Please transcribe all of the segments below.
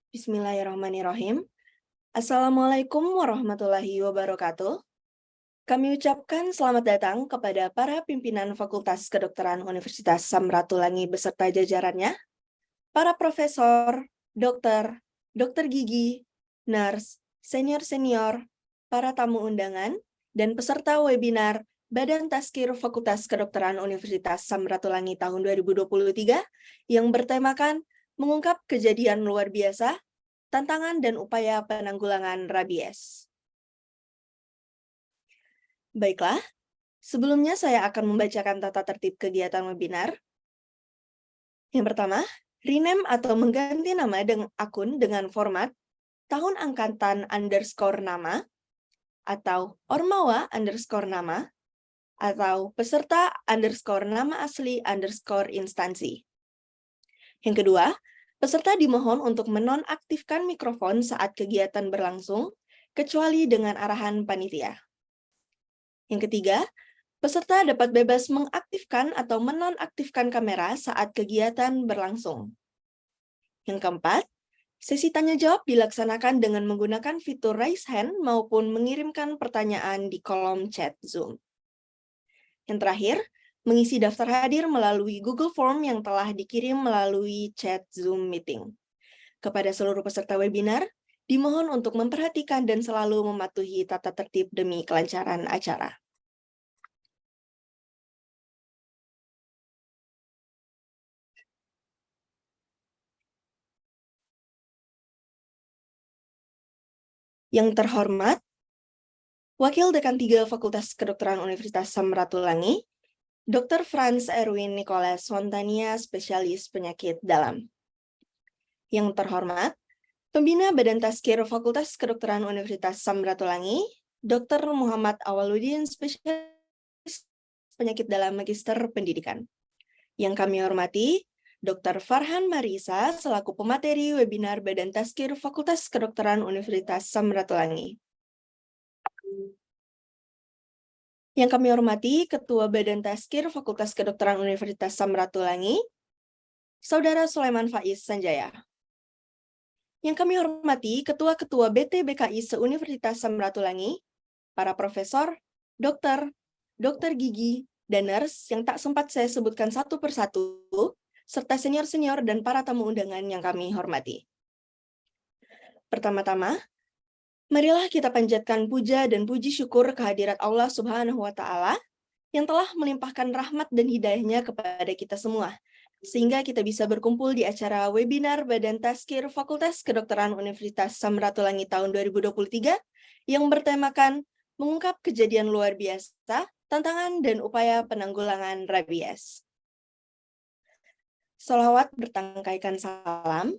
Bismillahirrahmanirrahim. Assalamualaikum warahmatullahi wabarakatuh. Kami ucapkan selamat datang kepada para pimpinan Fakultas Kedokteran Universitas Samratulangi beserta jajarannya, para profesor, dokter, dokter gigi, nurse, senior-senior, para tamu undangan, dan peserta webinar Badan Tazkir Fakultas Kedokteran Universitas Samratulangi tahun 2023 yang bertemakan mengungkap kejadian luar biasa, tantangan dan upaya penanggulangan rabies. Baiklah, sebelumnya saya akan membacakan tata tertib kegiatan webinar. Yang pertama, rename atau mengganti nama akun dengan format tahun angkatan underscore nama, atau ormawa underscore nama, atau peserta underscore nama asli underscore instansi. Yang kedua, peserta dimohon untuk menonaktifkan mikrofon saat kegiatan berlangsung, kecuali dengan arahan panitia. Yang ketiga, peserta dapat bebas mengaktifkan atau menonaktifkan kamera saat kegiatan berlangsung. Yang keempat, sesi tanya-jawab dilaksanakan dengan menggunakan fitur raise hand maupun mengirimkan pertanyaan di kolom chat Zoom. Yang terakhir, mengisi daftar hadir melalui Google Form yang telah dikirim melalui chat Zoom meeting. Kepada seluruh peserta webinar, dimohon untuk memperhatikan dan selalu mematuhi tata tertib demi kelancaran acara. Yang terhormat, Wakil Dekan 3 Fakultas Kedokteran Universitas Samratulangi, Dr. Franz Erwin Nicholas Fontania, spesialis penyakit dalam. Yang terhormat, Pembina Badan Tazkir Fakultas Kedokteran Universitas Samratulangi, Dr. Muhammad Awaludin, spesialis penyakit dalam Magister Pendidikan. Yang kami hormati, Dr. Farhan Marisa, selaku pemateri webinar Badan Tazkir Fakultas Kedokteran Universitas Samratulangi. Yang kami hormati, Ketua Badan Tazkir Fakultas Kedokteran Universitas Samratulangi, Saudara Sulaiman Faiz Sanjaya. Yang kami hormati, Ketua-Ketua BT-BKI se-Universitas Samratulangi, para profesor, dokter, dokter gigi, dan nurse yang tak sempat saya sebutkan satu persatu, serta senior-senior dan para tamu undangan yang kami hormati. Pertama-tama, marilah kita panjatkan puja dan puji syukur kehadirat Allah Subhanahu wa Ta'ala yang telah melimpahkan rahmat dan hidayahnya kepada kita semua, sehingga kita bisa berkumpul di acara webinar Badan Tazkir Fakultas Kedokteran Universitas Samratulangi tahun 2023 yang bertemakan mengungkap kejadian luar biasa, tantangan dan upaya penanggulangan rabies. Sholawat bertangkaikan salam.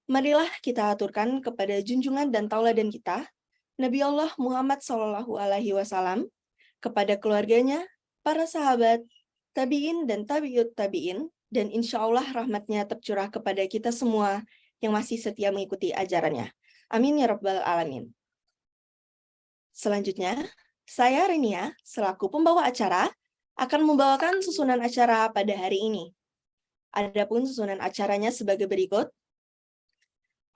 Marilah kita aturkan kepada junjungan dan tauladan kita, Nabi Allah Muhammad SAW, kepada keluarganya, para sahabat, tabi'in dan tabi'ut tabi'in, dan insya Allah rahmatnya tercurah kepada kita semua yang masih setia mengikuti ajarannya. Amin ya Rabbal Alamin. Selanjutnya, saya Renia, selaku pembawa acara, akan membawakan susunan acara pada hari ini. Adapun susunan acaranya sebagai berikut.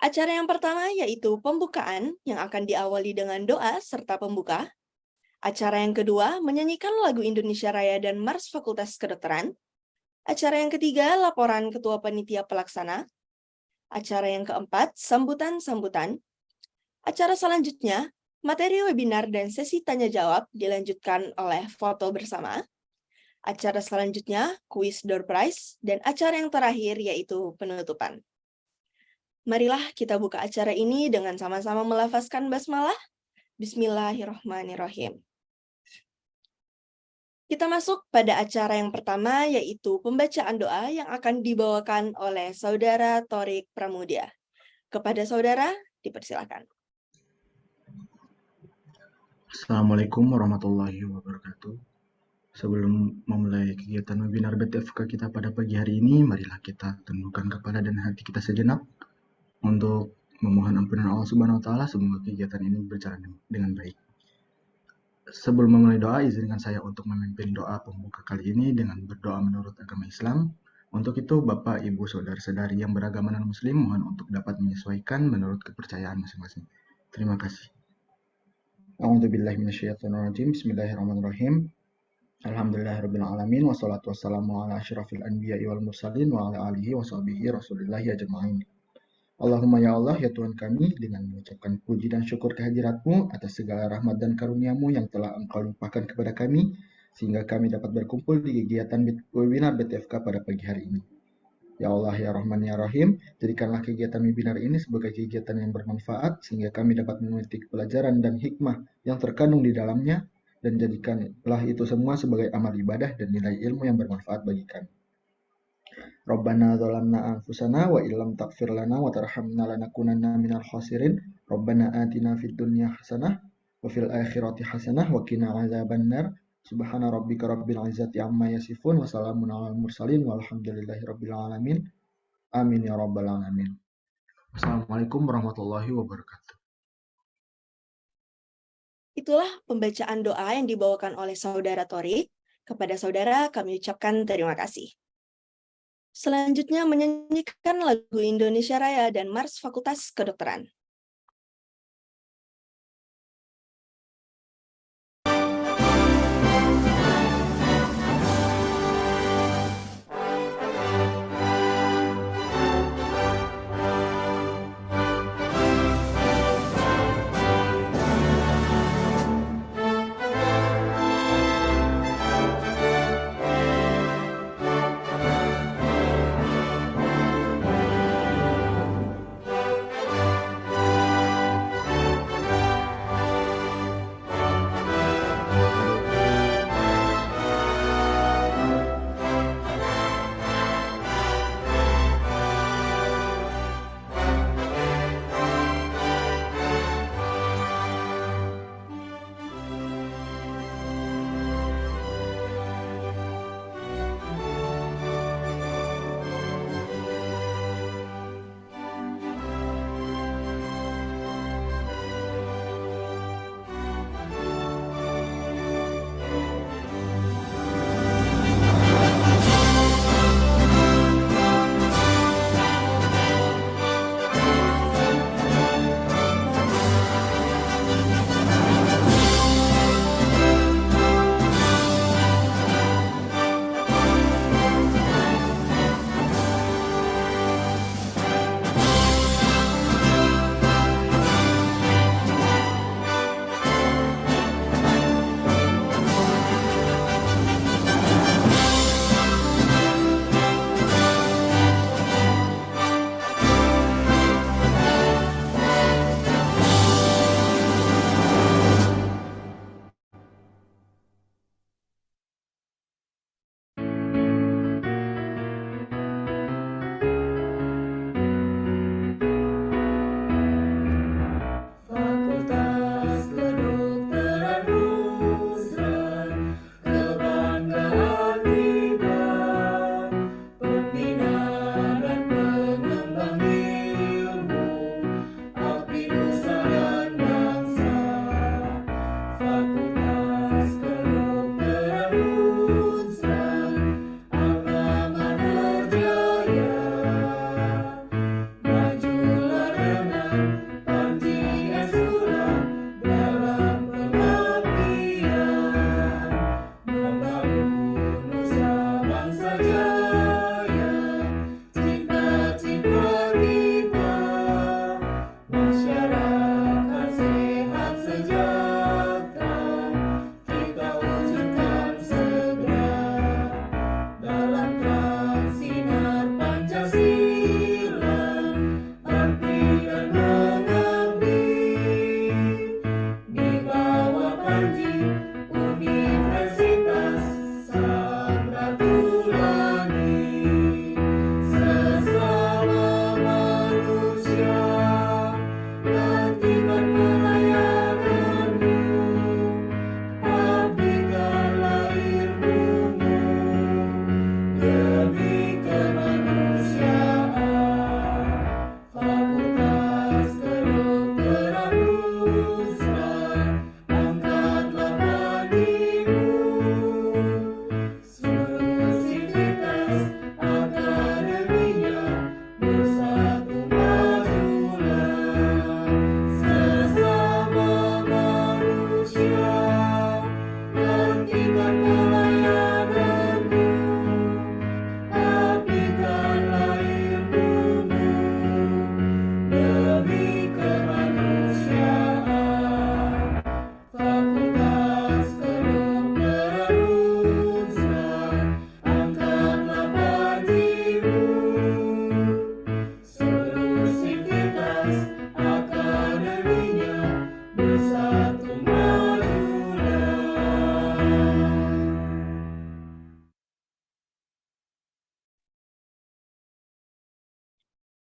Acara yang pertama yaitu pembukaan yang akan diawali dengan doa serta pembuka. Acara yang kedua menyanyikan lagu Indonesia Raya dan Mars Fakultas Kedokteran. Acara yang ketiga laporan Ketua Panitia Pelaksana. Acara yang keempat sambutan-sambutan. Acara selanjutnya materi webinar dan sesi tanya-jawab dilanjutkan oleh foto bersama. Acara selanjutnya kuis door prize dan acara yang terakhir yaitu penutupan. Marilah kita buka acara ini dengan sama-sama melafazkan basmalah. Bismillahirrahmanirrahim. Kita masuk pada acara yang pertama, yaitu pembacaan doa yang akan dibawakan oleh Saudara Thorik Pramudia. Kepada saudara, dipersilakan. Assalamualaikum warahmatullahi wabarakatuh. Sebelum memulai kegiatan webinar BTFK kita pada pagi hari ini, marilah kita tundukkan kepala dan hati kita sejenak untuk memohon ampunan Allah Subhanahu wa Ta'ala. Semoga kegiatan ini berjalan dengan baik. Sebelum memulai doa, izinkan saya untuk memimpin doa pembuka kali ini dengan berdoa menurut agama Islam. Untuk itu, Bapak, Ibu, Saudara-saudari yang beragama non-Muslim mohon untuk dapat menyesuaikan menurut kepercayaan masing-masing. Terima kasih. A'udzubillahi minasyaitonirrajim. Bismillahirrahmanirrahim. Alhamdulillahirabbil alamin wassalatu wassalamu ala asyrafil anbiya'i wal mursalin wa ala alihi washabihi rasulillahi ajma'in. Allahumma ya Allah ya Tuhan kami, dengan mengucapkan puji dan syukur kehadirat-Mu atas segala rahmat dan karunia-Mu yang telah Engkau limpahkan kepada kami, sehingga kami dapat berkumpul di kegiatan webinar BTFK pada pagi hari ini. Ya Allah ya Rahman ya Rahim, jadikanlah kegiatan webinar ini sebagai kegiatan yang bermanfaat, sehingga kami dapat memetik pelajaran dan hikmah yang terkandung di dalamnya, dan jadikanlah itu semua sebagai amal ibadah dan nilai ilmu yang bermanfaat bagi kami. Rabbana zalamna anfusana wa illam taghfir lana wa tarhamna lanakunanna minal khasirin. Rabbana atina fid dunya hasanah wa fil akhirati hasanah wa qina adzabannar. Subhana rabbika rabbil izzati amma yasifun wa salamun alal mursalin walhamdulillahi rabbil alamin. Amin ya rabbal alamin. Assalamualaikum warahmatullahi wabarakatuh. Itulah pembacaan doa yang dibawakan oleh Saudara Torik. Kepada saudara kami ucapkan terima kasih. Selanjutnya menyanyikan lagu Indonesia Raya dan Mars Fakultas Kedokteran.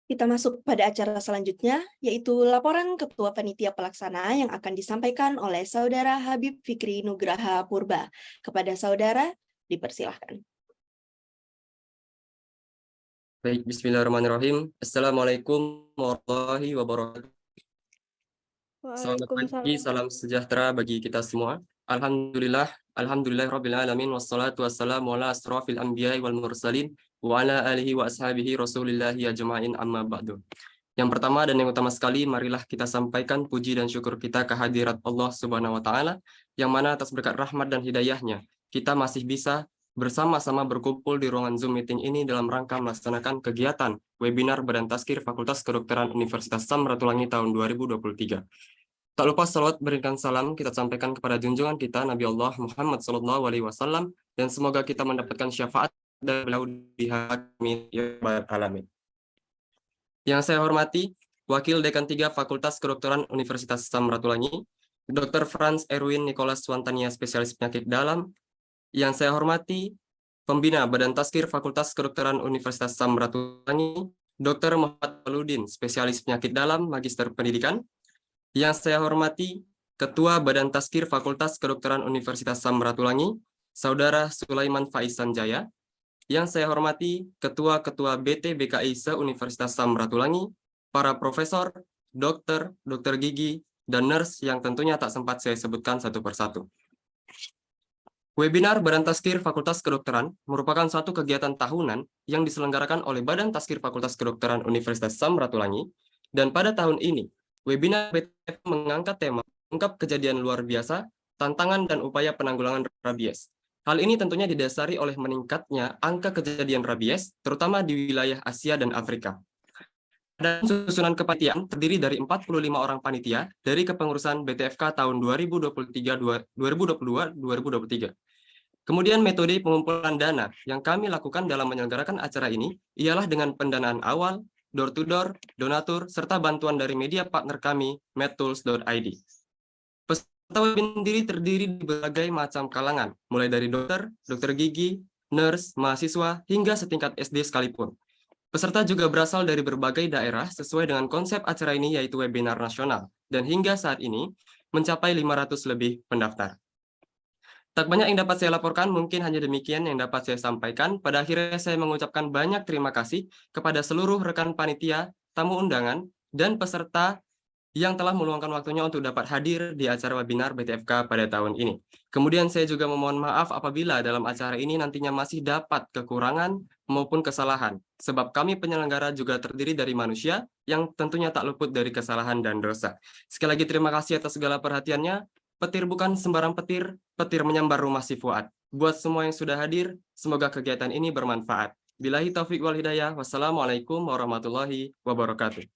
Kita masuk pada acara selanjutnya, yaitu laporan Ketua Panitia Pelaksana yang akan disampaikan oleh Saudara Habib Fikri Nugraha Purba. Kepada Saudara, dipersilahkan. Baik, bismillahirrahmanirrahim. Assalamualaikum warahmatullahi wabarakatuh. Selamat pagi, salam sejahtera bagi kita semua. Alhamdulillah rabbil wassalatu wassalamu ala asrafil anbiya'i wal mursalin wa ala alihi wa ashabihi rasulillahi ajma'in amma ba'du. Yang pertama dan yang utama sekali, marilah kita sampaikan puji dan syukur kita kehadirat Allah Subhanahu wa taala, yang mana atas berkat rahmat dan hidayahnya kita masih bisa bersama-sama berkumpul di ruangan Zoom meeting ini dalam rangka melaksanakan kegiatan webinar Badan Tazkir Fakultas Kedokteran Universitas Samratulangi tahun 2023. Tak lupa salawat berikan salam kita sampaikan kepada junjungan kita Nabi Allah Muhammad SAW, dan semoga kita mendapatkan syafaat dari beliau di hati ya rabbal alamin. Yang saya hormati Wakil Dekan 3 Fakultas Kedokteran Universitas Samratulangi, Dr. Franz Erwin Nicholas Swantania, spesialis penyakit dalam. Yang saya hormati Pembina Badan Tazkir Fakultas Kedokteran Universitas Samratulangi, Dr. Muhammad Aludin, spesialis penyakit dalam, Magister Pendidikan. Yang saya hormati Ketua Badan Tazkir Fakultas Kedokteran Universitas Samratulangi, Saudara Sulaiman Faiz Sanjaya. Yang saya hormati Ketua-Ketua BT BKI se-Universitas Samratulangi, para profesor, dokter, dokter gigi, dan nurse yang tentunya tak sempat saya sebutkan satu persatu. Webinar Badan Tazkir Fakultas Kedokteran merupakan suatu kegiatan tahunan yang diselenggarakan oleh Badan Tazkir Fakultas Kedokteran Universitas Samratulangi, dan pada tahun ini, webinar BTF mengangkat tema "Ungkap Kejadian Luar Biasa, Tantangan dan Upaya Penanggulangan Rabies". Hal ini tentunya didasari oleh meningkatnya angka kejadian rabies, terutama di wilayah Asia dan Afrika. Dan susunan kepanitiaan terdiri dari 45 orang panitia dari kepengurusan BTFK tahun 2022-2023. Kemudian metode pengumpulan dana yang kami lakukan dalam menyelenggarakan acara ini ialah dengan pendanaan awal, door-to-door, donatur, serta bantuan dari media partner kami, medtools.id. Peserta webinar terdiri di berbagai macam kalangan, mulai dari dokter, dokter gigi, nurse, mahasiswa, hingga setingkat SD sekalipun. Peserta juga berasal dari berbagai daerah sesuai dengan konsep acara ini, yaitu webinar nasional, dan hingga saat ini mencapai 500 lebih pendaftar. Tak banyak yang dapat saya laporkan, mungkin hanya demikian yang dapat saya sampaikan. Pada akhirnya saya mengucapkan banyak terima kasih kepada seluruh rekan panitia, tamu undangan, dan peserta yang telah meluangkan waktunya untuk dapat hadir di acara webinar BTFK pada tahun ini. Kemudian saya juga memohon maaf apabila dalam acara ini nantinya masih dapat kekurangan maupun kesalahan, sebab kami penyelenggara juga terdiri dari manusia yang tentunya tak luput dari kesalahan dan dosa. Sekali lagi terima kasih atas segala perhatiannya. Petir bukan sembarang petir, petir menyambar rumah si Fuad. Buat semua yang sudah hadir, semoga kegiatan ini bermanfaat. Billahi taufiq wal hidayah. Wassalamualaikum warahmatullahi wabarakatuh.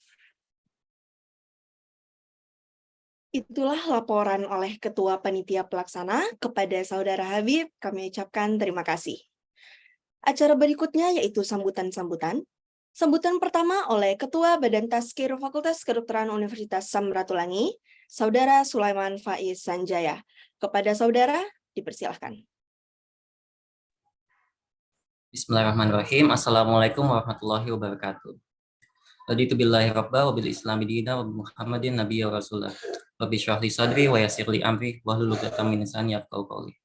Itulah laporan oleh Ketua Panitia Pelaksana kepada Saudara Habib. Kami ucapkan terima kasih. Acara berikutnya yaitu sambutan-sambutan. Sambutan pertama oleh Ketua Badan Tazkir Fakultas Kedokteran Universitas Samratulangi, Saudara Sulaiman Faiz Sanjaya. Kepada Saudara, dipersilahkan. Bismillahirrahmanirrahim. Assalamualaikum warahmatullahi wabarakatuh. Raditu billahi rabba wa bil islami dina wa Muhammadin nabiyya wa rasulah. Rabbi shrah li sadri wa yassir li amri wahlul 'uqdatam min lisani yafqahu qawli.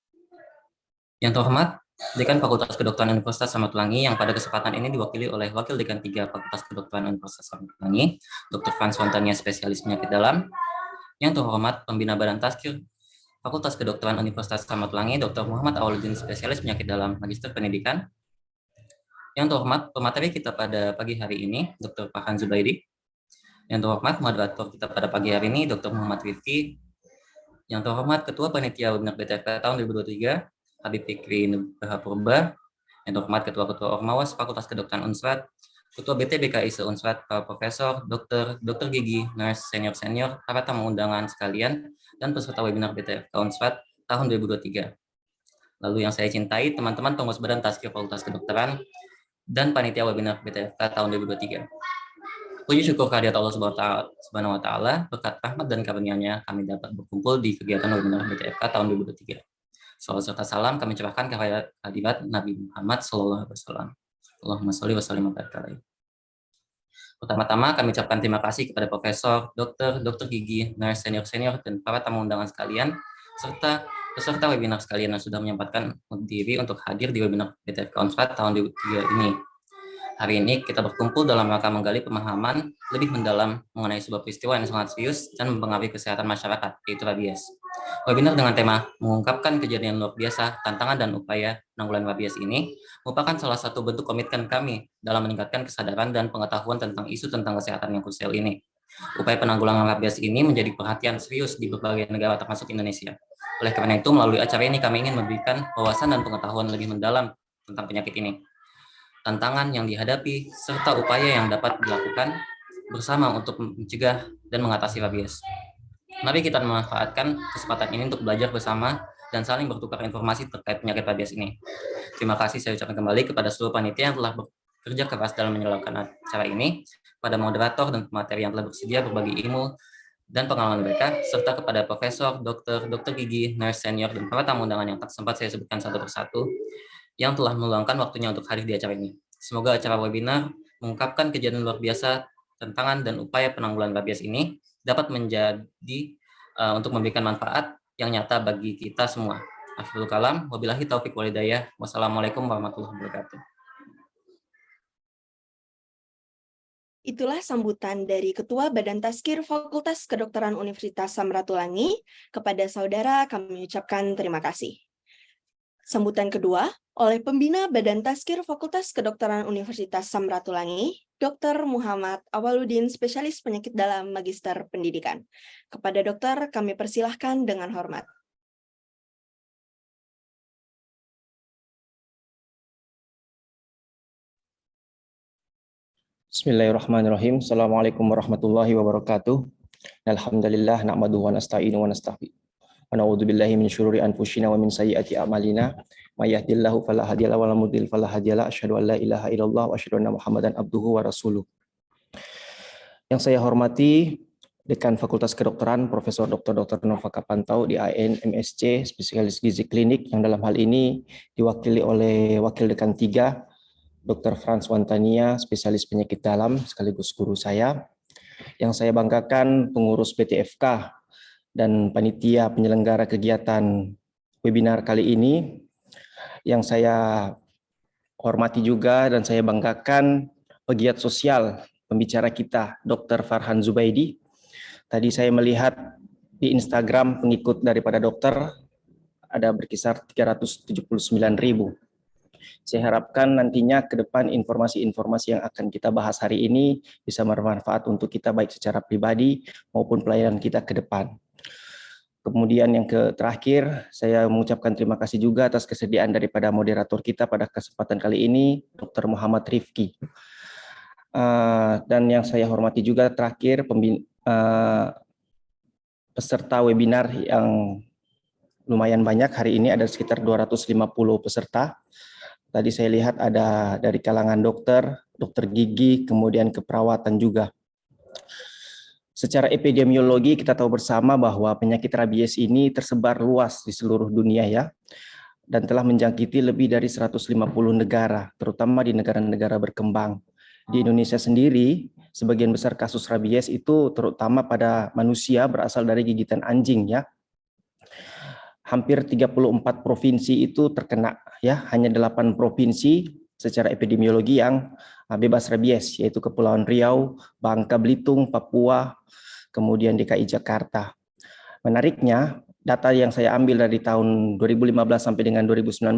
Yang terhormat Dekan Fakultas Kedokteran Universitas Samratulangi, yang pada kesempatan ini diwakili oleh Wakil Dekan 3 Fakultas Kedokteran Universitas Samratulangi, Dr. Franz Swantania, spesialis penyakit dalam. Yang terhormat Pembina Badan Tazkir Fakultas Kedokteran Universitas Samratulangi, Dr. Muhammad Awaludin, spesialis penyakit dalam, Magister Pendidikan. Yang terhormat pemateri kita pada pagi hari ini, Dr. Farhan Zubaidi. Yang terhormat moderator kita pada pagi hari ini, Dr. Muhammad Rifki. Yang terhormat Ketua Panitia Webinar BTFK tahun 2023, Habib Fikri Nugraha Purba. Yang terhormat Ketua-Ketua Ormawas Fakultas Kedokteran Unsrat, Ketua BT BKI se-Unsrat, para profesor, dokter, dokter gigi, nurse, senior-senior, para tamu undangan sekalian, dan peserta webinar BTFK Unsrat tahun 2023. Lalu yang saya cintai, teman-teman pengurus Badan Tazkir Fakultas Kedokteran dan panitia webinar BTFK tahun 2023. Puji syukur kehadirat Allah Subhanahu wa taala, berkat rahmat dan karunia-Nya kami dapat berkumpul di kegiatan webinar BTFK tahun 2023. Salawat serta salam kami curahkan kehadirat Nabi Muhammad sallallahu alaihi wasallam. Allahumma sholli wa sallim wa barik alaihi. Pertama-tama kami ucapkan terima kasih kepada Profesor, Dokter Gigi, nurse senior-senior, dan para tamu undangan sekalian, serta peserta webinar sekalian yang sudah menyempatkan diri untuk hadir di webinar BTFK Unpad tahun 2023 ini. Hari ini kita berkumpul dalam rangka menggali pemahaman lebih mendalam mengenai sebuah peristiwa yang sangat serius dan mempengaruhi kesehatan masyarakat, yaitu rabies. Webinar dengan tema mengungkapkan kejadian luar biasa, tantangan dan upaya penanggulangan rabies ini merupakan salah satu bentuk komitmen kami dalam meningkatkan kesadaran dan pengetahuan tentang isu tentang kesehatan yang krusial ini. Upaya penanggulangan rabies ini menjadi perhatian serius di berbagai negara termasuk Indonesia. Oleh karena itu, melalui acara ini kami ingin memberikan wawasan dan pengetahuan lebih mendalam tentang penyakit ini, tantangan yang dihadapi, serta upaya yang dapat dilakukan bersama untuk mencegah dan mengatasi rabies. Mari kita memanfaatkan kesempatan ini untuk belajar bersama dan saling bertukar informasi terkait penyakit rabies ini. Terima kasih saya ucapkan kembali kepada seluruh panitia yang telah bekerja keras dalam menyelenggarakan acara ini, pada moderator dan pemateri yang telah bersedia berbagi ilmu dan pengalaman mereka, serta kepada Profesor, Dokter Gigi, nurse senior, dan para tamu undangan yang tak sempat saya sebutkan satu persatu, yang telah meluangkan waktunya untuk hadir di acara ini. Semoga acara webinar mengungkapkan kejadian luar biasa, tantangan, dan upaya penanggulangan rabies ini dapat menjadi untuk memberikan manfaat yang nyata bagi kita semua. Akhirul kalam, wabillahi taufiq walhidayah. Wassalamualaikum warahmatullahi wabarakatuh. Itulah sambutan dari Ketua Badan Tazkir Fakultas Kedokteran Universitas Samratulangi. Kepada saudara kami ucapkan terima kasih. Sambutan kedua oleh Pembina Badan Tazkir Fakultas Kedokteran Universitas Samratulangi, Dr. Muhammad Awaludin, spesialis penyakit dalam Magister Pendidikan. Kepada dokter kami persilahkan dengan hormat. Bismillahirrahmanirrahim. Assalamualaikum warahmatullahi wabarakatuh. Alhamdulillah na'maduhu wa nasta'inu wa nastaghfiruh. Wa na'udzu billahi min syururi anfusina wa min sayyiati a'malina. May yahdihillahu fala hadiya lahu wa may yudlil fala hadiya lahu. Asyhadu an la ilaha illallah wa asyhadu anna Muhammadan abduhu wa rasuluh. Yang saya hormati Dekan Fakultas Kedokteran Profesor Dr. Nova Kapantau di AN MSc Spesialis Gizi Klinik, yang dalam hal ini diwakili oleh Wakil Dekan 3 Dr. Franz Wantania, spesialis penyakit dalam sekaligus guru saya. Yang saya banggakan pengurus BTFK dan panitia penyelenggara kegiatan webinar kali ini. Yang saya hormati juga dan saya banggakan pegiat sosial pembicara kita, Dr. Farhan Zubaidi. Tadi saya melihat di Instagram pengikut daripada dokter ada berkisar 379.000. Saya harapkan nantinya ke depan informasi-informasi yang akan kita bahas hari ini bisa bermanfaat untuk kita baik secara pribadi maupun pelayanan kita ke depan. Kemudian yang terakhir, saya mengucapkan terima kasih juga atas kesediaan daripada moderator kita pada kesempatan kali ini, Dr. Muhammad Rifki. Dan yang saya hormati juga terakhir, peserta webinar yang lumayan banyak hari ini, ada sekitar 250 peserta. Tadi saya lihat ada dari kalangan dokter gigi, kemudian keperawatan juga. Secara epidemiologi kita tahu bersama bahwa penyakit rabies ini tersebar luas di seluruh dunia ya, dan telah menjangkiti lebih dari 150 negara, terutama di negara-negara berkembang. Di Indonesia sendiri, sebagian besar kasus rabies itu terutama pada manusia berasal dari gigitan anjing ya. Hampir 34 provinsi itu terkena ya, hanya 8 provinsi secara epidemiologi yang bebas rabies, yaitu Kepulauan Riau, Bangka Belitung, Papua, kemudian DKI Jakarta. Menariknya, data yang saya ambil dari tahun 2015 sampai dengan 2019,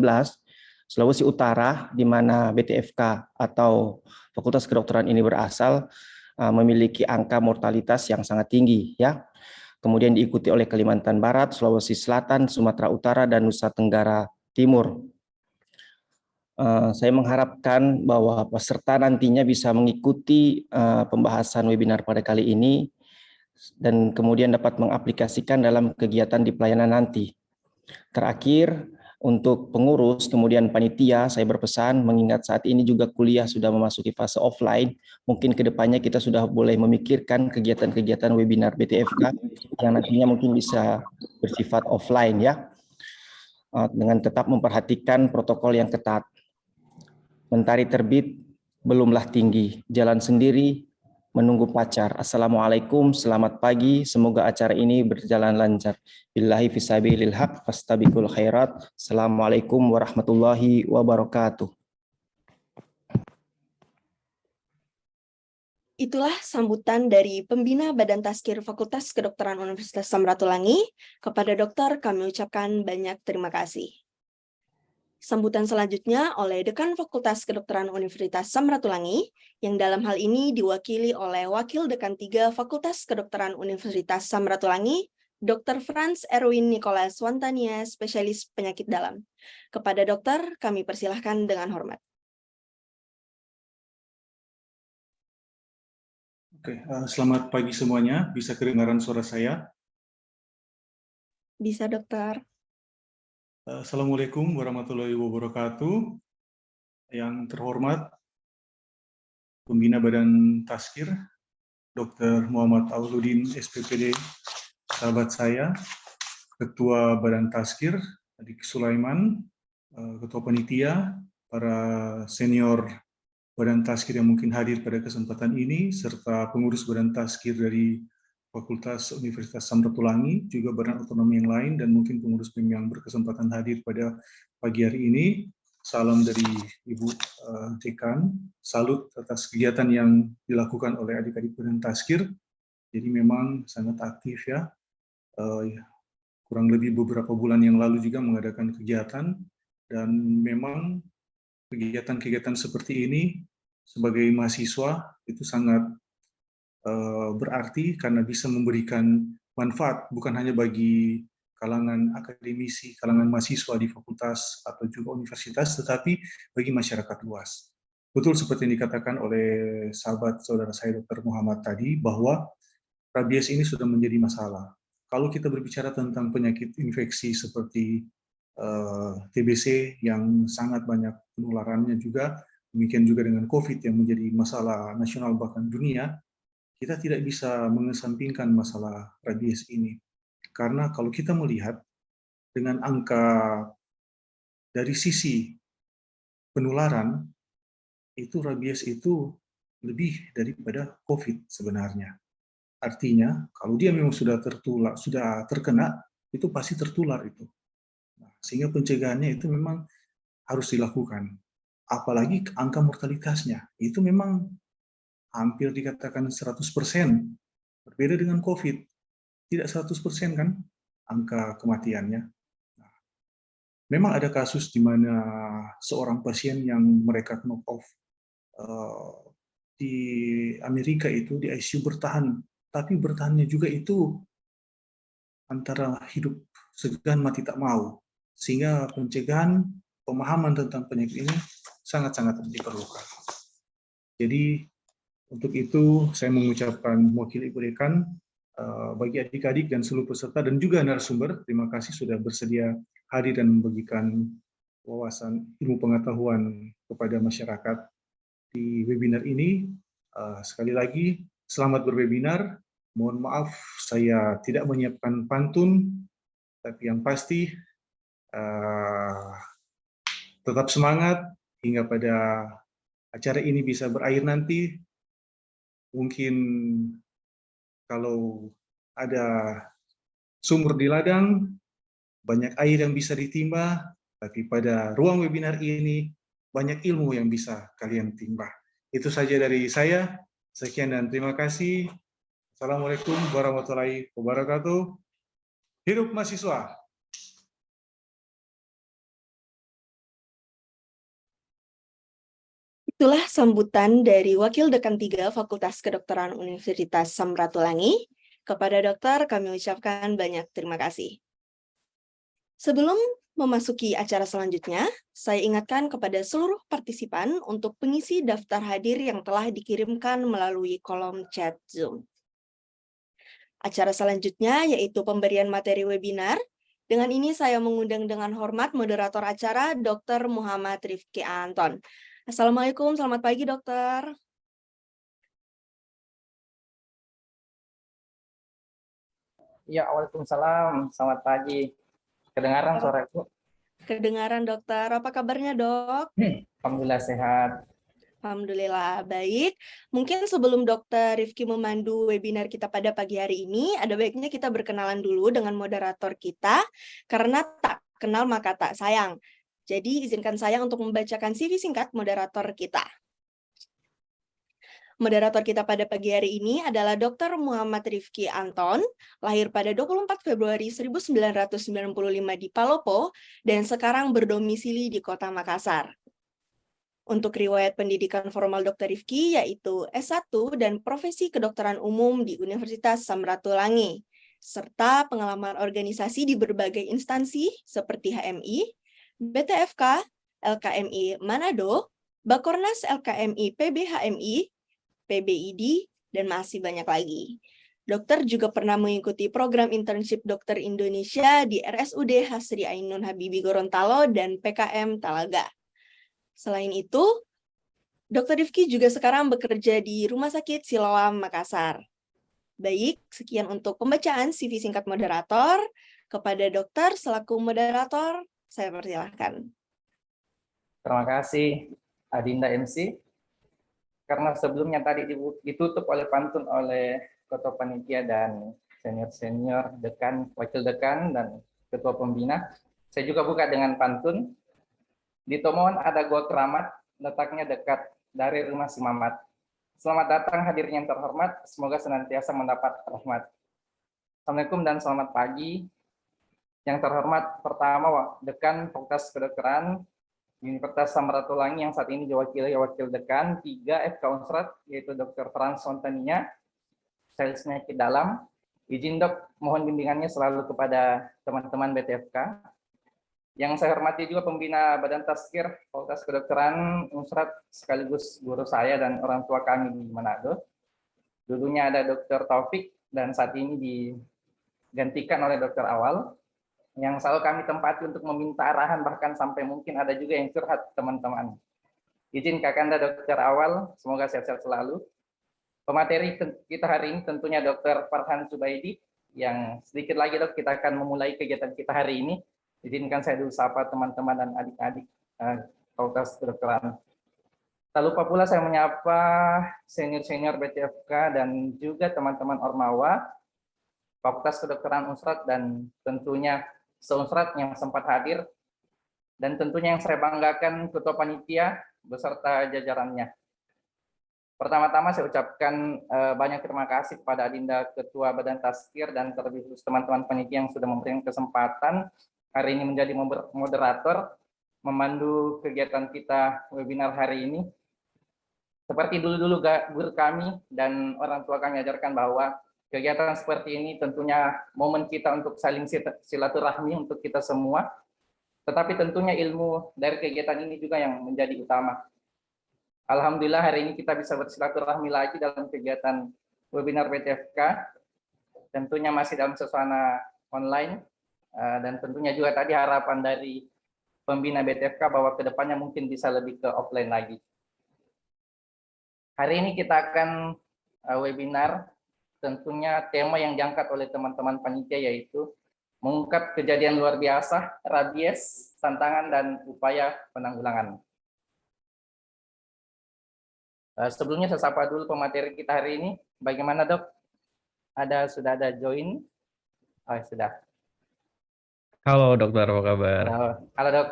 Sulawesi Utara, di mana BTFK atau Fakultas Kedokteran ini berasal, memiliki angka mortalitas yang sangat tinggi ya. Kemudian diikuti oleh Kalimantan Barat, Sulawesi Selatan, Sumatera Utara, dan Nusa Tenggara Timur. Saya mengharapkan bahwa peserta nantinya bisa mengikuti pembahasan webinar pada kali ini dan kemudian dapat mengaplikasikan dalam kegiatan di pelayanan nanti. Terakhir, untuk pengurus, kemudian panitia, saya berpesan mengingat saat ini juga kuliah sudah memasuki fase offline, mungkin kedepannya kita sudah boleh memikirkan kegiatan-kegiatan webinar BTFK yang nantinya mungkin bisa bersifat offline ya, dengan tetap memperhatikan protokol yang ketat. Mentari terbit belumlah tinggi, jalan sendiri menunggu pacar. Assalamualaikum, selamat pagi. Semoga acara ini berjalan lancar. Billahi fisabilil haq, fastabiqul khairat. Assalamualaikum warahmatullahi wabarakatuh. Itulah sambutan dari Pembina Badan Tazkir Fakultas Kedokteran Universitas Samratulangi. Kepada dokter kami ucapkan banyak terima kasih. Sambutan selanjutnya oleh Dekan Fakultas Kedokteran Universitas Samratulangi, yang dalam hal ini diwakili oleh Wakil Dekan 3 Fakultas Kedokteran Universitas Samratulangi, Dr. Franz Erwin Nicholas Wantania, spesialis penyakit dalam. Kepada dokter, kami persilahkan dengan hormat. Oke, selamat pagi semuanya. Bisa kedengaran suara saya? Bisa, dokter. Assalamualaikum warahmatullahi wabarakatuh. Yang terhormat, Pembina Badan Tazkir, Dr. Muhammad Auluddin, SPPD, sahabat saya, Ketua Badan Tazkir, Adik Sulaiman, Ketua Panitia, para senior Badan Tazkir yang mungkin hadir pada kesempatan ini, serta pengurus Badan Tazkir dari Fakultas Universitas Samratulangi, juga badan otonomi yang lain, dan mungkin pengurus BEM yang berkesempatan hadir pada pagi hari ini. Salam dari Ibu Dekan, salut atas kegiatan yang dilakukan oleh adik-adik Badan Tazkir. Jadi memang sangat aktif ya, kurang lebih beberapa bulan yang lalu juga mengadakan kegiatan, dan memang kegiatan-kegiatan seperti ini sebagai mahasiswa itu sangat berarti karena bisa memberikan manfaat bukan hanya bagi kalangan akademisi, kalangan mahasiswa di fakultas atau juga universitas, tetapi bagi masyarakat luas. Betul seperti yang dikatakan oleh sahabat saudara saya Dr. Muhammad tadi, bahwa rabies ini sudah menjadi masalah. Kalau kita berbicara tentang penyakit infeksi seperti TBC yang sangat banyak penularannya juga, demikian juga dengan COVID yang menjadi masalah nasional bahkan dunia, kita tidak bisa mengesampingkan masalah rabies ini. Karena kalau kita melihat dengan angka dari sisi penularan, itu rabies itu lebih daripada COVID sebenarnya. Artinya, kalau dia memang sudah terkena, itu pasti tertular itu. Nah, sehingga pencegahannya itu memang harus dilakukan. Apalagi angka mortalitasnya, itu memang hampir dikatakan 100%. Berbeda dengan COVID, tidak 100% kan angka kematiannya. Nah, memang ada kasus di mana seorang pasien yang mereka knock off di Amerika itu di ICU bertahan, tapi bertahannya juga itu antara hidup segan mati tak mau, sehingga pencegahan, pemahaman tentang penyakit ini sangat-sangat diperlukan. Jadi untuk itu saya mengucapkan mewakili Ibu Dekan, bagi adik-adik dan seluruh peserta dan juga narasumber, terima kasih sudah bersedia hadir dan membagikan wawasan ilmu pengetahuan kepada masyarakat di webinar ini. Sekali lagi, selamat berwebinar. Mohon maaf saya tidak menyiapkan pantun, tapi yang pasti tetap semangat hingga pada acara ini bisa berakhir nanti. Mungkin kalau ada sumur di ladang, banyak air yang bisa ditimba, tapi pada ruang webinar ini banyak ilmu yang bisa kalian timba. Itu saja dari saya. Sekian dan terima kasih. Assalamualaikum warahmatullahi wabarakatuh. Hidup mahasiswa. Itulah sambutan dari Wakil Dekan 3 Fakultas Kedokteran Universitas Samratulangi. Kepada dokter kami ucapkan banyak terima kasih. Sebelum memasuki acara selanjutnya, saya ingatkan kepada seluruh partisipan untuk pengisi daftar hadir yang telah dikirimkan melalui kolom chat Zoom. Acara selanjutnya yaitu pemberian materi webinar. Dengan ini saya mengundang dengan hormat moderator acara Dr. Muhammad Rifki Anton. Assalamualaikum, selamat pagi dokter. Ya, waalaikumsalam. Selamat pagi. Kedengaran suaraku? Kedengaran dokter, apa kabarnya dok? Alhamdulillah sehat. Alhamdulillah, baik. Mungkin sebelum Dr. Rifki memandu webinar kita pada pagi hari ini, ada baiknya kita berkenalan dulu dengan moderator kita, karena tak kenal maka tak sayang. Jadi izinkan saya untuk membacakan CV singkat moderator kita. Moderator kita pada pagi hari ini adalah Dr. Muhammad Rifki Anton, lahir pada 24 Februari 1995 di Palopo, dan sekarang berdomisili di Kota Makassar. Untuk riwayat pendidikan formal Dr. Rifki yaitu S1 dan profesi kedokteran umum di Universitas Samratulangi, serta pengalaman organisasi di berbagai instansi seperti HMI, BTFK, LKMI Manado, Bakornas LKMI PBHMI, PBID, dan masih banyak lagi. Dokter juga pernah mengikuti program internship dokter Indonesia di RSUD Hasri Ainun Habibie Gorontalo dan PKM Talaga. Selain itu, Dr. Rifki juga sekarang bekerja di Rumah Sakit Siloam, Makassar. Baik, sekian untuk pembacaan CV singkat moderator. Kepada dokter selaku moderator, saya persilahkan. Terima kasih Adinda MC. Karena sebelumnya tadi ditutup oleh pantun oleh Ketua Panitia dan senior-senior dekan, wakil dekan, dan Ketua Pembina, saya juga buka dengan pantun. Di Tomohon ada gua keramat, letaknya dekat dari rumah si Mamat. Selamat datang hadirin yang terhormat, semoga senantiasa mendapat rahmat. Assalamualaikum dan selamat pagi. Yang terhormat pertama, Dekan Fakultas Kedokteran Universitas Samratulangi yang saat ini diwakili wakil dekan, 3 FK Unsrat, yaitu Dr. Frans Sontania, spesialis penyakit dalam. Izin dok, mohon bimbingannya selalu kepada teman-teman BTFK. Yang saya hormati juga pembina Badan Tazkir Fakultas Kedokteran Unsrat sekaligus guru saya dan orang tua kami di Manado. Dulunya ada Dr. Taufik dan saat ini digantikan oleh Dr. Awal, yang selalu kami tempati untuk meminta arahan, bahkan sampai mungkin ada juga yang curhat teman-teman. Izin Kakanda Dr. Awal, semoga sehat-sehat selalu. Pemateri kita hari ini tentunya Dr. Farhan Zubaidi, yang sedikit lagi dok kita akan memulai kegiatan kita hari ini. Izinkan saya dulu sapa teman-teman dan adik-adik Fakultas Kedokteran. Tak lupa pula saya menyapa senior-senior BTFK dan juga teman-teman Ormawa, Fakultas Kedokteran Unsrat, dan tentunya se-Unsrat yang sempat hadir, dan tentunya yang saya banggakan Ketua Panitia beserta jajarannya. Pertama-tama saya ucapkan banyak terima kasih kepada Adinda Ketua Badan Tazkir dan terlebih khusus teman-teman panitia yang sudah memberikan kesempatan hari ini menjadi moderator, memandu kegiatan kita webinar hari ini. Seperti dulu-dulu guru kami dan orang tua kami ajarkan bahwa kegiatan seperti ini tentunya momen kita untuk saling silaturahmi untuk kita semua, tetapi tentunya ilmu dari kegiatan ini juga yang menjadi utama. Alhamdulillah hari ini kita bisa bersilaturahmi lagi dalam kegiatan webinar BTFK, tentunya masih dalam suasana online, dan tentunya juga tadi harapan dari pembina BTFK bahwa kedepannya mungkin bisa lebih ke offline lagi. Hari ini kita akan webinar, tentunya tema yang diangkat oleh teman-teman panitia yaitu mengungkap kejadian luar biasa, rabies, tantangan dan upaya penanggulangan. Sebelumnya saya sapa dulu pemateri kita hari ini. Bagaimana dok? Sudah ada join? Oh sudah. Halo dokter, apa kabar? Halo dok.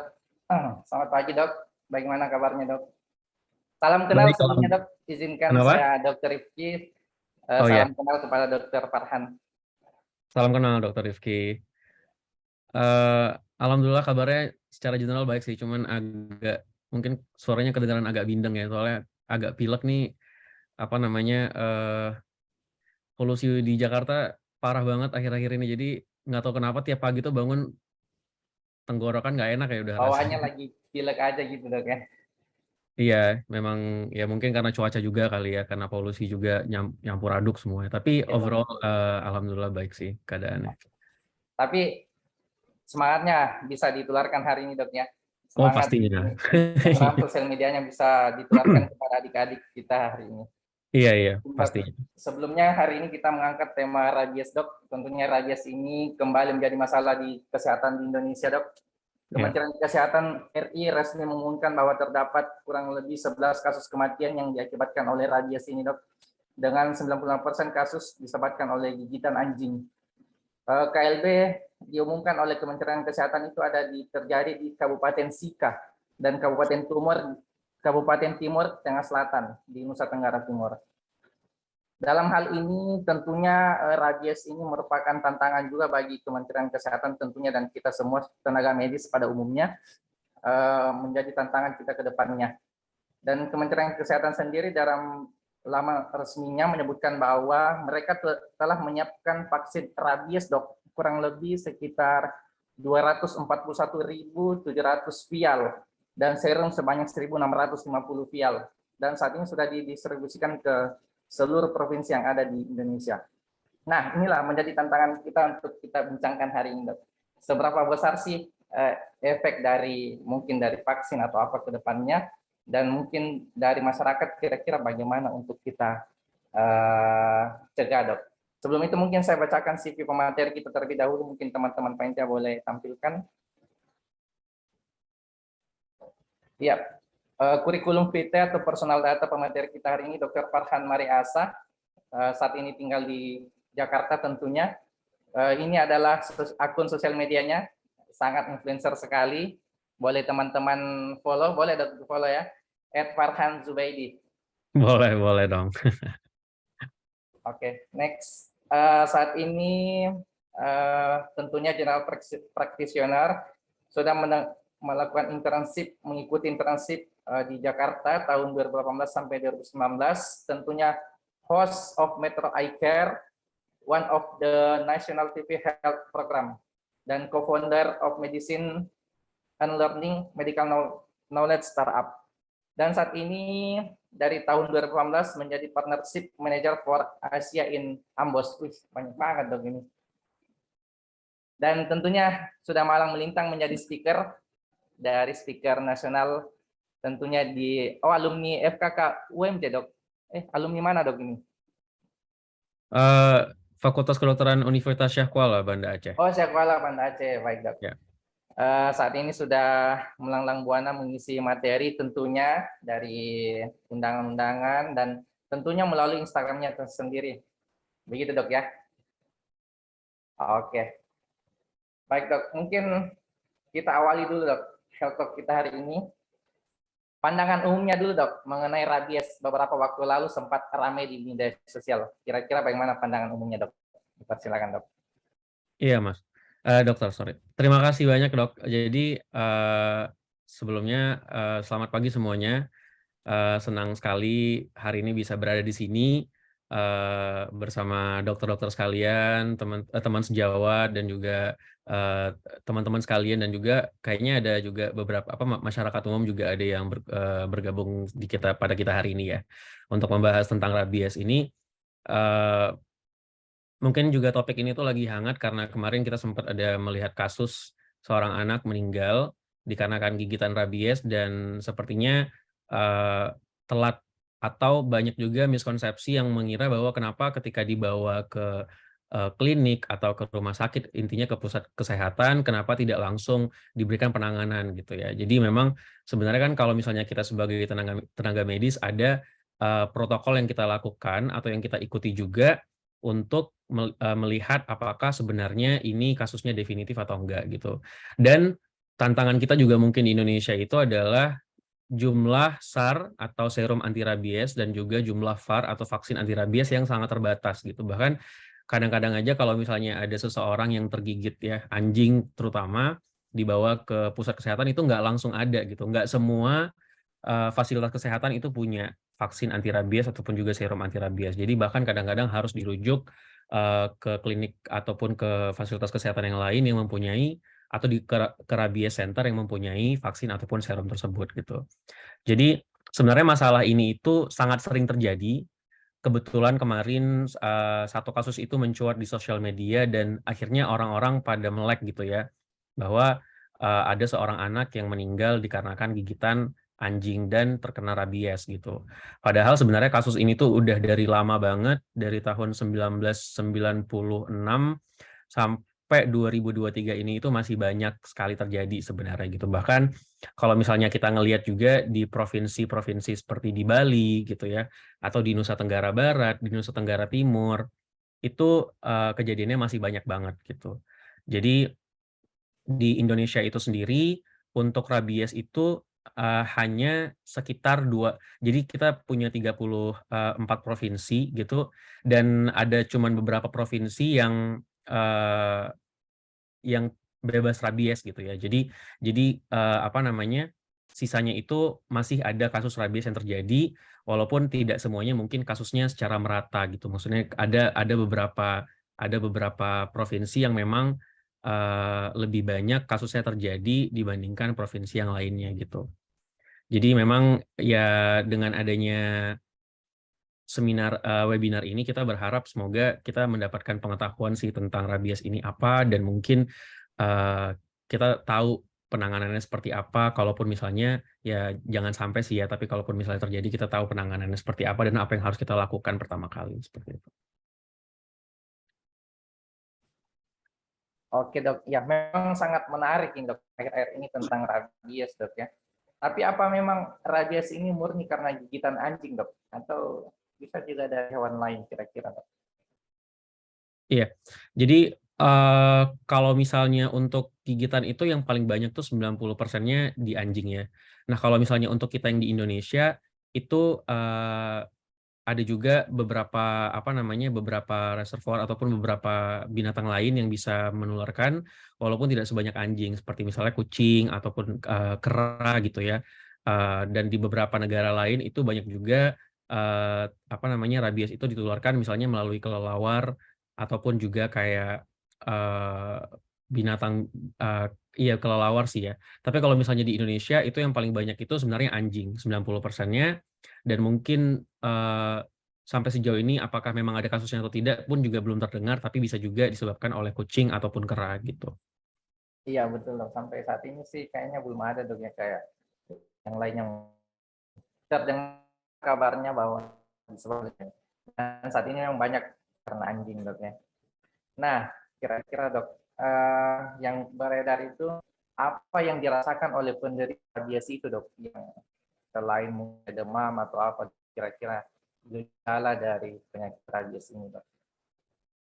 Selamat pagi dok. Bagaimana kabarnya dok? Salam kenal sebelumnya dok. Izinkan saya Dr. Rifki. Salam kenal kepada Dr. Farhan. Salam kenal Dr. Rifki. Alhamdulillah kabarnya secara general baik sih, cuman agak mungkin suaranya kedengaran agak bindeng ya, soalnya agak pilek nih, polusi di Jakarta parah banget akhir-akhir ini, jadi nggak tahu kenapa tiap pagi tuh bangun tenggorokan nggak enak ya udah. Bawaannya lagi pilek aja gitu dok ya. Iya, memang ya mungkin karena cuaca juga kali ya, karena polusi juga nyampur aduk semuanya. Tapi overall alhamdulillah baik sih keadaannya. Tapi semangatnya bisa ditularkan hari ini dok ya. Semangat pastinya. Program sosial medianya bisa ditularkan kepada adik-adik kita hari ini. Iya, pasti. Sebelumnya hari ini kita mengangkat tema rabies dok. Tentunya rabies ini kembali menjadi masalah di kesehatan di Indonesia dok. Kementerian Kesehatan RI resmi mengumumkan bahwa terdapat kurang lebih 11 kasus kematian yang diakibatkan oleh rabies ini, Dok. Dengan 96% kasus disebabkan oleh gigitan anjing. KLB diumumkan oleh Kementerian Kesehatan itu terjadi di Kabupaten Sika dan Kabupaten Timur Tengah Selatan di Nusa Tenggara Timur. Dalam hal ini tentunya rabies ini merupakan tantangan juga bagi Kementerian Kesehatan tentunya dan kita semua tenaga medis pada umumnya menjadi tantangan kita ke depannya. Dan Kementerian Kesehatan sendiri dalam laman resminya menyebutkan bahwa mereka telah menyiapkan vaksin rabies, Dok, kurang lebih sekitar 241.700 vial dan serum sebanyak 1.650 vial. Dan saat ini sudah didistribusikan ke seluruh provinsi yang ada di Indonesia. Nah, inilah menjadi tantangan kita untuk kita bincangkan hari ini, Dok. Seberapa besar sih efek mungkin dari vaksin atau apa ke depannya, dan mungkin dari masyarakat kira-kira bagaimana untuk kita cegah, Dok. Sebelum itu mungkin saya bacakan CV pemateri kita terlebih dahulu, mungkin teman-teman panitia boleh tampilkan. Ya. Kurikulum vitae atau personal data pemateri kita hari ini Dr. Farhan Mariasa, saat ini tinggal di Jakarta tentunya. Ini adalah akun sosial medianya, sangat influencer sekali. Boleh teman-teman follow, boleh follow ya, @farhanzubaidi. Boleh dong. Oke, next. Saat ini tentunya general practitioner sudah melakukan mengikuti internship di Jakarta tahun 2018 sampai 2019, tentunya host of Metro Eye Care, one of the National TV Health Program, dan co-founder of Medicine and Learning Medical Knowledge Startup. Dan saat ini dari tahun 2018 menjadi Partnership Manager for Asia in Ambos. Wih, banyak banget dong ini. Dan tentunya sudah malang melintang menjadi speaker nasional tentunya alumni FKK UMJ, Dok. Alumni mana, Dok, ini? Fakultas Kedokteran Universitas Syah Kuala, Banda Aceh. Oh, Syah Kuala, Banda Aceh. Baik, Dok. Ya. Saat ini sudah melanglang buana mengisi materi tentunya dari undangan-undangan dan tentunya melalui Instagramnya sendiri. Begitu, Dok, ya? Oke. Baik, Dok. Mungkin kita awali dulu, Dok, health talk kita hari ini. Pandangan umumnya dulu, Dok, mengenai rabies beberapa waktu lalu sempat ramai di media sosial. Kira-kira bagaimana pandangan umumnya, Dok? Silakan, Dok. Iya, Mas. Dokter, sorry. Terima kasih banyak, Dok. Jadi sebelumnya selamat pagi semuanya. Senang sekali hari ini bisa berada di sini bersama dokter-dokter sekalian, teman sejawat, dan juga teman-teman sekalian, dan juga kayaknya ada juga beberapa masyarakat umum juga ada yang bergabung pada kita hari ini ya, untuk membahas tentang rabies ini. Mungkin juga topik ini tuh lagi hangat karena kemarin kita sempat ada melihat kasus seorang anak meninggal dikarenakan gigitan rabies, dan sepertinya telat atau banyak juga miskonsepsi yang mengira bahwa kenapa ketika dibawa ke klinik atau ke rumah sakit, intinya ke pusat kesehatan, kenapa tidak langsung diberikan penanganan gitu ya. Jadi memang sebenarnya kan kalau misalnya kita sebagai tenaga medis ada protokol yang kita lakukan atau yang kita ikuti juga untuk melihat apakah sebenarnya ini kasusnya definitif atau enggak gitu. Dan tantangan kita juga mungkin di Indonesia itu adalah jumlah SAR atau serum anti rabies dan juga jumlah VAR atau vaksin anti rabies yang sangat terbatas gitu. Bahkan kadang-kadang aja kalau misalnya ada seseorang yang tergigit ya, anjing terutama, dibawa ke pusat kesehatan itu nggak langsung ada gitu. Nggak semua fasilitas kesehatan itu punya vaksin anti rabies ataupun juga serum anti rabies. Jadi bahkan kadang-kadang harus dirujuk ke klinik ataupun ke fasilitas kesehatan yang lain yang mempunyai, atau ke rabies center yang mempunyai vaksin ataupun serum tersebut gitu. Jadi sebenarnya masalah ini itu sangat sering terjadi. Kebetulan kemarin satu kasus itu mencuat di sosial media dan akhirnya orang-orang pada melek gitu ya, bahwa ada seorang anak yang meninggal dikarenakan gigitan anjing dan terkena rabies gitu. Padahal sebenarnya kasus ini tuh udah dari lama banget, dari tahun 1996 sampai 2023 ini itu masih banyak sekali terjadi sebenarnya gitu. Bahkan kalau misalnya kita ngelihat juga di provinsi-provinsi seperti di Bali gitu ya, atau di Nusa Tenggara Barat, di Nusa Tenggara Timur, itu kejadiannya masih banyak banget gitu. Jadi di Indonesia itu sendiri untuk rabies itu hanya sekitar jadi kita punya 34 provinsi gitu, dan ada cuman beberapa provinsi yang bebas rabies gitu ya. Jadi apa namanya, sisanya itu masih ada kasus rabies yang terjadi, walaupun tidak semuanya mungkin kasusnya secara merata gitu. Maksudnya ada beberapa provinsi yang memang lebih banyak kasusnya terjadi dibandingkan provinsi yang lainnya gitu. Jadi memang ya dengan adanya webinar ini kita berharap semoga kita mendapatkan pengetahuan sih tentang rabies ini apa, dan mungkin kita tahu penanganannya seperti apa. Kalaupun misalnya ya jangan sampai sih ya, tapi kalaupun misalnya terjadi kita tahu penanganannya seperti apa dan apa yang harus kita lakukan pertama kali seperti itu. Oke dok, ya memang sangat menarik ini dok akhir-akhir ini tentang rabies dok ya. Tapi apa memang rabies ini murni karena gigitan anjing dok, atau bisa juga dari hewan lain kira-kira dok? Iya, jadi kalau misalnya untuk gigitan itu yang paling banyak tuh 90%-nya di anjing ya. Nah kalau misalnya untuk kita yang di Indonesia itu ada juga beberapa reservoir ataupun beberapa binatang lain yang bisa menularkan, walaupun tidak sebanyak anjing, seperti misalnya kucing ataupun kera gitu ya. Dan di beberapa negara lain itu banyak juga rabies itu ditularkan misalnya melalui kelelawar, ataupun juga kayak binatang kelelawar sih ya. Tapi kalau misalnya di Indonesia itu yang paling banyak itu sebenarnya anjing, 90%-nya, dan mungkin sampai sejauh ini apakah memang ada kasusnya atau tidak pun juga belum terdengar, tapi bisa juga disebabkan oleh kucing ataupun kera gitu. Iya betul dok, sampai saat ini sih kayaknya belum ada dok ya kayak yang lain yang terdengar kabarnya bahwa sebenarnya. Dan saat ini memang banyak karena anjing dok ya. Nah kira-kira dok, yang beredar itu apa yang dirasakan oleh penderita rabies itu dok, yang selain mungkin demam atau apa kira-kira gejala dari penyakit rabies ini dok?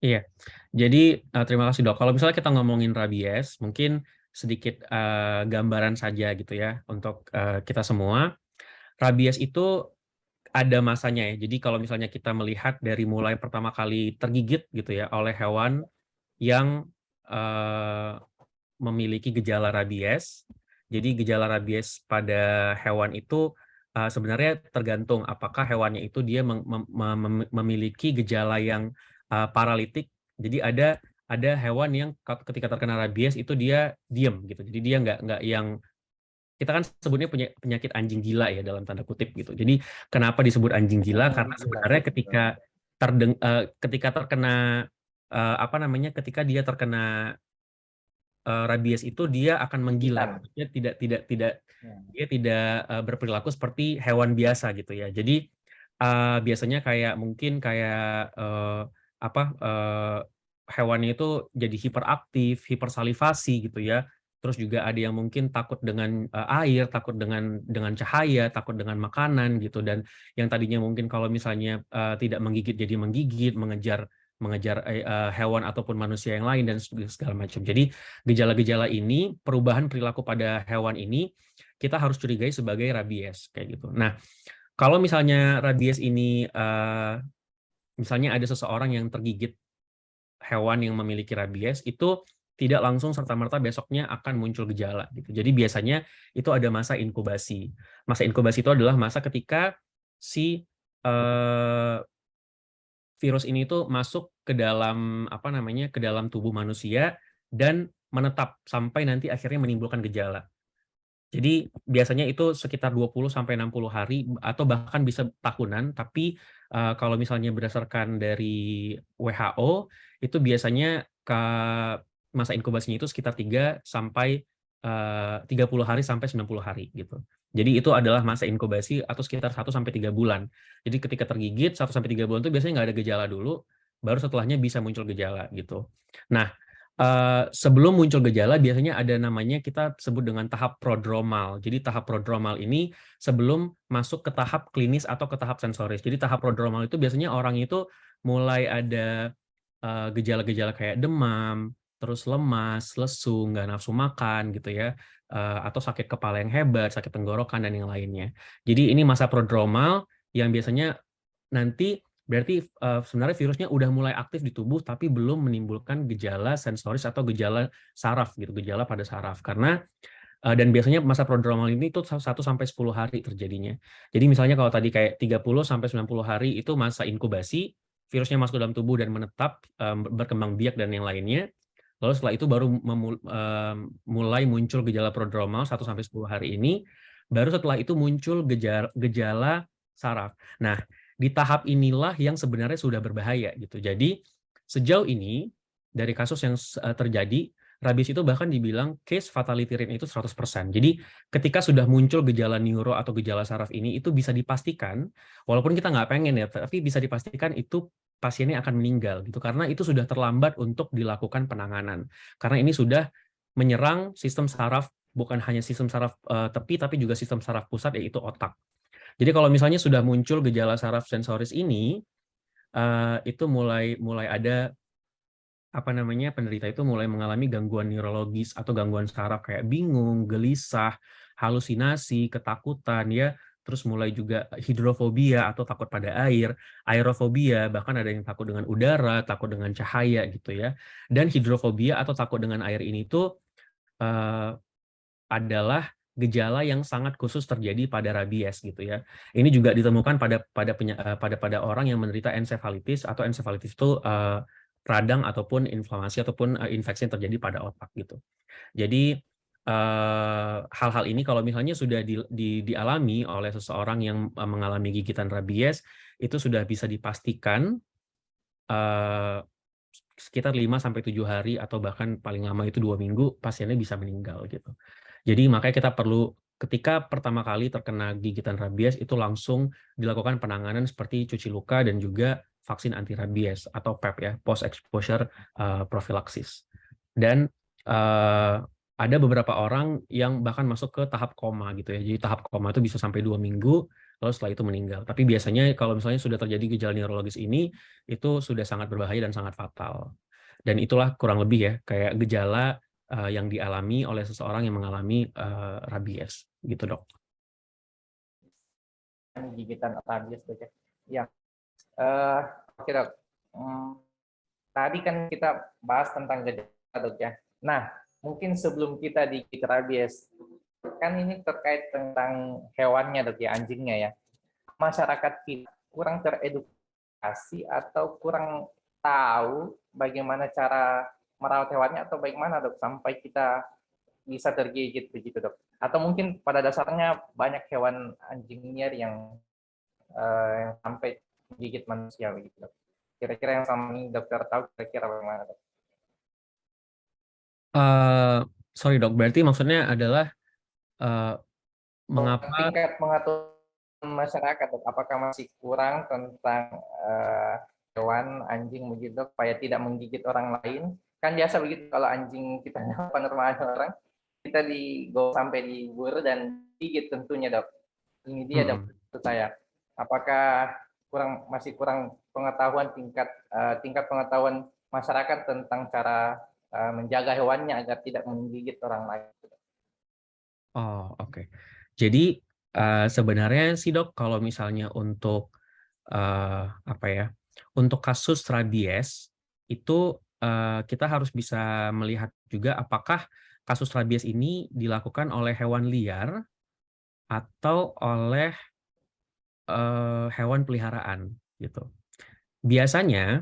Iya, jadi terima kasih dok. Kalau misalnya kita ngomongin rabies, mungkin sedikit gambaran saja gitu ya untuk kita semua. Rabies itu ada masanya ya. Jadi kalau misalnya kita melihat dari mulai pertama kali tergigit gitu ya oleh hewan yang memiliki gejala rabies. Jadi gejala rabies pada hewan itu sebenarnya tergantung apakah hewannya itu dia memiliki gejala yang paralitik. Jadi ada hewan yang ketika terkena rabies itu dia diam gitu. Jadi dia nggak yang kita kan sebutnya punya penyakit anjing gila ya dalam tanda kutip gitu. Jadi kenapa disebut anjing gila? Karena sebenarnya ketika terkena ketika dia terkena rabies itu dia akan menggila. Dia tidak berperilaku seperti hewan biasa gitu ya. Jadi biasanya mungkin hewannya itu jadi hiperaktif, hipersalivasi gitu ya. Terus juga ada yang mungkin takut dengan air, takut dengan cahaya, takut dengan makanan gitu. Dan yang tadinya mungkin kalau misalnya tidak menggigit jadi menggigit, mengejar hewan ataupun manusia yang lain dan segala macam. Jadi gejala-gejala ini, perubahan perilaku pada hewan ini kita harus curigai sebagai rabies kayak gitu. Nah, kalau misalnya rabies ini misalnya ada seseorang yang tergigit hewan yang memiliki rabies, itu tidak langsung serta-merta besoknya akan muncul gejala gitu. Jadi biasanya itu ada masa inkubasi. Masa inkubasi itu adalah masa ketika si virus ini tuh masuk ke dalam ke dalam tubuh manusia dan menetap sampai nanti akhirnya menimbulkan gejala. Jadi biasanya itu sekitar 20 sampai 60 hari atau bahkan bisa tahunan, tapi kalau misalnya berdasarkan dari WHO itu biasanya masa inkubasinya itu sekitar 30 hari sampai 90 hari gitu. Jadi itu adalah masa inkubasi atau sekitar 1 sampai 3 bulan. Jadi ketika tergigit 1 sampai 3 bulan itu biasanya nggak ada gejala dulu, baru setelahnya bisa muncul gejala gitu. Nah, Sebelum muncul gejala biasanya ada namanya kita sebut dengan tahap prodromal. Jadi tahap prodromal ini sebelum masuk ke tahap klinis atau ke tahap sensoris. Jadi tahap prodromal itu biasanya orang itu mulai ada gejala-gejala kayak demam, terus lemas, lesu, nggak nafsu makan gitu ya, atau sakit kepala yang hebat, sakit tenggorokan dan yang lainnya. Jadi ini masa prodromal yang biasanya nanti berarti sebenarnya virusnya udah mulai aktif di tubuh tapi belum menimbulkan gejala sensoris atau gejala saraf gitu, gejala pada saraf. Karena dan biasanya masa prodromal ini tuh 1 sampai 10 hari terjadinya. Jadi misalnya kalau tadi kayak 30 sampai 90 hari itu masa inkubasi, virusnya masuk dalam tubuh dan menetap, berkembang biak dan yang lainnya. Lalu setelah itu baru mulai muncul gejala prodromal 1 sampai 10 hari ini, baru setelah itu muncul gejala saraf. Nah, di tahap inilah yang sebenarnya sudah berbahaya gitu. Jadi sejauh ini dari kasus yang terjadi, rabies itu bahkan dibilang case fatality rate itu 100%. Jadi ketika sudah muncul gejala neuro atau gejala saraf ini, itu bisa dipastikan, walaupun kita nggak pengen ya, tapi bisa dipastikan itu pasiennya akan meninggal gitu, karena itu sudah terlambat untuk dilakukan penanganan. Karena ini sudah menyerang sistem saraf, bukan hanya sistem saraf tepi, tapi juga sistem saraf pusat, yaitu otak. Jadi kalau misalnya sudah muncul gejala saraf sensoris ini, itu mulai ada penderita itu mulai mengalami gangguan neurologis atau gangguan saraf kayak bingung, gelisah, halusinasi, ketakutan ya, terus mulai juga hidrofobia atau takut pada air, aerofobia, bahkan ada yang takut dengan udara, takut dengan cahaya gitu ya. Dan hidrofobia atau takut dengan air ini tuh adalah gejala yang sangat khusus terjadi pada rabies gitu ya. Ini juga ditemukan pada orang yang menderita ensefalitis, atau ensefalitis itu radang ataupun inflamasi ataupun infeksi yang terjadi pada otak gitu. Jadi hal-hal ini kalau misalnya sudah dialami oleh seseorang yang mengalami gigitan rabies, itu sudah bisa dipastikan sekitar 5 sampai 7 hari atau bahkan paling lama itu 2 minggu pasiennya bisa meninggal gitu. Jadi makanya kita perlu ketika pertama kali terkena gigitan rabies itu langsung dilakukan penanganan seperti cuci luka dan juga vaksin anti rabies atau PEP ya, post exposure prophylaxis. Dan ada beberapa orang yang bahkan masuk ke tahap koma gitu ya. Jadi tahap koma itu bisa sampai 2 minggu lalu setelah itu meninggal. Tapi biasanya kalau misalnya sudah terjadi gejala neurologis ini itu sudah sangat berbahaya dan sangat fatal. Dan itulah kurang lebih ya kayak gejala yang dialami oleh seseorang yang mengalami rabies, gitu dok. Gigitan rabies dok ya. Ya, oke dok. Tadi kan kita bahas tentang gejala dok ya. Nah, mungkin sebelum kita digigit rabies, kan ini terkait tentang hewannya dok ya, anjingnya ya. Masyarakat kita kurang teredukasi atau kurang tahu bagaimana cara merawat hewannya atau bagaimana dok sampai kita bisa tergigit begitu dok? Atau mungkin pada dasarnya banyak hewan anjing liar yang sampai gigit manusia begitu dok? Kira-kira yang sama ini dokter tahu kira-kira bagaimana dok? Sorry dok, berarti maksudnya adalah mengapa tingkat pengaturan masyarakat dok, apakah masih kurang tentang hewan anjing begitu dok, supaya tidak menggigit orang lain? Kan biasa begitu kalau anjing kita nyapa rumah orang, kita sampai diburu dan gigit tentunya dok. Ini dia dok, maksud saya. Apakah masih kurang pengetahuan tingkat pengetahuan masyarakat tentang cara menjaga hewannya agar tidak menggigit orang lain? Oh oke. Jadi sebenarnya sih dok, kalau misalnya untuk untuk kasus rabies itu kita harus bisa melihat juga apakah kasus rabies ini dilakukan oleh hewan liar atau oleh hewan peliharaan gitu. Biasanya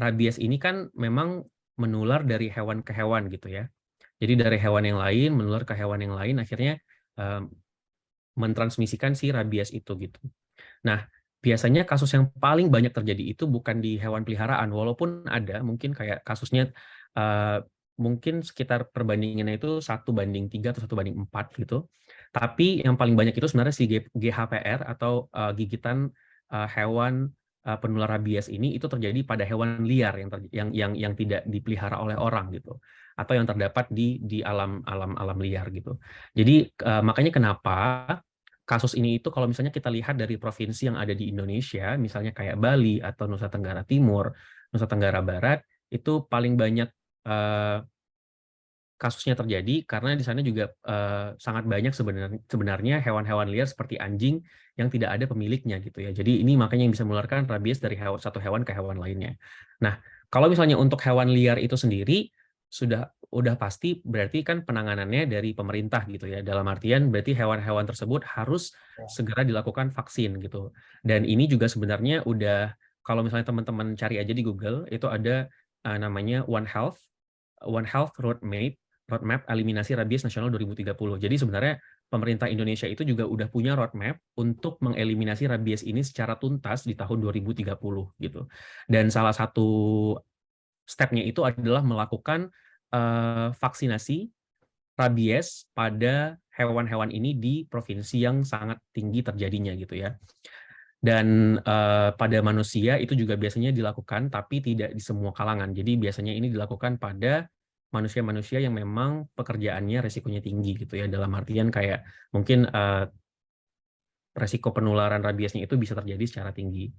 rabies ini kan memang menular dari hewan ke hewan gitu ya. Jadi dari hewan yang lain menular ke hewan yang lain, akhirnya mentransmisikan si rabies itu gitu. Nah, biasanya kasus yang paling banyak terjadi itu bukan di hewan peliharaan, walaupun ada mungkin kayak kasusnya mungkin sekitar perbandingannya itu 1:3 atau 1:4 gitu. Tapi yang paling banyak itu sebenarnya si GHPR atau gigitan hewan penular rabies ini itu terjadi pada hewan liar yang tidak dipelihara oleh orang gitu, atau yang terdapat di alam liar gitu. Jadi makanya kenapa kasus ini itu kalau misalnya kita lihat dari provinsi yang ada di Indonesia, misalnya kayak Bali atau Nusa Tenggara Timur, Nusa Tenggara Barat, itu paling banyak kasusnya terjadi karena di sana juga sangat banyak sebenarnya hewan-hewan liar seperti anjing yang tidak ada pemiliknya gitu ya. Jadi ini makanya yang bisa menularkan rabies dari satu hewan ke hewan lainnya. Nah, kalau misalnya untuk hewan liar itu sendiri udah pasti berarti kan penanganannya dari pemerintah gitu ya. Dalam artian berarti hewan-hewan tersebut harus segera dilakukan vaksin gitu. Dan ini juga sebenarnya udah, kalau misalnya teman-teman cari aja di Google, itu ada namanya One Health Roadmap Eliminasi Rabies Nasional 2030. Jadi sebenarnya pemerintah Indonesia itu juga udah punya roadmap untuk mengeliminasi rabies ini secara tuntas di tahun 2030 gitu. Dan salah satu stepnya itu adalah melakukan vaksinasi rabies pada hewan-hewan ini di provinsi yang sangat tinggi terjadinya gitu ya. Dan pada manusia itu juga biasanya dilakukan, tapi tidak di semua kalangan. Jadi biasanya ini dilakukan pada manusia-manusia yang memang pekerjaannya resikonya tinggi gitu ya. Dalam artian kayak mungkin resiko penularan rabiesnya itu bisa terjadi secara tinggi.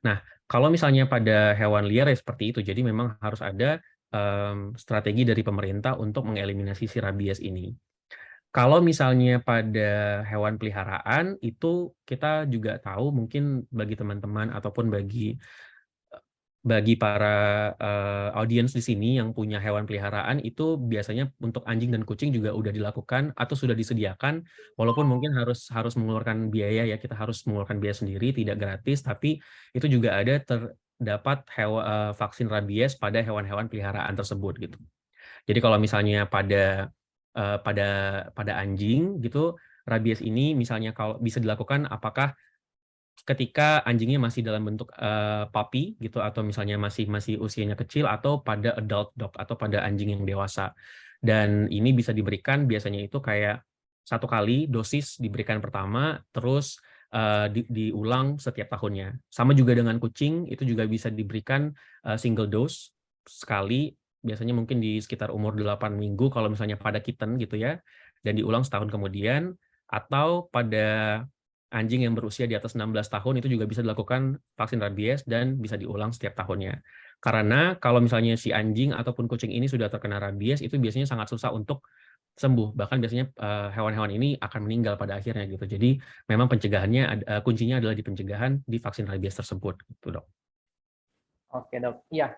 Nah, kalau misalnya pada hewan liar ya seperti itu. Jadi memang harus ada strategi dari pemerintah untuk mengeliminasi si rabies ini. Kalau misalnya pada hewan peliharaan, itu kita juga tahu mungkin bagi teman-teman ataupun bagi para audiens di sini yang punya hewan peliharaan, itu biasanya untuk anjing dan kucing juga udah dilakukan atau sudah disediakan, walaupun mungkin harus mengeluarkan biaya ya, kita harus mengeluarkan biaya sendiri, tidak gratis, tapi itu juga ada terdapat vaksin rabies pada hewan-hewan peliharaan tersebut gitu. Jadi kalau misalnya pada anjing gitu, rabies ini misalnya kalau bisa dilakukan apakah ketika anjingnya masih dalam bentuk puppy gitu, atau misalnya masih usianya kecil, atau pada adult dog atau pada anjing yang dewasa. Dan ini bisa diberikan biasanya itu kayak 1 kali dosis diberikan pertama, terus diulang setiap tahunnya. Sama juga dengan kucing, itu juga bisa diberikan single dose sekali, biasanya mungkin di sekitar umur 8 minggu kalau misalnya pada kitten gitu ya, dan diulang setahun kemudian. Atau pada anjing yang berusia di atas 16 tahun itu juga bisa dilakukan vaksin rabies dan bisa diulang setiap tahunnya. Karena kalau misalnya si anjing ataupun kucing ini sudah terkena rabies, itu biasanya sangat susah untuk sembuh. Bahkan biasanya hewan-hewan ini akan meninggal pada akhirnya gitu. Jadi memang pencegahannya, kuncinya adalah di pencegahan di vaksin rabies tersebut gitu, Dok. Oke, Dok. Iya.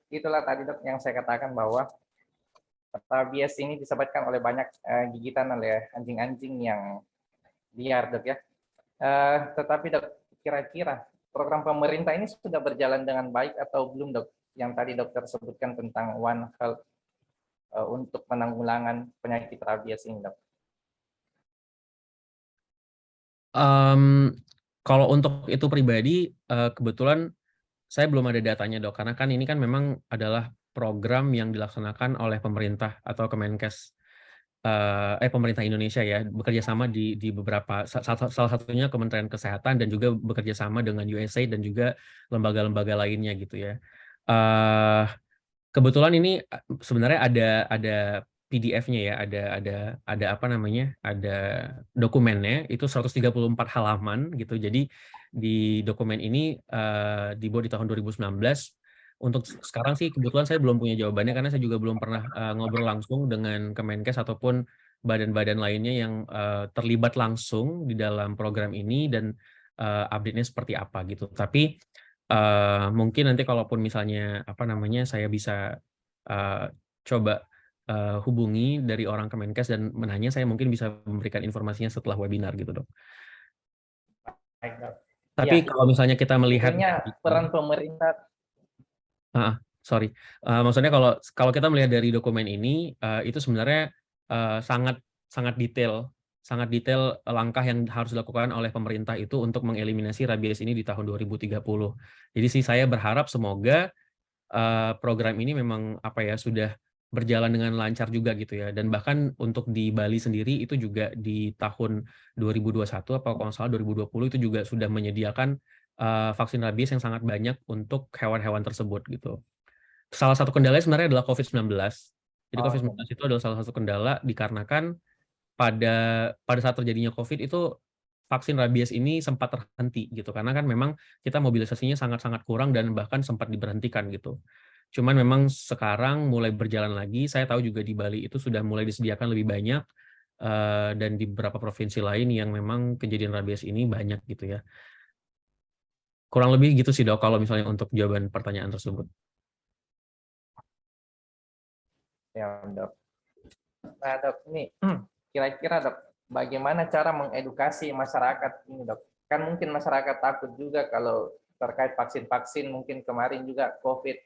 Itulah tadi, Dok, yang saya katakan bahwa rabies ini disebabkan oleh banyak gigitan oleh anjing-anjing yang liar, Dok ya. Tetapi Dok, kira-kira program pemerintah ini sudah berjalan dengan baik atau belum, Dok? Yang tadi dokter sebutkan tentang One Health untuk penanggulangan penyakit rabies ini, Dok. Kalau untuk itu pribadi, kebetulan saya belum ada datanya, Dok, karena kan ini kan memang adalah program yang dilaksanakan oleh pemerintah atau Kemenkes, pemerintah Indonesia ya, bekerja sama di beberapa, salah satunya Kementerian Kesehatan dan juga bekerja sama dengan USAID dan juga lembaga-lembaga lainnya gitu ya. Kebetulan ini sebenarnya ada PDF-nya ya, ada apa namanya, ada dokumennya, itu 134 halaman gitu. Jadi di dokumen ini dibuat di tahun 2019. Untuk sekarang sih kebetulan saya belum punya jawabannya karena saya juga belum pernah ngobrol langsung dengan Kemenkes ataupun badan-badan lainnya yang terlibat langsung di dalam program ini dan update-nya seperti apa gitu. Tapi mungkin nanti kalaupun misalnya apa namanya saya bisa coba hubungi dari orang Kemenkes dan menanya, saya mungkin bisa memberikan informasinya setelah webinar gitu, Dok. Baik, Dok. Tapi Ya, kalau misalnya kita melihat peran pemerintah, maksudnya kalau kita melihat dari dokumen ini, itu sebenarnya sangat detail langkah yang harus dilakukan oleh pemerintah itu untuk mengeliminasi rabies ini di tahun 2030. Jadi sih saya berharap semoga program ini memang sudah berjalan dengan lancar juga gitu ya. Dan bahkan untuk di Bali sendiri itu juga di tahun 2021 atau kalau nggak salah 2020 itu juga sudah menyediakan vaksin rabies yang sangat banyak untuk hewan-hewan tersebut gitu. Salah satu kendalanya sebenarnya adalah COVID-19. Jadi COVID-19 itu adalah salah satu kendala dikarenakan pada saat terjadinya COVID itu vaksin rabies ini sempat terhenti gitu, karena kan memang kita mobilisasinya sangat-sangat kurang dan bahkan sempat diberhentikan gitu. Cuman memang sekarang mulai berjalan lagi. Saya tahu juga di Bali itu sudah mulai disediakan lebih banyak, dan di beberapa provinsi lain yang memang kejadian rabies ini banyak gitu ya. Kurang lebih gitu sih Dok, kalau misalnya untuk jawaban pertanyaan tersebut. Ya, Dok. Nah, Dok, ini kira-kira Dok, bagaimana cara mengedukasi masyarakat ini, Dok? Kan mungkin masyarakat takut juga kalau terkait vaksin-vaksin, mungkin kemarin juga COVID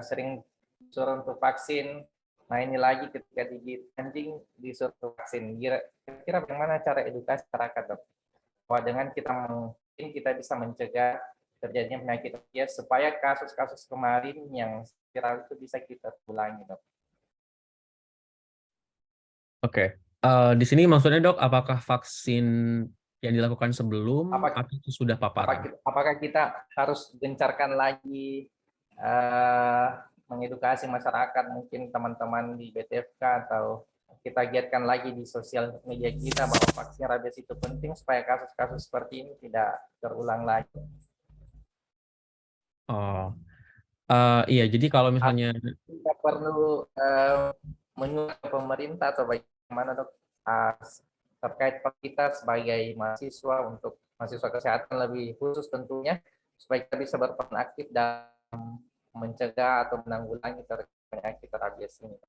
sering disuruh untuk vaksin. Nah, ini lagi ketika digigit anjing disuruh vaksin. Kira-kira bagaimana cara edukasi masyarakat, Dok? Bahwa dengan mungkin kita bisa mencegah terjadinya penyakit rabies supaya kasus-kasus kemarin yang viral itu bisa kita ulangi, Dok. Oke. Di sini maksudnya Dok, apakah vaksin yang dilakukan sebelum atau sudah paparan? Apakah kita harus gencarkan lagi mengedukasi masyarakat, mungkin teman-teman di BTFK, atau kita giatkan lagi di sosial media kita bahwa vaksin rabies itu penting supaya kasus-kasus seperti ini tidak terulang lagi? Iya, jadi kalau misalnya kita perlu menyuruh pemerintah atau bagaimana Dok, terkait kita sebagai mahasiswa, untuk mahasiswa kesehatan lebih khusus tentunya, supaya kita bisa berperan aktif dalam mencegah atau menanggulangi penyakit rabies ini.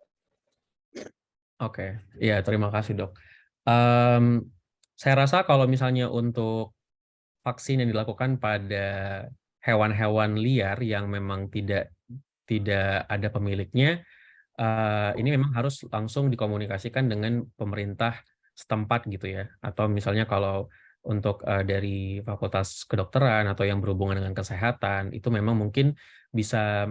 Oke, ya terima kasih Dok. Saya rasa kalau misalnya untuk vaksin yang dilakukan pada hewan-hewan liar yang memang tidak ada pemiliknya, ini memang harus langsung dikomunikasikan dengan pemerintah setempat gitu ya. Atau misalnya kalau untuk dari Fakultas Kedokteran atau yang berhubungan dengan kesehatan, itu memang mungkin bisa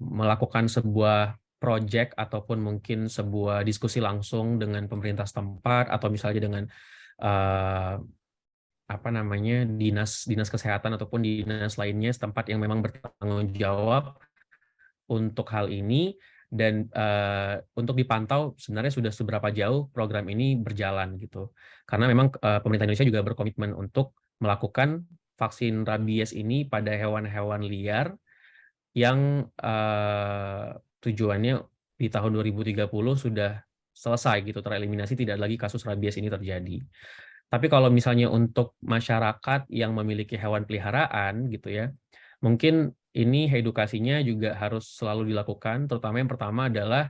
melakukan sebuah project ataupun mungkin sebuah diskusi langsung dengan pemerintah setempat, atau misalnya dengan dinas kesehatan ataupun dinas lainnya setempat yang memang bertanggung jawab untuk hal ini, dan untuk dipantau sebenarnya sudah seberapa jauh program ini berjalan gitu. Karena memang pemerintah Indonesia juga berkomitmen untuk melakukan vaksin rabies ini pada hewan-hewan liar yang tujuannya di tahun 2030 sudah selesai gitu, tereliminasi, tidak lagi kasus rabies ini terjadi. Tapi kalau misalnya untuk masyarakat yang memiliki hewan peliharaan gitu ya, mungkin ini edukasinya juga harus selalu dilakukan, terutama yang pertama adalah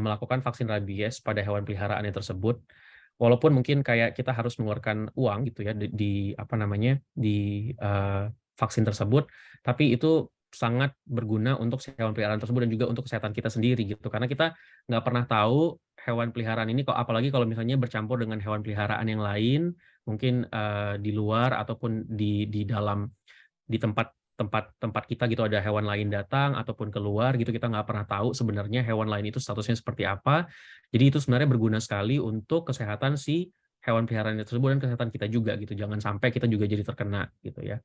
melakukan vaksin rabies pada hewan peliharaannya tersebut. Walaupun mungkin kayak kita harus mengeluarkan uang gitu ya di vaksin tersebut, tapi itu sangat berguna untuk hewan peliharaan tersebut dan juga untuk kesehatan kita sendiri gitu. Karena kita nggak pernah tahu hewan peliharaan ini, apalagi kalau misalnya bercampur dengan hewan peliharaan yang lain, mungkin di luar ataupun di dalam, di tempat kita gitu, ada hewan lain datang ataupun keluar gitu, kita nggak pernah tahu sebenarnya hewan lain itu statusnya seperti apa. Jadi itu sebenarnya berguna sekali untuk kesehatan si hewan peliharaan tersebut dan kesehatan kita juga gitu. Jangan sampai kita juga jadi terkena gitu ya.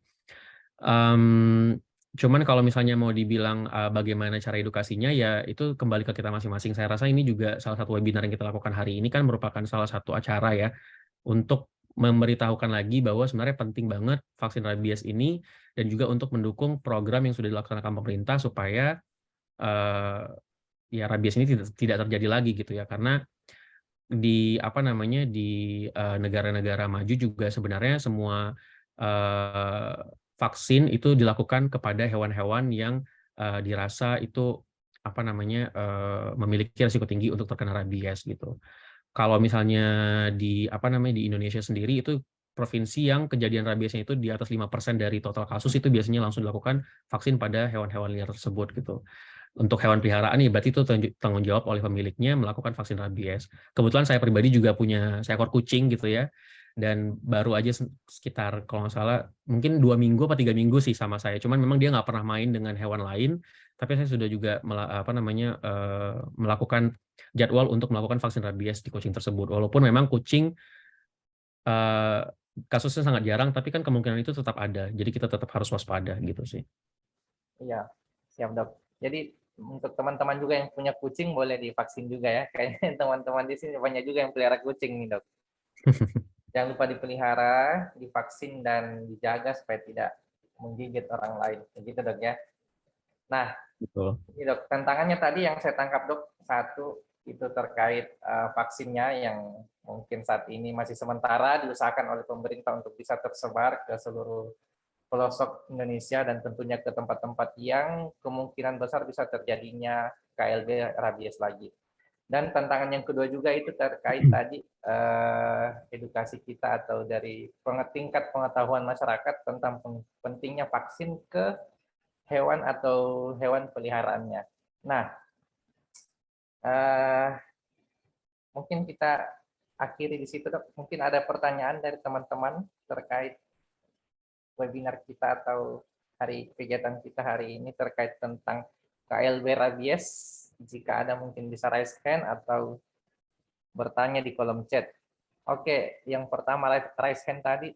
Cuman kalau misalnya mau dibilang bagaimana cara edukasinya, ya itu kembali ke kita masing-masing. Saya rasa ini juga salah satu webinar yang kita lakukan hari ini kan merupakan salah satu acara ya untuk memberitahukan lagi bahwa sebenarnya penting banget vaksin rabies ini, dan juga untuk mendukung program yang sudah dilaksanakan pemerintah supaya ya rabies ini tidak terjadi lagi gitu ya. Karena di negara-negara maju juga sebenarnya semua vaksin itu dilakukan kepada hewan-hewan yang dirasa itu memiliki risiko tinggi untuk terkena rabies gitu. Kalau misalnya di Indonesia sendiri, itu provinsi yang kejadian rabiesnya itu di atas 5% dari total kasus, itu biasanya langsung dilakukan vaksin pada hewan-hewan liar tersebut gitu. Untuk hewan peliharaan ya berarti itu tanggung jawab oleh pemiliknya melakukan vaksin rabies. Kebetulan saya pribadi juga punya seekor kucing gitu ya, dan baru aja sekitar kalau nggak salah mungkin 2 minggu atau 3 minggu sih sama saya. Cuman memang dia nggak pernah main dengan hewan lain, tapi saya sudah juga melakukan jadwal untuk melakukan vaksin rabies di kucing tersebut. Walaupun memang kucing kasusnya sangat jarang, tapi kan kemungkinan itu tetap ada. Jadi kita tetap harus waspada gitu sih. Iya, siap dok. Jadi untuk teman-teman juga yang punya kucing boleh divaksin juga ya. Kayaknya teman-teman di sini banyak juga yang pelihara kucing nih dok. Jangan lupa dipelihara, divaksin dan dijaga supaya tidak menggigit orang lain. Begitu dok ya. Nah, Betul. ini dok, tantangannya tadi yang saya tangkap dok, satu itu terkait vaksinnya yang mungkin saat ini masih sementara diusahakan oleh pemerintah untuk bisa tersebar ke seluruh pelosok Indonesia dan tentunya ke tempat-tempat yang kemungkinan besar bisa terjadinya KLB rabies lagi. Dan tantangan yang kedua juga itu terkait tadi edukasi kita atau dari tingkat pengetahuan masyarakat tentang pentingnya vaksin ke hewan atau hewan peliharaannya. Nah, mungkin kita akhiri di situ dok. Mungkin ada pertanyaan dari teman-teman terkait webinar kita atau kegiatan kita hari ini terkait tentang KLB rabies. Jika ada mungkin bisa raise hand atau bertanya di kolom chat. Oke, yang pertama raise hand tadi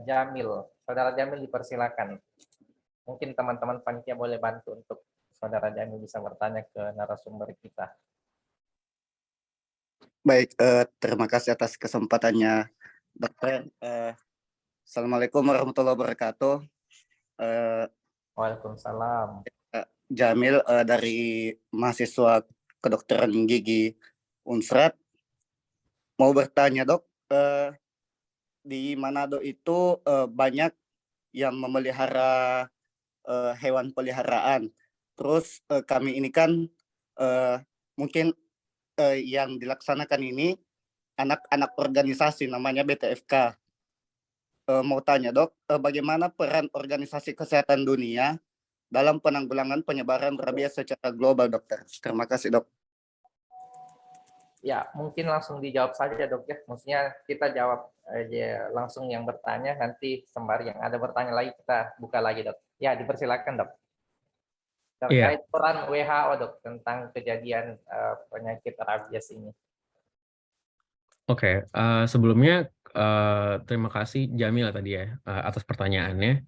Jamil. Saudara Jamil dipersilakan. Mungkin teman-teman panitia boleh bantu untuk saudara Jamil bisa bertanya ke narasumber kita. Baik, terima kasih atas kesempatannya, Dokter. Assalamualaikum warahmatullahi wabarakatuh. Waalaikumsalam. Jamil dari mahasiswa kedokteran gigi Unsrat. Mau bertanya dok, di Manado itu banyak yang memelihara hewan peliharaan. Terus kami ini kan mungkin yang dilaksanakan ini anak-anak organisasi namanya BTFK. Mau tanya dok, bagaimana peran organisasi kesehatan dunia dalam penanggulangan penyebaran rabies secara global, dokter? Terima kasih dok. Ya, mungkin langsung dijawab saja dok ya. Maksudnya kita jawab aja langsung yang bertanya, nanti sembari yang ada bertanya lagi kita buka lagi dok. Ya, dipersilakan dok. Terkait peran WHO dok tentang kejadian penyakit rabies ini. Oke, sebelumnya terima kasih Jamil tadi ya atas pertanyaannya.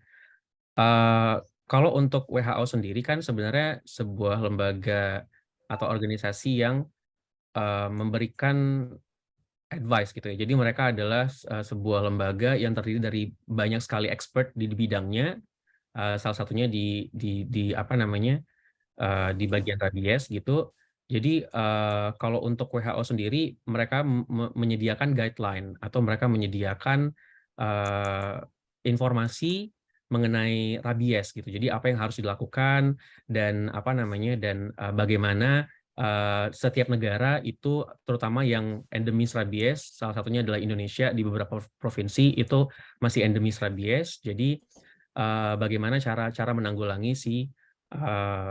Kalau untuk WHO sendiri kan sebenarnya sebuah lembaga atau organisasi yang memberikan advice gitu ya. Jadi mereka adalah sebuah lembaga yang terdiri dari banyak sekali expert di bidangnya. Salah satunya di apa namanya di bagian rabies gitu. Jadi kalau untuk WHO sendiri mereka menyediakan guideline atau mereka menyediakan informasi mengenai rabies gitu. Jadi apa yang harus dilakukan dan apa namanya dan bagaimana setiap negara itu terutama yang endemis rabies, salah satunya adalah Indonesia, di beberapa provinsi itu masih endemis rabies. Jadi bagaimana cara menanggulangi si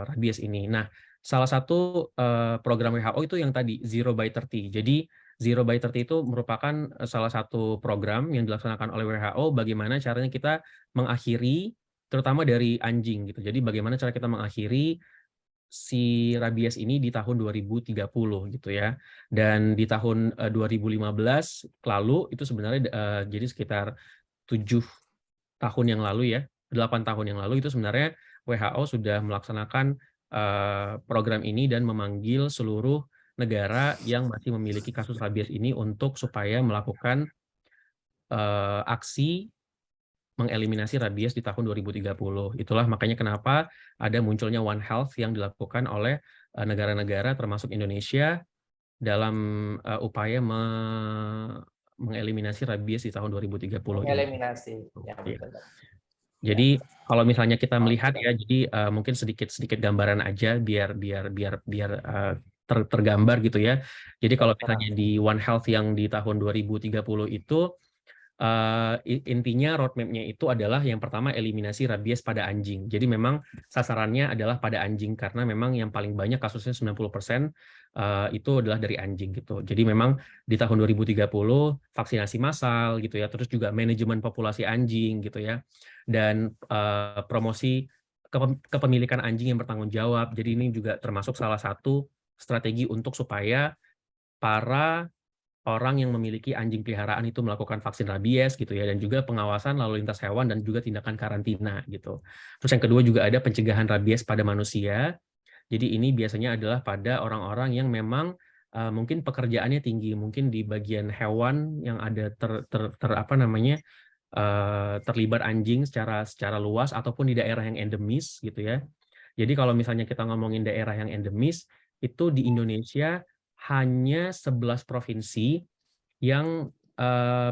rabies ini. Nah, salah satu program WHO itu yang tadi Zero by 30. Jadi Zero by 30 itu merupakan salah satu program yang dilaksanakan oleh WHO bagaimana caranya kita mengakhiri terutama dari anjing gitu. Jadi bagaimana cara kita mengakhiri si rabies ini di tahun 2030 gitu ya. Dan di tahun 2015 lalu itu sebenarnya jadi sekitar 7 tahun yang lalu ya, 8 tahun yang lalu itu sebenarnya WHO sudah melaksanakan program ini dan memanggil seluruh negara yang masih memiliki kasus rabies ini untuk supaya melakukan aksi mengeliminasi rabies di tahun 2030. Itulah makanya kenapa ada munculnya One Health yang dilakukan oleh negara-negara termasuk Indonesia dalam upaya mengeliminasi rabies di tahun 2030. Mengeliminasi. Ya, betul. Jadi kalau misalnya kita melihat ya, jadi mungkin sedikit gambaran aja biar tergambar gitu ya. Jadi kalau misalnya di One Health yang di tahun 2030 itu intinya roadmap-nya itu adalah yang pertama eliminasi rabies pada anjing. Jadi memang sasarannya adalah pada anjing karena memang yang paling banyak kasusnya 90% itu adalah dari anjing gitu. Jadi memang di tahun 2030 vaksinasi massal gitu ya, terus juga manajemen populasi anjing gitu ya, dan promosi kepemilikan anjing yang bertanggung jawab. Jadi ini juga termasuk salah satu strategi untuk supaya para orang yang memiliki anjing peliharaan itu melakukan vaksin rabies gitu ya, dan juga pengawasan lalu lintas hewan dan juga tindakan karantina gitu. Terus yang kedua juga ada pencegahan rabies pada manusia. Jadi ini biasanya adalah pada orang-orang yang memang mungkin pekerjaannya tinggi, mungkin di bagian hewan yang ada terlibat anjing secara luas ataupun di daerah yang endemis gitu ya. Jadi kalau misalnya kita ngomongin daerah yang endemis, itu di Indonesia hanya 11 provinsi yang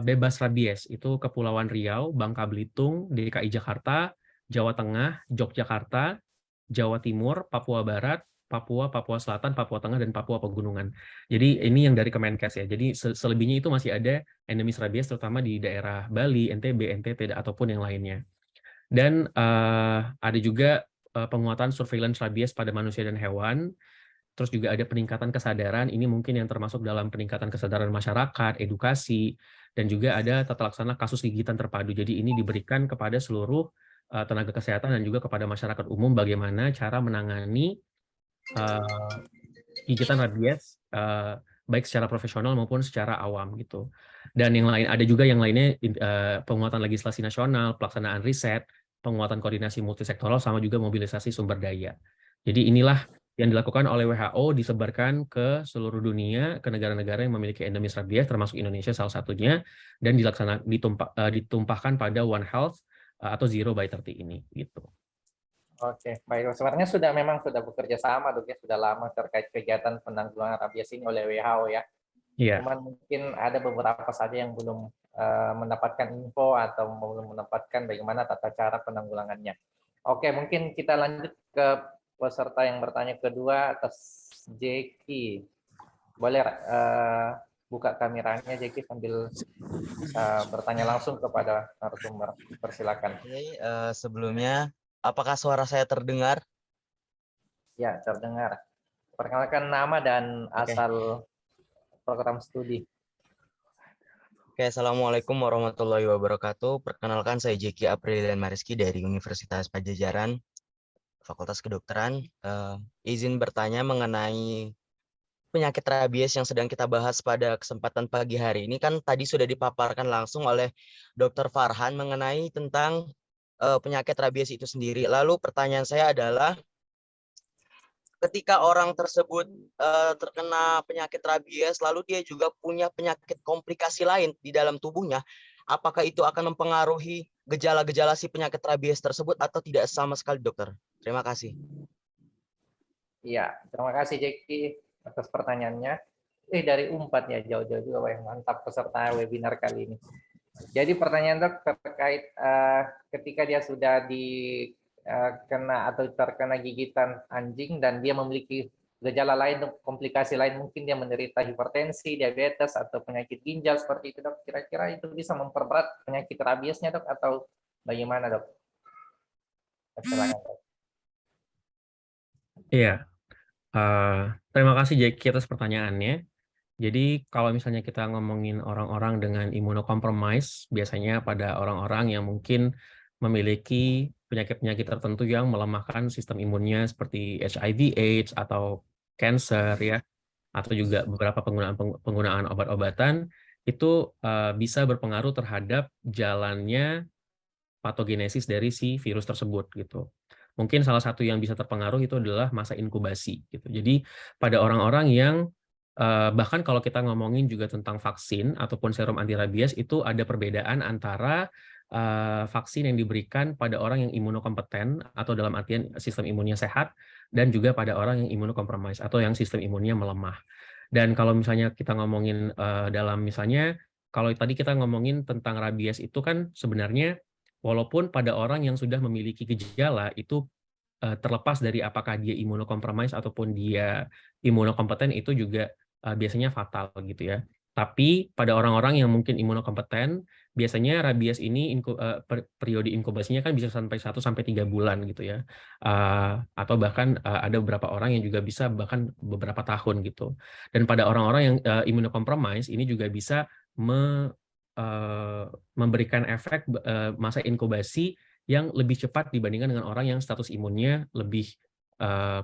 bebas rabies. Itu Kepulauan Riau, Bangka Belitung, DKI Jakarta, Jawa Tengah, Yogyakarta, Jawa Timur, Papua Barat, Papua, Papua Selatan, Papua Tengah, dan Papua Pegunungan. Jadi ini yang dari Kemenkes ya. Jadi selebihnya itu masih ada endemis rabies, terutama di daerah Bali, NTB, NTT, ataupun yang lainnya. Dan ada juga penguatan surveillance rabies pada manusia dan hewan. Terus juga ada peningkatan kesadaran, ini mungkin yang termasuk dalam peningkatan kesadaran masyarakat, edukasi, dan juga ada tata laksana kasus gigitan terpadu. Jadi ini diberikan kepada seluruh tenaga kesehatan dan juga kepada masyarakat umum bagaimana cara menangani gigitan rabies baik secara profesional maupun secara awam gitu. Dan yang lain ada juga yang lainnya penguatan legislasi nasional, pelaksanaan riset, penguatan koordinasi multisektoral sama juga mobilisasi sumber daya. Jadi inilah yang dilakukan oleh WHO disebarkan ke seluruh dunia, ke negara-negara yang memiliki endemis rabies, termasuk Indonesia salah satunya, dan ditumpahkan pada One Health atau Zero by 30 ini. Gitu. Oke, baik. Sebenarnya memang sudah bekerja sama, Dok, ya, sudah lama terkait kegiatan penanggulangan rabies ini oleh WHO ya. Iya. Cuman mungkin ada beberapa saja yang belum mendapatkan info atau belum mendapatkan bagaimana tata cara penanggulangannya. Oke, mungkin kita lanjut ke peserta yang bertanya kedua atas Jeki. Boleh buka kameranya Jeki sambil bertanya langsung kepada narasumber. Persilakan. Oke, sebelumnya apakah suara saya terdengar? Ya, terdengar. Perkenalkan nama dan asal program studi. Oke, Assalamualaikum warahmatullahi wabarakatuh. Perkenalkan saya Jeki Aprilian Mariski dari Universitas Pajajaran, Fakultas Kedokteran. Izin bertanya mengenai penyakit rabies yang sedang kita bahas pada kesempatan pagi hari ini. Kan tadi sudah dipaparkan langsung oleh Dr. Farhan mengenai tentang penyakit rabies itu sendiri. Lalu pertanyaan saya adalah, ketika orang tersebut terkena penyakit rabies, lalu dia juga punya penyakit komplikasi lain di dalam tubuhnya, apakah itu akan mempengaruhi gejala-gejala si penyakit rabies tersebut atau tidak sama sekali, dokter? Terima kasih. Iya, terima kasih Jeki atas pertanyaannya. Dari Unpad ya, jauh-jauh juga, wah, mantap peserta webinar kali ini. Jadi pertanyaan Dok terkait ketika dia sudah kena atau terkena gigitan anjing dan dia memiliki gejala lain, komplikasi lain, mungkin dia menderita hipertensi, diabetes, atau penyakit ginjal seperti itu, Dok. Kira-kira itu bisa memperberat penyakit rabiesnya, Dok, atau bagaimana, Dok? Silakan, Dok. Iya, terima kasih Jeki atas pertanyaannya. Jadi kalau misalnya kita ngomongin orang-orang dengan imunokompromis, biasanya pada orang-orang yang mungkin memiliki penyakit-penyakit tertentu yang melemahkan sistem imunnya seperti HIV/AIDS atau cancer ya, atau juga beberapa penggunaan obat-obatan, itu bisa berpengaruh terhadap jalannya patogenesis dari si virus tersebut gitu. Mungkin salah satu yang bisa terpengaruh itu adalah masa inkubasi gitu. Jadi pada orang-orang yang bahkan kalau kita ngomongin juga tentang vaksin ataupun serum anti rabies, itu ada perbedaan antara vaksin yang diberikan pada orang yang imunokompeten atau dalam artian sistem imunnya sehat, dan juga pada orang yang imunokompromis atau yang sistem imunnya melemah. Dan kalau misalnya kita ngomongin dalam misalnya, kalau tadi kita ngomongin tentang rabies itu kan sebenarnya walaupun pada orang yang sudah memiliki gejala itu terlepas dari apakah dia imunokompromis ataupun dia imunokompeten, itu juga biasanya fatal gitu ya. Tapi pada orang-orang yang mungkin imunokompeten, biasanya rabies ini periode inkubasinya kan bisa sampai 1-3 bulan gitu ya. Atau bahkan ada beberapa orang yang juga bisa bahkan beberapa tahun gitu. Dan pada orang-orang yang imunokompromis ini juga bisa memberikan efek masa inkubasi yang lebih cepat dibandingkan dengan orang yang status imunnya lebih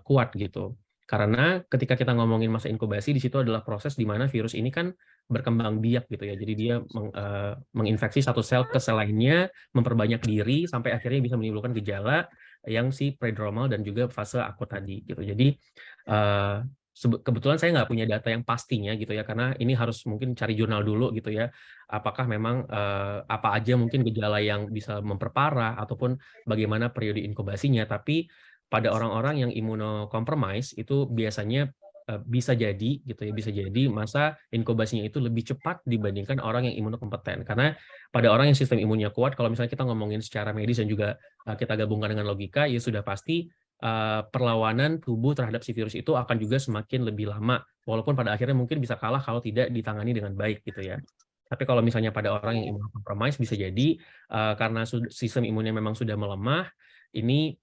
kuat gitu. Karena ketika kita ngomongin masa inkubasi, di situ adalah proses di mana virus ini kan berkembang biak gitu ya. Jadi dia menginfeksi satu sel ke sel lainnya, memperbanyak diri sampai akhirnya bisa menimbulkan gejala yang si prodromal dan juga fase akut tadi gitu. Jadi kebetulan saya nggak punya data yang pastinya gitu ya, karena ini harus mungkin cari jurnal dulu gitu ya. Apakah memang apa aja mungkin gejala yang bisa memperparah ataupun bagaimana periode inkubasinya. Tapi pada orang-orang yang imunokompromis itu biasanya bisa jadi gitu ya, bisa jadi masa inkubasinya itu lebih cepat dibandingkan orang yang imunokompeten. Karena pada orang yang sistem imunnya kuat, kalau misalnya kita ngomongin secara medis dan juga kita gabungkan dengan logika, ya sudah pasti perlawanan tubuh terhadap si virus itu akan juga semakin lebih lama, walaupun pada akhirnya mungkin bisa kalah kalau tidak ditangani dengan baik gitu ya. Tapi kalau misalnya pada orang yang imunokompromis bisa jadi karena sistem imunnya memang sudah melemah, ini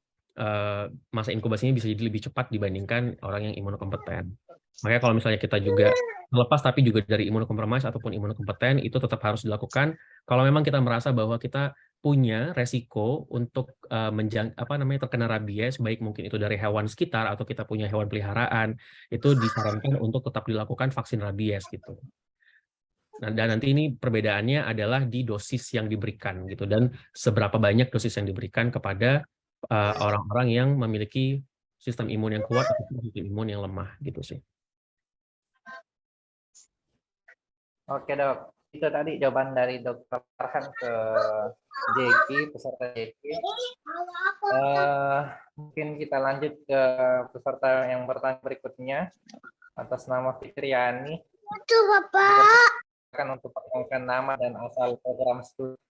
masa inkubasinya bisa jadi lebih cepat dibandingkan orang yang imunokompeten. Makanya kalau misalnya kita juga lepas tapi juga dari imunokompromis ataupun imunokompeten, itu tetap harus dilakukan kalau memang kita merasa bahwa kita punya resiko untuk terkena rabies, baik mungkin itu dari hewan sekitar atau kita punya hewan peliharaan, itu disarankan untuk tetap dilakukan vaksin rabies gitu. Nah, dan nanti ini perbedaannya adalah di dosis yang diberikan gitu, dan seberapa banyak dosis yang diberikan kepada orang-orang yang memiliki sistem imun yang kuat atau sistem imun yang lemah gitu sih. Oke dok, itu tadi jawaban dari Dr. Farhan ke Jeki, peserta Jeki. Mungkin kita lanjut ke peserta yang bertanya berikutnya atas nama Fitriani. Betul Bapak. Akan untuk perkenalkan nama dan asal program studi.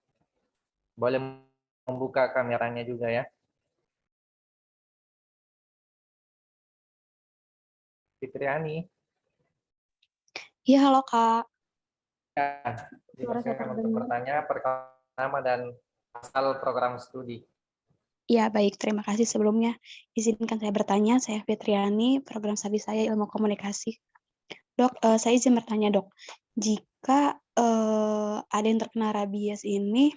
Boleh membuka kameranya juga ya. Fitriani. Iya, halo Kak. Ya, dipersilakan untuk bertanya, perkenalkan nama dan asal program studi. Ya, baik. Terima kasih sebelumnya. Izinkan saya bertanya, saya Fitriani, program studi saya Ilmu Komunikasi. Dok, saya izin bertanya dok, jika ada yang terkena rabies ini,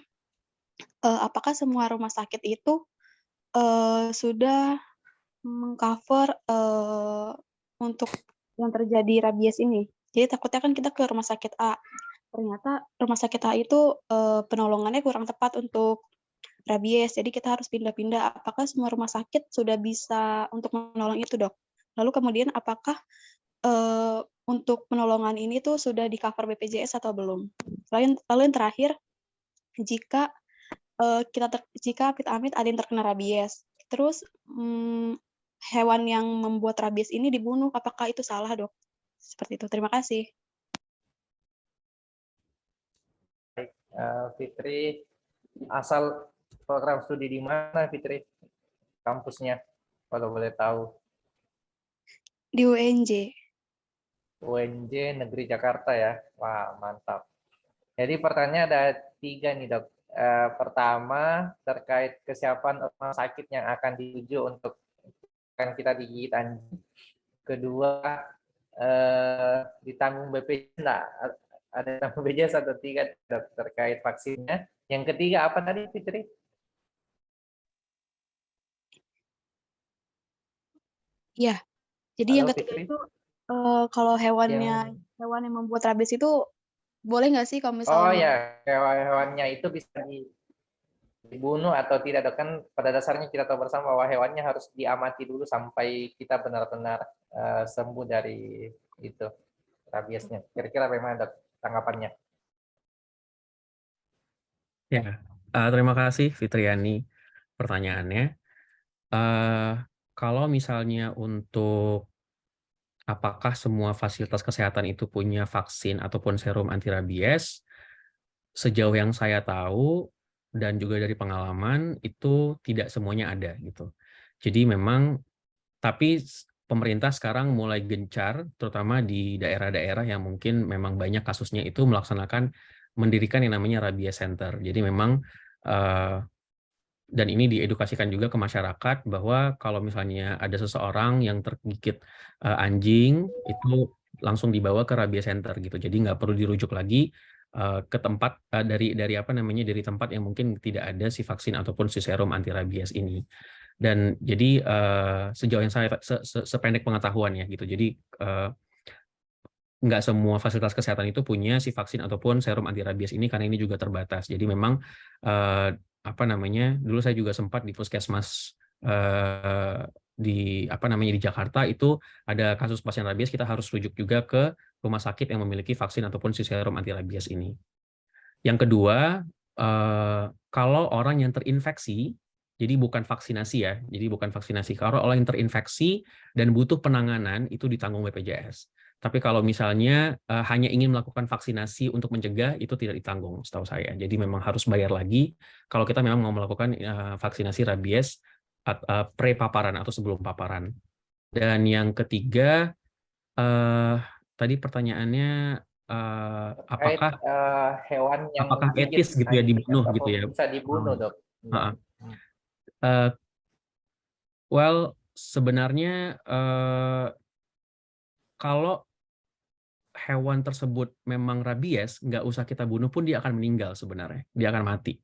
apakah semua rumah sakit itu sudah mengcover untuk yang terjadi rabies ini? Jadi takutnya kan kita ke rumah sakit A, ternyata rumah sakit A itu penolongannya kurang tepat untuk rabies, jadi kita harus pindah-pindah. Apakah semua rumah sakit sudah bisa untuk menolong itu dok? Lalu kemudian apakah untuk penolongan ini tuh sudah di-cover BPJS atau belum? Lalu yang terakhir, jika jika amit-amit ada yang terkena rabies, terus hewan yang membuat rabies ini dibunuh, apakah itu salah dok? Seperti itu. Terima kasih. Baik, Fitri, asal program studi di mana Fitri? Kampusnya, kalau boleh tahu. Di UNJ. UNJ Negeri Jakarta ya. Wah, mantap. Jadi pertanyaan ada 3 nih dok. Pertama, terkait kesiapan rumah sakit yang akan dituju untuk kita digigit anjing. Kedua, ditanggung BPJS enggak? Ada tanggung BPJS atau tidak dok, terkait vaksinnya? Yang ketiga apa tadi Fitri? Ya, jadi Halo, yang ketiga Fitri? itu kalau hewan yang membuat rabies itu boleh nggak sih kalau misalnya? Oh ya, hewannya itu bisa dibunuh atau tidak dok? Kan pada dasarnya kita tahu bersama bahwa hewannya harus diamati dulu sampai kita benar-benar sembuh dari itu rabiesnya. Kira-kira bagaimana dok tanggapannya? Ya, terima kasih Fitriani pertanyaannya. Kalau misalnya untuk apakah semua fasilitas kesehatan itu punya vaksin ataupun serum anti rabies, sejauh yang saya tahu dan juga dari pengalaman itu tidak semuanya ada gitu. Jadi memang, tapi pemerintah sekarang mulai gencar, terutama di daerah-daerah yang mungkin memang banyak kasusnya itu mendirikan yang namanya rabies center. Jadi memang dan ini diedukasikan juga ke masyarakat bahwa kalau misalnya ada seseorang yang tergigit anjing itu langsung dibawa ke rabies center gitu. Jadi nggak perlu dirujuk lagi ke tempat dari tempat yang mungkin tidak ada si vaksin ataupun si serum anti rabies ini. Dan jadi sejauh yang saya sependek pengetahuan ya gitu. Jadi nggak semua fasilitas kesehatan itu punya si vaksin ataupun serum anti rabies ini, karena ini juga terbatas. Jadi memang apa namanya, dulu saya juga sempat di puskesmas di Jakarta itu ada kasus pasien rabies, kita harus rujuk juga ke rumah sakit yang memiliki vaksin ataupun si serum anti rabies ini. Yang kedua, kalau orang yang terinfeksi, jadi bukan vaksinasi ya, jadi bukan vaksinasi. Kalau orang yang terinfeksi dan butuh penanganan itu ditanggung BPJS. Tapi kalau misalnya hanya ingin melakukan vaksinasi untuk mencegah, itu tidak ditanggung setahu saya. Jadi memang harus bayar lagi kalau kita memang mau melakukan vaksinasi rabies pre-paparan atau sebelum paparan. Dan yang ketiga, tadi pertanyaannya apakah hewan yang apakah menggigit etis gitu ya dibunuh atau gitu ya? bisa dibunuh, Dok? Well, sebenarnya kalau hewan tersebut memang rabies, nggak usah kita bunuh pun dia akan meninggal sebenarnya, dia akan mati.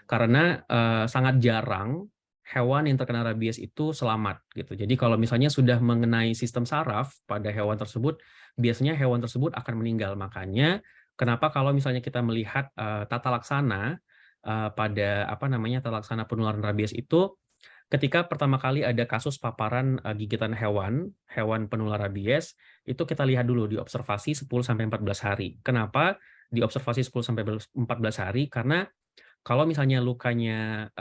Karena sangat jarang hewan yang terkena rabies itu selamat gitu. Jadi kalau misalnya sudah mengenai sistem saraf pada hewan tersebut, biasanya hewan tersebut akan meninggal. Makanya kenapa kalau misalnya kita melihat tata laksana pada tata laksana penularan rabies itu, ketika pertama kali ada kasus paparan gigitan hewan penular rabies, itu kita lihat dulu di observasi 10-14 hari. Kenapa diobservasi 10-14 hari? Karena kalau misalnya lukanya,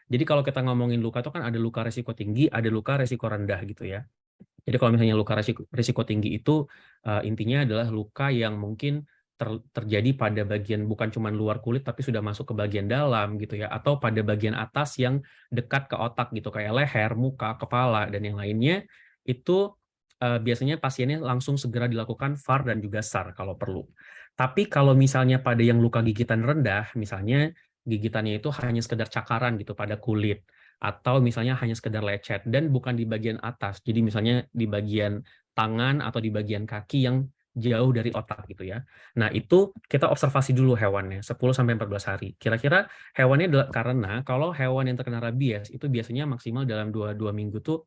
jadi kalau kita ngomongin luka itu kan ada luka resiko tinggi, ada luka resiko rendah gitu ya. Jadi kalau misalnya luka resiko tinggi itu intinya adalah luka yang mungkin terjadi pada bagian bukan cuma luar kulit tapi sudah masuk ke bagian dalam gitu ya, atau pada bagian atas yang dekat ke otak gitu kayak leher, muka, kepala dan yang lainnya, itu biasanya pasiennya langsung segera dilakukan VAR dan juga SAR kalau perlu. Tapi kalau misalnya pada yang luka gigitan rendah, misalnya gigitannya itu hanya sekedar cakaran gitu pada kulit, atau misalnya hanya sekedar lecet dan bukan di bagian atas, jadi misalnya di bagian tangan atau di bagian kaki yang jauh dari otak gitu ya. Nah, itu kita observasi dulu hewannya 10-14 hari. Kira-kira hewannya karena kalau hewan yang terkena rabies itu biasanya maksimal dalam 2 minggu tuh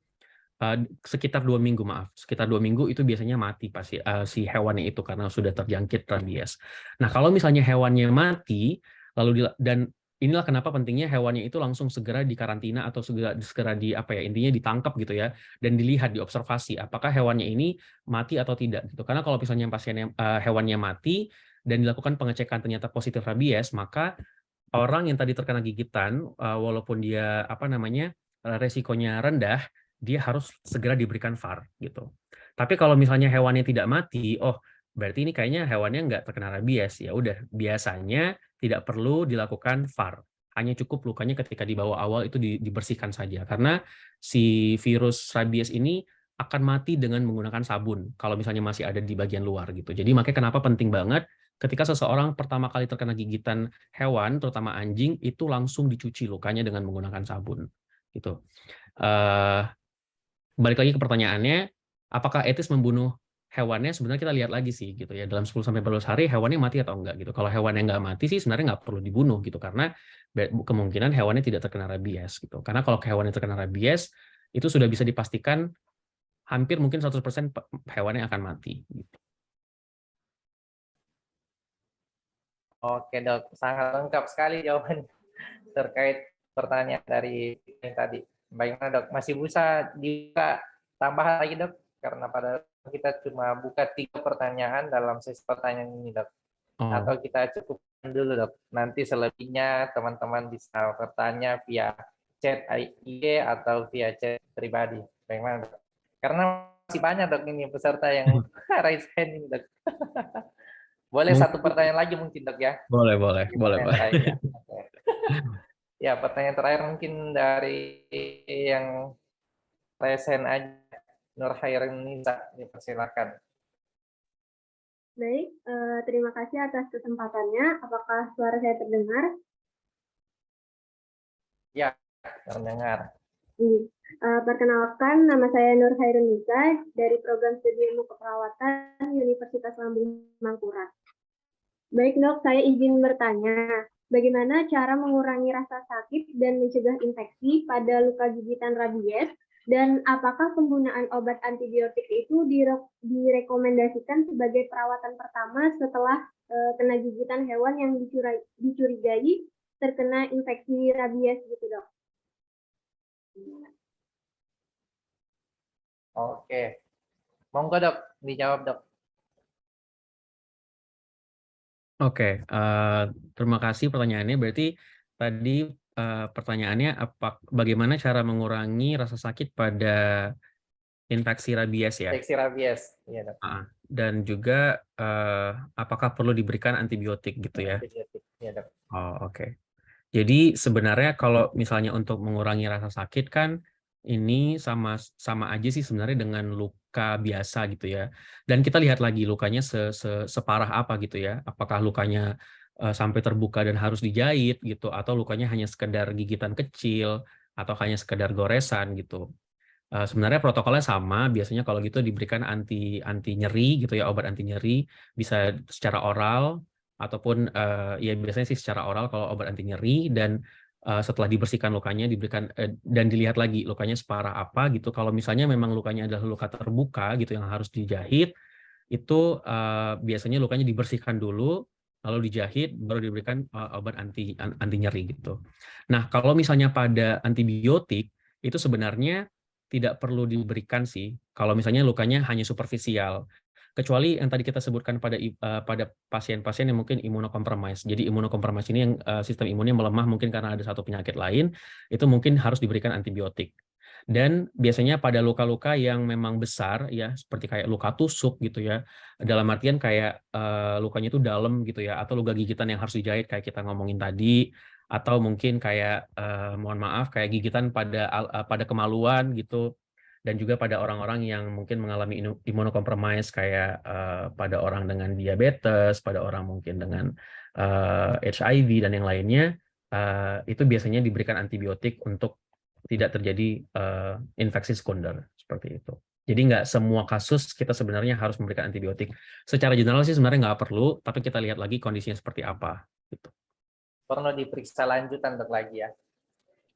sekitar 2 minggu sekitar 2 minggu itu biasanya mati pasti si hewannya itu karena sudah terjangkit rabies. Nah, kalau misalnya hewannya mati lalu dan inilah kenapa pentingnya hewannya itu langsung segera dikarantina atau segera intinya ditangkap gitu ya, dan dilihat, diobservasi apakah hewannya ini mati atau tidak gitu. Karena kalau misalnya hewannya mati dan dilakukan pengecekan ternyata positif rabies, maka orang yang tadi terkena gigitan walaupun dia resikonya rendah, dia harus segera diberikan VAR gitu. Tapi kalau misalnya hewannya tidak mati, berarti ini kayaknya hewannya nggak terkena rabies. Ya udah, biasanya tidak perlu dilakukan VAR. Hanya cukup lukanya ketika di bawah awal itu dibersihkan saja. Karena si virus rabies ini akan mati dengan menggunakan sabun kalau misalnya masih ada di bagian luar gitu. Jadi makanya kenapa penting banget ketika seseorang pertama kali terkena gigitan hewan, terutama anjing, itu langsung dicuci lukanya dengan menggunakan sabun gitu. Balik lagi ke pertanyaannya, apakah etis membunuh hewannya? Sebenarnya kita lihat lagi sih gitu ya, dalam 10-14 hari hewannya mati atau enggak gitu. Kalau hewannya nggak mati sih sebenarnya nggak perlu dibunuh gitu, karena kemungkinan hewannya tidak terkena rabies gitu. Karena kalau hewannya terkena rabies itu sudah bisa dipastikan hampir mungkin 100% hewannya akan mati gitu. Oke, Dok, sangat lengkap sekali jawaban terkait pertanyaan dari yang tadi. Bagaimana, Dok? Masih bisa dibuka tambahan lagi, Dok? Karena pada kita cuma buka 3 pertanyaan dalam sesi pertanyaan ini, Dok. Atau kita cukupkan dulu, Dok. Nanti selebihnya teman-teman bisa bertanya via chat IG atau via chat pribadi. Bagaimana, Dok? Karena masih banyak, Dok, ini peserta yang raise hand ini, Dok. Boleh Mungkin, 1 pertanyaan lagi mungkin, Dok, ya? Boleh. Ya. Ya, pertanyaan terakhir mungkin dari yang resen aja, Nur Hairunisa, dipersilakan. Baik, terima kasih atas kesempatannya. Apakah suara saya terdengar? Ya, terdengar. Perkenalkan, nama saya Nur Hairunisa dari program studi ilmu keperawatan Universitas Lambung Mangkurat. Baik, Dok, saya izin bertanya. bagaimana cara mengurangi rasa sakit dan mencegah infeksi pada luka gigitan rabies, dan apakah penggunaan obat antibiotik itu direkomendasikan sebagai perawatan pertama setelah kena gigitan hewan yang dicurigai terkena infeksi rabies gitu, Dok? Oke. Monggo, Dok, dijawab, Dok. Oke, terima kasih pertanyaannya. Berarti tadi pertanyaannya bagaimana cara mengurangi rasa sakit pada infeksi rabies ya? Infeksi rabies, iya, Dok. Dan juga apakah perlu diberikan antibiotik gitu ya? Antibiotik, iya, Dok. Oh, oke. Jadi sebenarnya kalau misalnya untuk mengurangi rasa sakit kan ini sama aja sih sebenarnya dengan luka biasa gitu ya. Dan kita lihat lagi lukanya separah apa gitu ya. Apakah lukanya sampai terbuka dan harus dijahit gitu, atau lukanya hanya sekedar gigitan kecil atau hanya sekedar goresan gitu. Sebenarnya protokolnya sama, biasanya kalau gitu diberikan anti nyeri gitu ya, obat anti nyeri bisa secara oral ataupun ya biasanya sih secara oral kalau obat anti nyeri, dan setelah dibersihkan lukanya diberikan dan dilihat lagi lukanya separah apa gitu. Kalau misalnya memang lukanya adalah luka terbuka gitu yang harus dijahit, itu biasanya lukanya dibersihkan dulu lalu dijahit baru diberikan obat anti nyeri gitu. Nah, kalau misalnya pada antibiotik itu sebenarnya tidak perlu diberikan sih kalau misalnya lukanya hanya superficial. Kecuali yang tadi kita sebutkan pada pasien-pasien yang mungkin imunokompromis. Jadi imunokompromis ini yang sistem imunnya melemah mungkin karena ada satu penyakit lain, itu mungkin harus diberikan antibiotik. Dan biasanya pada luka-luka yang memang besar ya, seperti kayak luka tusuk gitu ya, dalam artian kayak lukanya itu dalam gitu ya, atau luka gigitan yang harus dijahit kayak kita ngomongin tadi, atau mungkin kayak mohon maaf kayak gigitan pada kemaluan gitu, dan juga pada orang-orang yang mungkin mengalami imunokompromis kayak pada orang dengan diabetes, pada orang mungkin dengan HIV dan yang lainnya, itu biasanya diberikan antibiotik untuk tidak terjadi infeksi sekunder seperti itu. Jadi nggak semua kasus kita sebenarnya harus memberikan antibiotik. Secara general sih sebenarnya nggak perlu, tapi kita lihat lagi kondisinya seperti apa. Gitu. Perlu diperiksa lanjutan untuk lagi ya.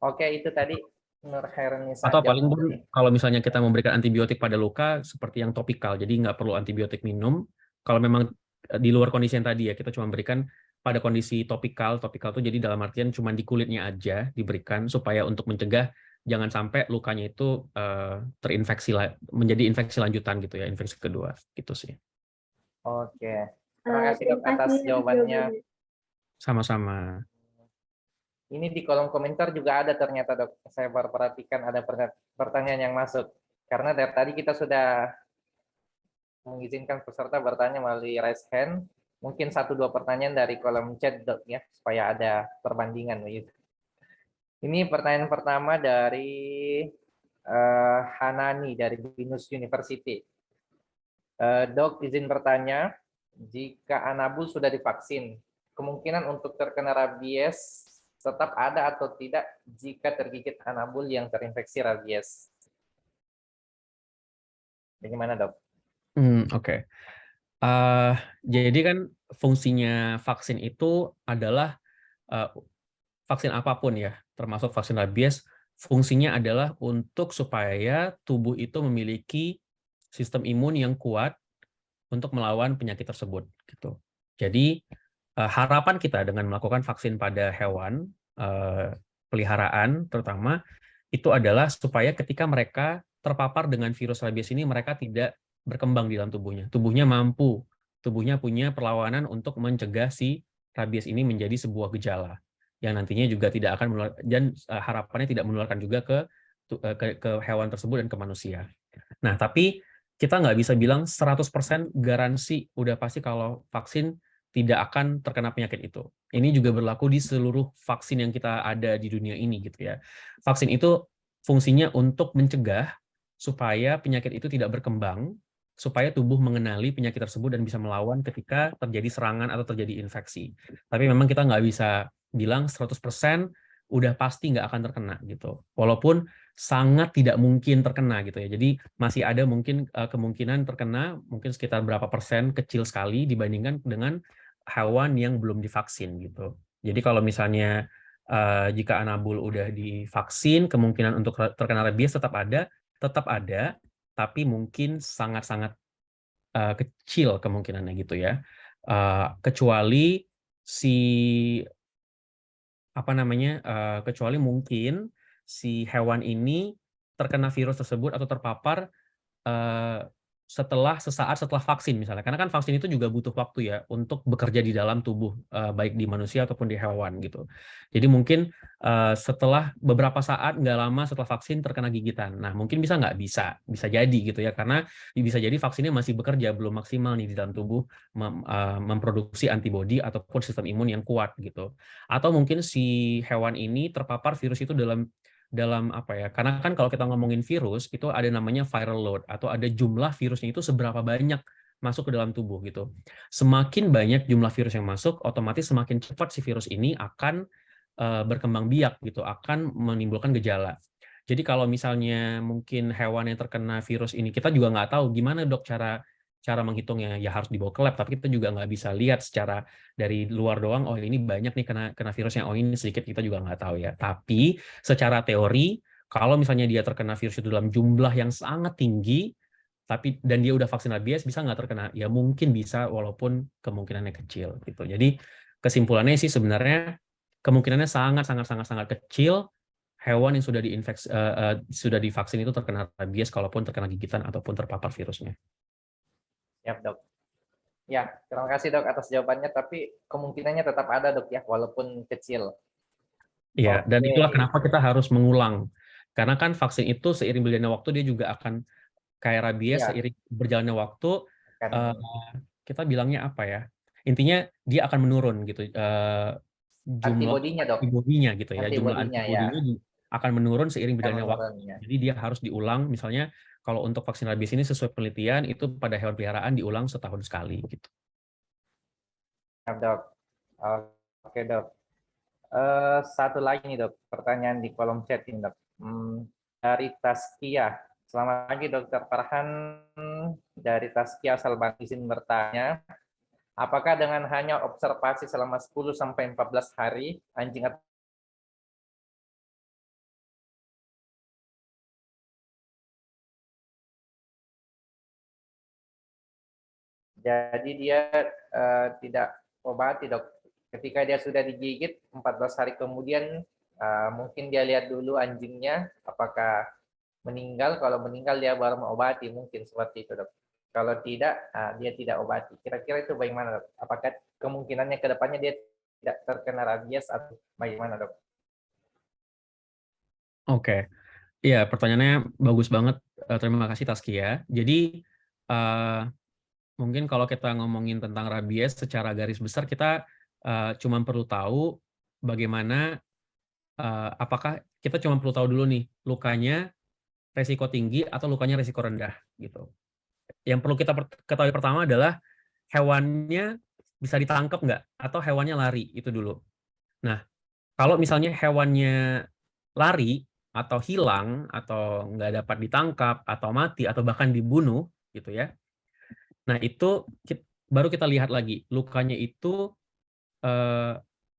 Oke, itu tadi Nur Hairunisa. Atau paling pun kalau misalnya kita memberikan antibiotik pada luka seperti yang topikal, jadi nggak perlu antibiotik minum. Kalau memang di luar kondisi yang tadi ya, kita cuma berikan pada kondisi topikal itu jadi dalam artian cuma di kulitnya aja diberikan supaya untuk mencegah jangan sampai lukanya itu terinfeksi menjadi infeksi lanjutan gitu ya, infeksi kedua gitu sih. Oke. Terima kasih, Dok, atas jawabannya. Sama-sama. Ini di kolom komentar juga ada ternyata, Dok. Saya baru perhatikan ada pertanyaan yang masuk. Karena dari tadi kita sudah mengizinkan peserta bertanya melalui raise hand. Mungkin 1-2 pertanyaan dari kolom chat, Dok, ya, supaya ada perbandingan begitu. Ini pertanyaan pertama dari Hanani dari Binus University. Dok, izin bertanya, jika anabul sudah divaksin, kemungkinan untuk terkena rabies tetap ada atau tidak jika tergigit anabul yang terinfeksi rabies? Bagaimana, Dok? Oke. Jadi kan fungsinya vaksin itu adalah vaksin apapun ya, termasuk vaksin rabies, fungsinya adalah untuk supaya tubuh itu memiliki sistem imun yang kuat untuk melawan penyakit tersebut. Gitu. Jadi harapan kita dengan melakukan vaksin pada hewan peliharaan terutama itu adalah supaya ketika mereka terpapar dengan virus rabies ini mereka tidak berkembang di dalam tubuhnya. Tubuhnya punya perlawanan untuk mencegah si rabies ini menjadi sebuah gejala yang nantinya juga tidak akan menular, dan harapannya tidak menularkan juga ke hewan tersebut dan ke manusia. Nah, tapi kita nggak bisa bilang 100% garansi udah pasti kalau vaksin tidak akan terkena penyakit itu. Ini juga berlaku di seluruh vaksin yang kita ada di dunia ini gitu ya. Vaksin itu fungsinya untuk mencegah supaya penyakit itu tidak berkembang, supaya tubuh mengenali penyakit tersebut dan bisa melawan ketika terjadi serangan atau terjadi infeksi. Tapi memang kita nggak bisa bilang 100% udah pasti nggak akan terkena gitu. Walaupun sangat tidak mungkin terkena gitu ya. Jadi masih ada mungkin kemungkinan terkena mungkin sekitar berapa persen, kecil sekali dibandingkan dengan hewan yang belum divaksin gitu. Jadi kalau misalnya jika anabul udah divaksin, kemungkinan untuk terkena rabies tetap ada, tapi mungkin sangat-sangat kecil kemungkinannya gitu ya. Kecuali kecuali mungkin si hewan ini terkena virus tersebut atau terpapar sesaat setelah vaksin misalnya, karena kan vaksin itu juga butuh waktu ya untuk bekerja di dalam tubuh baik di manusia ataupun di hewan gitu. Jadi mungkin setelah beberapa saat, nggak lama setelah vaksin terkena gigitan. Nah mungkin bisa jadi gitu ya, karena bisa jadi vaksinnya masih bekerja belum maksimal nih di dalam tubuh memproduksi antibodi ataupun sistem imun yang kuat gitu. Atau mungkin si hewan ini terpapar virus itu dalam apa ya, karena kan kalau kita ngomongin virus itu ada namanya viral load atau ada jumlah virusnya itu seberapa banyak masuk ke dalam tubuh gitu. Semakin banyak jumlah virus yang masuk, otomatis semakin cepat si virus ini akan berkembang biak gitu, akan menimbulkan gejala. Jadi kalau misalnya mungkin hewan yang terkena virus ini, kita juga nggak tahu gimana dok cara menghitungnya, ya harus dibawa ke lab, tapi kita juga nggak bisa lihat secara dari luar doang, oh ini banyak nih kena virusnya, oh ini sedikit, kita juga nggak tahu ya. Tapi secara teori, kalau misalnya dia terkena virus itu dalam jumlah yang sangat tinggi, dan dia udah vaksin rabies, bisa nggak terkena? Ya mungkin bisa, walaupun kemungkinannya kecil gitu. Jadi kesimpulannya sih sebenarnya kemungkinannya sangat kecil hewan yang sudah divaksin itu terkena rabies, kalaupun terkena gigitan ataupun terpapar virusnya. Siap, Dok. Ya, terima kasih Dok atas jawabannya, tapi kemungkinannya tetap ada Dok ya, walaupun kecil. Iya, dan Oke. itulah kenapa kita harus mengulang. Karena kan vaksin itu seiring berjalannya waktu dia juga akan kayak rabies, Ya. seiring berjalannya waktu kita bilangnya apa ya? Intinya dia akan menurun gitu. Jumlah Antibodinya, Dok. antibodinya gitu ya, jumlah Antibodinya, antibodinya akan menurun seiring berjalannya waktu. ya. Jadi dia harus diulang, misalnya kalau untuk vaksin rabies ini sesuai penelitian itu pada hewan peliharaan diulang setahun sekali gitu. Siap, Dok. Oke, Dok. Satu lagi nih Dok, pertanyaan di kolom chat ini Dok. Dari Taskia. Selamat pagi Dokter Farhan, dari Taskia asal Bandung, izin bertanya, apakah dengan hanya observasi selama 10-14 hari anjing atau jadi dia tidak obati Dok. Ketika dia sudah digigit 14 hari kemudian mungkin dia lihat dulu anjingnya apakah meninggal. Kalau meninggal dia baru mengobati, mungkin seperti itu Dok. Kalau tidak dia tidak obati. Kira-kira itu bagaimana Dok? Apakah kemungkinannya ke depannya dia tidak terkena rabies atau bagaimana Dok? Oke. Iya, pertanyaannya bagus banget. Terima kasih Taskia. Jadi mungkin kalau kita ngomongin tentang rabies secara garis besar, kita cuma perlu tahu bagaimana, apakah kita cuma perlu tahu dulu nih, lukanya resiko tinggi atau lukanya resiko rendah gitu. Yang perlu kita ketahui pertama adalah hewannya bisa ditangkap nggak atau hewannya lari, itu dulu. Nah, kalau misalnya hewannya lari atau hilang atau nggak dapat ditangkap atau mati atau bahkan dibunuh gitu ya. Nah, itu baru kita lihat lagi lukanya itu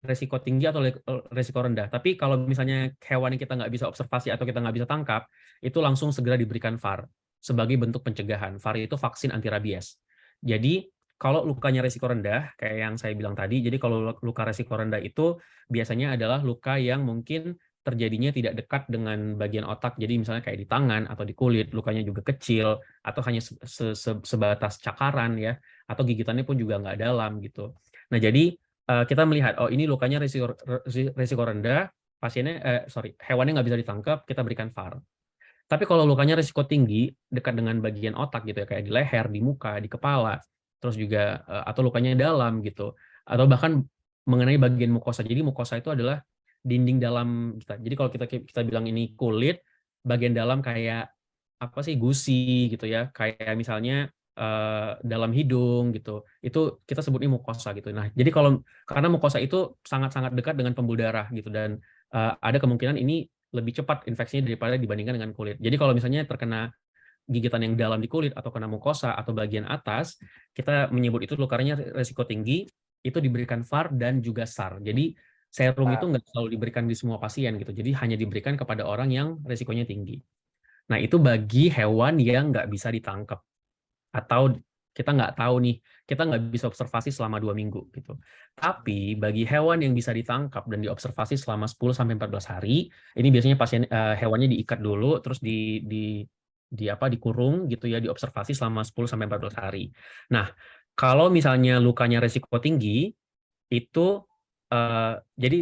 resiko tinggi atau resiko rendah. Tapi kalau misalnya hewan yang kita nggak bisa observasi atau kita nggak bisa tangkap, itu langsung segera diberikan VAR sebagai bentuk pencegahan. VAR itu vaksin anti rabies. Jadi kalau lukanya resiko rendah, kayak yang saya bilang tadi, jadi kalau luka resiko rendah itu biasanya adalah luka yang mungkin terjadinya tidak dekat dengan bagian otak. Jadi misalnya kayak di tangan atau di kulit, lukanya juga kecil, atau hanya sebatas cakaran ya, atau gigitannya pun juga nggak dalam gitu. Nah jadi kita melihat, oh ini lukanya resiko rendah, hewannya nggak bisa ditangkap, kita berikan VAR. Tapi kalau lukanya resiko tinggi, dekat dengan bagian otak gitu ya, kayak di leher, di muka, di kepala, terus juga atau lukanya dalam gitu, atau bahkan mengenai bagian mukosa. Jadi mukosa itu adalah dinding dalam kita. Jadi kalau kita bilang ini kulit, bagian dalam kayak apa sih, gusi gitu ya, kayak misalnya dalam hidung gitu, itu kita sebutnya mukosa gitu. Nah, jadi karena mukosa itu sangat-sangat dekat dengan pembuluh darah gitu, dan ada kemungkinan ini lebih cepat infeksinya daripada dibandingkan dengan kulit. Jadi kalau misalnya terkena gigitan yang dalam di kulit atau kena mukosa atau bagian atas, kita menyebut itu lukanya resiko tinggi, itu diberikan VAR dan juga SAR. Jadi Serum itu nggak selalu diberikan di semua pasien gitu, jadi hanya diberikan kepada orang yang resikonya tinggi. Nah, itu bagi hewan yang nggak bisa ditangkap atau kita nggak tahu nih, kita nggak bisa observasi selama 2 minggu gitu. Tapi bagi hewan yang bisa ditangkap dan diobservasi selama 10-14 hari, ini biasanya hewannya diikat dulu, terus dikurung gitu ya, diobservasi selama 10-14 hari. Nah, kalau misalnya lukanya resiko tinggi, itu jadi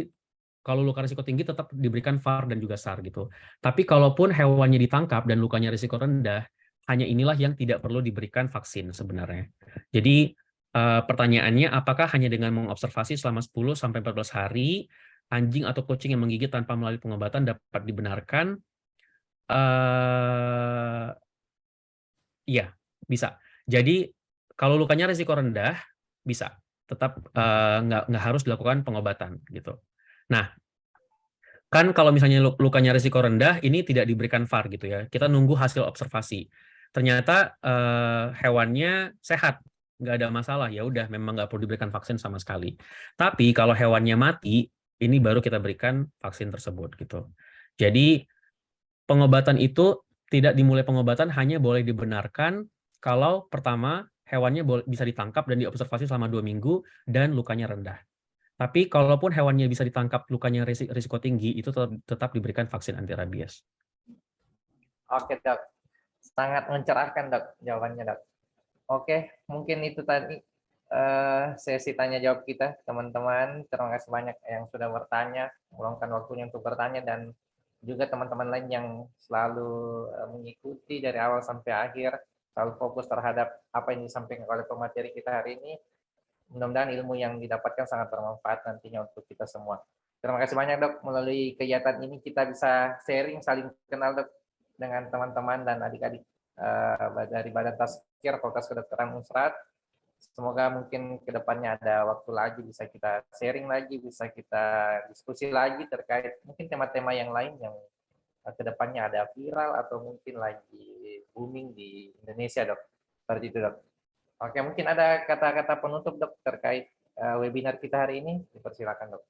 kalau luka risiko tinggi tetap diberikan VAR dan juga SAR gitu. Tapi kalaupun hewannya ditangkap dan lukanya risiko rendah, hanya inilah yang tidak perlu diberikan vaksin sebenarnya. Jadi pertanyaannya, apakah hanya dengan mengobservasi selama 10-14 hari, anjing atau kucing yang menggigit tanpa melalui pengobatan dapat dibenarkan? Iya, bisa. Jadi kalau lukanya risiko rendah, bisa. Tetap nggak harus dilakukan pengobatan gitu. Nah, kan kalau misalnya lukanya risiko rendah, ini tidak diberikan VAR gitu ya. Kita nunggu hasil observasi. Ternyata hewannya sehat, nggak ada masalah. Ya udah, memang nggak perlu diberikan vaksin sama sekali. Tapi kalau hewannya mati, ini baru kita berikan vaksin tersebut gitu. Jadi pengobatan itu tidak dimulai pengobatan hanya boleh dibenarkan kalau pertama hewannya bisa ditangkap dan diobservasi selama 2 minggu dan lukanya rendah. Tapi kalaupun hewannya bisa ditangkap lukanya risiko tinggi, itu tetap diberikan vaksin anti rabies. Oke dok, sangat mencerahkan dok jawabannya dok. Oke, mungkin itu tadi sesi tanya jawab kita teman-teman. Terima kasih banyak yang sudah bertanya, meluangkan waktunya untuk bertanya, dan juga teman-teman lain yang selalu mengikuti dari awal sampai akhir, selalu fokus terhadap apa yang disampaikan oleh pemateri kita hari ini. Mudah-mudahan ilmu yang didapatkan sangat bermanfaat nantinya untuk kita semua. Terima kasih banyak dok, melalui kegiatan ini kita bisa sharing, saling kenal dok dengan teman-teman dan adik-adik dari Badan Tazkiyah Fakultas Kedokteran Unstrat. Semoga mungkin kedepannya ada waktu lagi bisa kita sharing lagi, bisa kita diskusi lagi terkait mungkin tema-tema yang lain yang kedepannya ada viral atau mungkin lagi booming di Indonesia dok. Seperti itu dok. Oke, mungkin ada kata-kata penutup dok terkait webinar kita hari ini. Dipersilakan dok.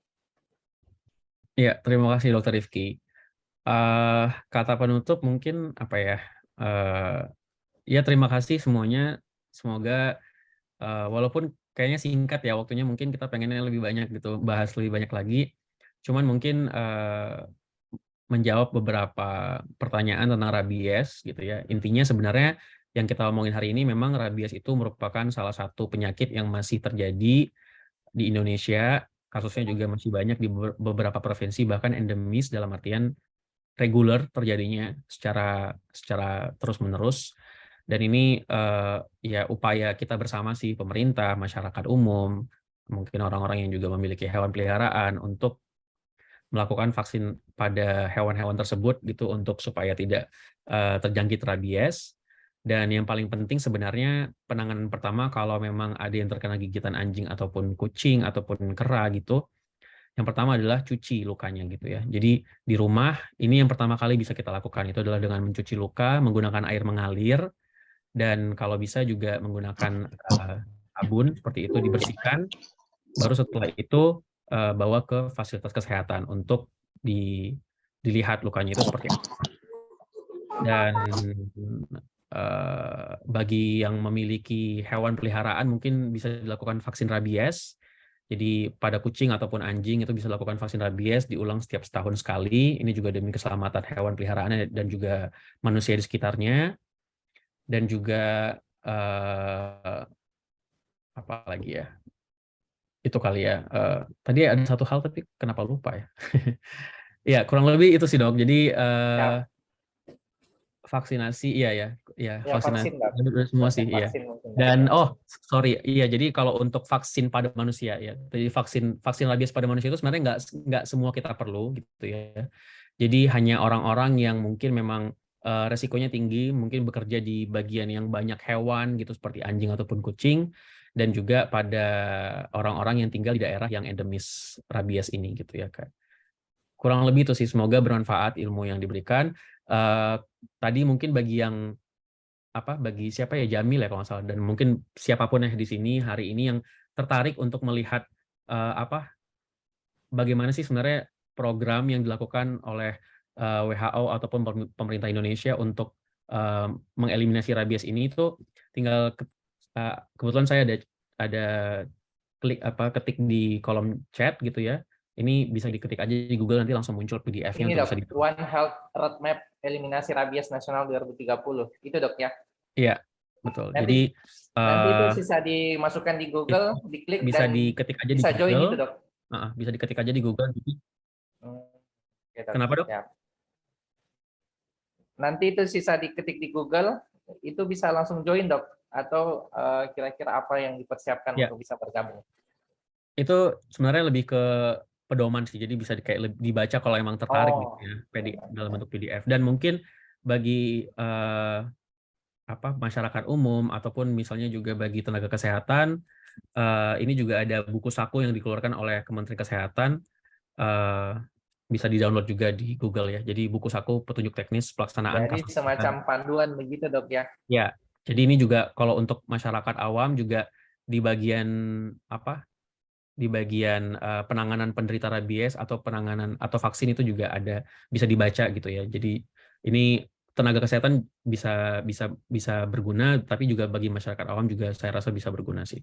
Ya, terima kasih Dr. Rifki. Kata penutup mungkin apa ya? Ya terima kasih semuanya. Semoga walaupun kayaknya singkat ya waktunya, mungkin kita pengennya lebih banyak gitu, bahas lebih banyak lagi. Cuman mungkin menjawab beberapa pertanyaan tentang rabies gitu ya. Intinya sebenarnya yang kita omongin hari ini memang rabies itu merupakan salah satu penyakit yang masih terjadi di Indonesia. Kasusnya juga masih banyak di beberapa provinsi, bahkan endemis dalam artian reguler terjadinya secara terus-menerus. Dan ini ya upaya kita bersama sih, pemerintah, masyarakat umum, mungkin orang-orang yang juga memiliki hewan peliharaan untuk melakukan vaksin pada hewan-hewan tersebut gitu untuk supaya tidak terjangkit rabies. Dan yang paling penting sebenarnya penanganan pertama kalau memang ada yang terkena gigitan anjing ataupun kucing ataupun kera gitu, yang pertama adalah cuci lukanya gitu ya. Jadi di rumah ini yang pertama kali bisa kita lakukan itu adalah dengan mencuci luka menggunakan air mengalir, dan kalau bisa juga menggunakan sabun seperti itu, dibersihkan. Baru setelah itu bawa ke fasilitas kesehatan untuk dilihat lukanya itu seperti apa. Dan bagi yang memiliki hewan peliharaan mungkin bisa dilakukan vaksin rabies. Jadi pada kucing ataupun anjing itu bisa dilakukan vaksin rabies, diulang setiap setahun sekali. Ini juga demi keselamatan hewan peliharaan dan juga manusia di sekitarnya. Dan juga apa lagi ya? Itu kali ya. Tadi ada satu hal tapi kenapa lupa ya? Ya kurang lebih itu sih dok. Jadi vaksinasi, iya vaksinasi semua sih, iya. Dan sorry, iya. Jadi kalau untuk vaksin pada manusia ya, jadi vaksin rabies pada manusia itu sebenarnya nggak semua kita perlu gitu ya. Jadi hanya orang-orang yang mungkin memang resikonya tinggi, mungkin bekerja di bagian yang banyak hewan gitu seperti anjing ataupun kucing, dan juga pada orang-orang yang tinggal di daerah yang endemis rabies ini gitu ya Kak. Kurang lebih itu sih, semoga bermanfaat ilmu yang diberikan. Tadi mungkin bagi siapa ya, Jamil ya kalau nggak salah, dan mungkin siapapun yang di sini hari ini yang tertarik untuk melihat bagaimana sih sebenarnya program yang dilakukan oleh WHO ataupun pemerintah Indonesia untuk mengeliminasi rabies ini. Itu tinggal kebetulan saya ada ketik di kolom chat gitu ya. Ini bisa diketik aja di Google, nanti langsung muncul PDF-nya Ini untuk dok, bisa One Health Roadmap Eliminasi Rabies Nasional 2030. Itu dok ya? Iya, betul. Nanti itu Jadi sisa dimasukkan di Google, diklik bisa dan diketik aja di bisa join Google. itu dok. Bisa diketik aja di Google. Oke, dok. Kenapa dok? Siap. Nanti itu sisa diketik di Google, itu bisa langsung join dok? Atau kira-kira apa yang dipersiapkan Ya. untuk bisa bergabung? Itu sebenarnya lebih ke pedoman sih, jadi bisa kayak dibaca kalau emang tertarik gitu ya, dalam bentuk PDF. Dan mungkin bagi masyarakat umum ataupun misalnya juga bagi tenaga kesehatan, ini juga ada buku saku yang dikeluarkan oleh Kementerian Kesehatan, bisa di-download juga di Google ya. Jadi buku saku petunjuk teknis pelaksanaan Jadi kasus. semacam panduan begitu dok ya? Ya, jadi ini juga kalau untuk masyarakat awam juga di bagian penanganan penderita rabies atau penanganan atau vaksin itu juga ada, bisa dibaca gitu ya. Jadi ini tenaga kesehatan bisa berguna, tapi juga bagi masyarakat awam juga saya rasa bisa berguna sih.